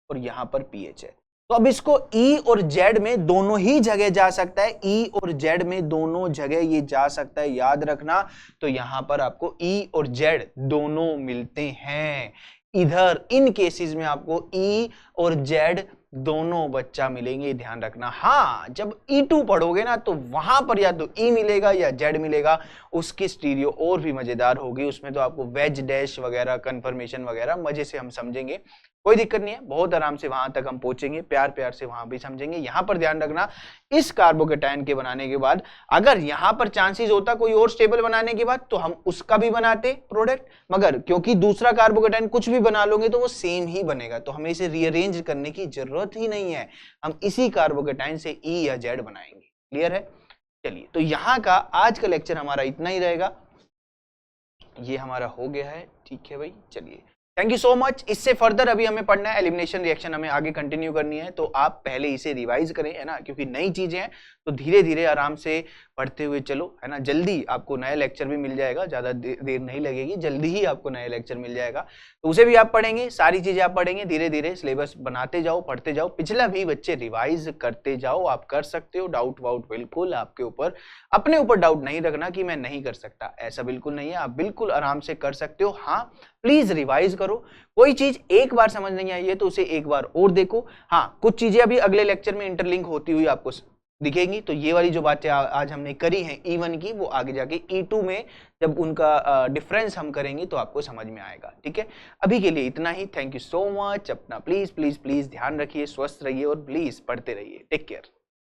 और यहां पर पीएच है। तो अब इसको ई और जेड में दोनों ही जगह जा सकता है, ई और जेड में दोनों जगह ये जा सकता है, याद रखना। तो यहां पर आपको ई और जेड दोनों मिलते हैं, इधर इन केसेस में आपको ई और जेड दोनों बच्चा मिलेंगे, ध्यान रखना। हाँ, जब E2 पढ़ोगे ना तो वहां पर या तो E मिलेगा या Z मिलेगा, उसकी स्टीरियो और भी मजेदार होगी, उसमें तो आपको वेज डैश वगैरह कंफर्मेशन वगैरह मजे से हम समझेंगे, कोई दिक्कत नहीं है, बहुत आराम से वहां तक हम पहुंचेंगे, प्यार प्यार से वहां भी समझेंगे। यहां पर ध्यान रखना, इस कार्बोकेटायन के बनाने के बाद अगर यहां पर चांसेस होता कोई और स्टेबल बनाने के बाद तो हम उसका भी बनाते प्रोडक्ट, मगर क्योंकि दूसरा कार्बोकेटायन कुछ भी बना लोगे तो वो सेम ही बनेगा, तो हमें इसे रीअरेंज करने की जरूरत ही नहीं है, हम इसी कार्बोकेटायन से ई या जेड बनाएंगे। क्लियर है? चलिए, तो यहां का आज का लेक्चर हमारा इतना ही रहेगा, ये हमारा हो गया है, ठीक है भाई। चलिए, थैंक यू सो मच। इससे फर्दर अभी हमें पढ़ना है, एलिमिनेशन रिएक्शन हमें आगे कंटिन्यू करनी है, तो आप पहले इसे रिवाइज करें, है ना, क्योंकि नई चीजें हैं तो धीरे धीरे आराम से पढ़ते हुए चलो, है ना। जल्दी आपको नया लेक्चर भी मिल जाएगा, ज्यादा देर नहीं लगेगी, जल्दी ही आपको नया लेक्चर मिल जाएगा, तो उसे भी आप पढ़ेंगे, सारी चीजें आप पढ़ेंगे, धीरे धीरे सिलेबस बनाते जाओ, पढ़ते जाओ, पिछला भी बच्चे रिवाइज करते जाओ, आप कर सकते हो। डाउट वाउट बिल्कुल आपके ऊपर, अपने ऊपर डाउट नहीं रखना कि मैं नहीं कर सकता, ऐसा बिल्कुल नहीं है, आप बिल्कुल आराम से कर सकते हो। हाँ, प्लीज रिवाइज करो, कोई चीज एक बार समझ नहीं आई है तो उसे एक बार और देखो। हाँ, कुछ चीजें अभी अगले लेक्चर में इंटरलिंक होती हुई आपको दिखेंगी, तो ये वाली जो बातें आज हमने करी हैं E1 की, वो आगे जाके E2 में जब उनका डिफरेंस हम करेंगे तो आपको समझ में आएगा, ठीक है। अभी के लिए इतना ही, थैंक यू सो मच। अपना प्लीज प्लीज प्लीज ध्यान रखिए, स्वस्थ रहिए और प्लीज पढ़ते रहिए। Take care.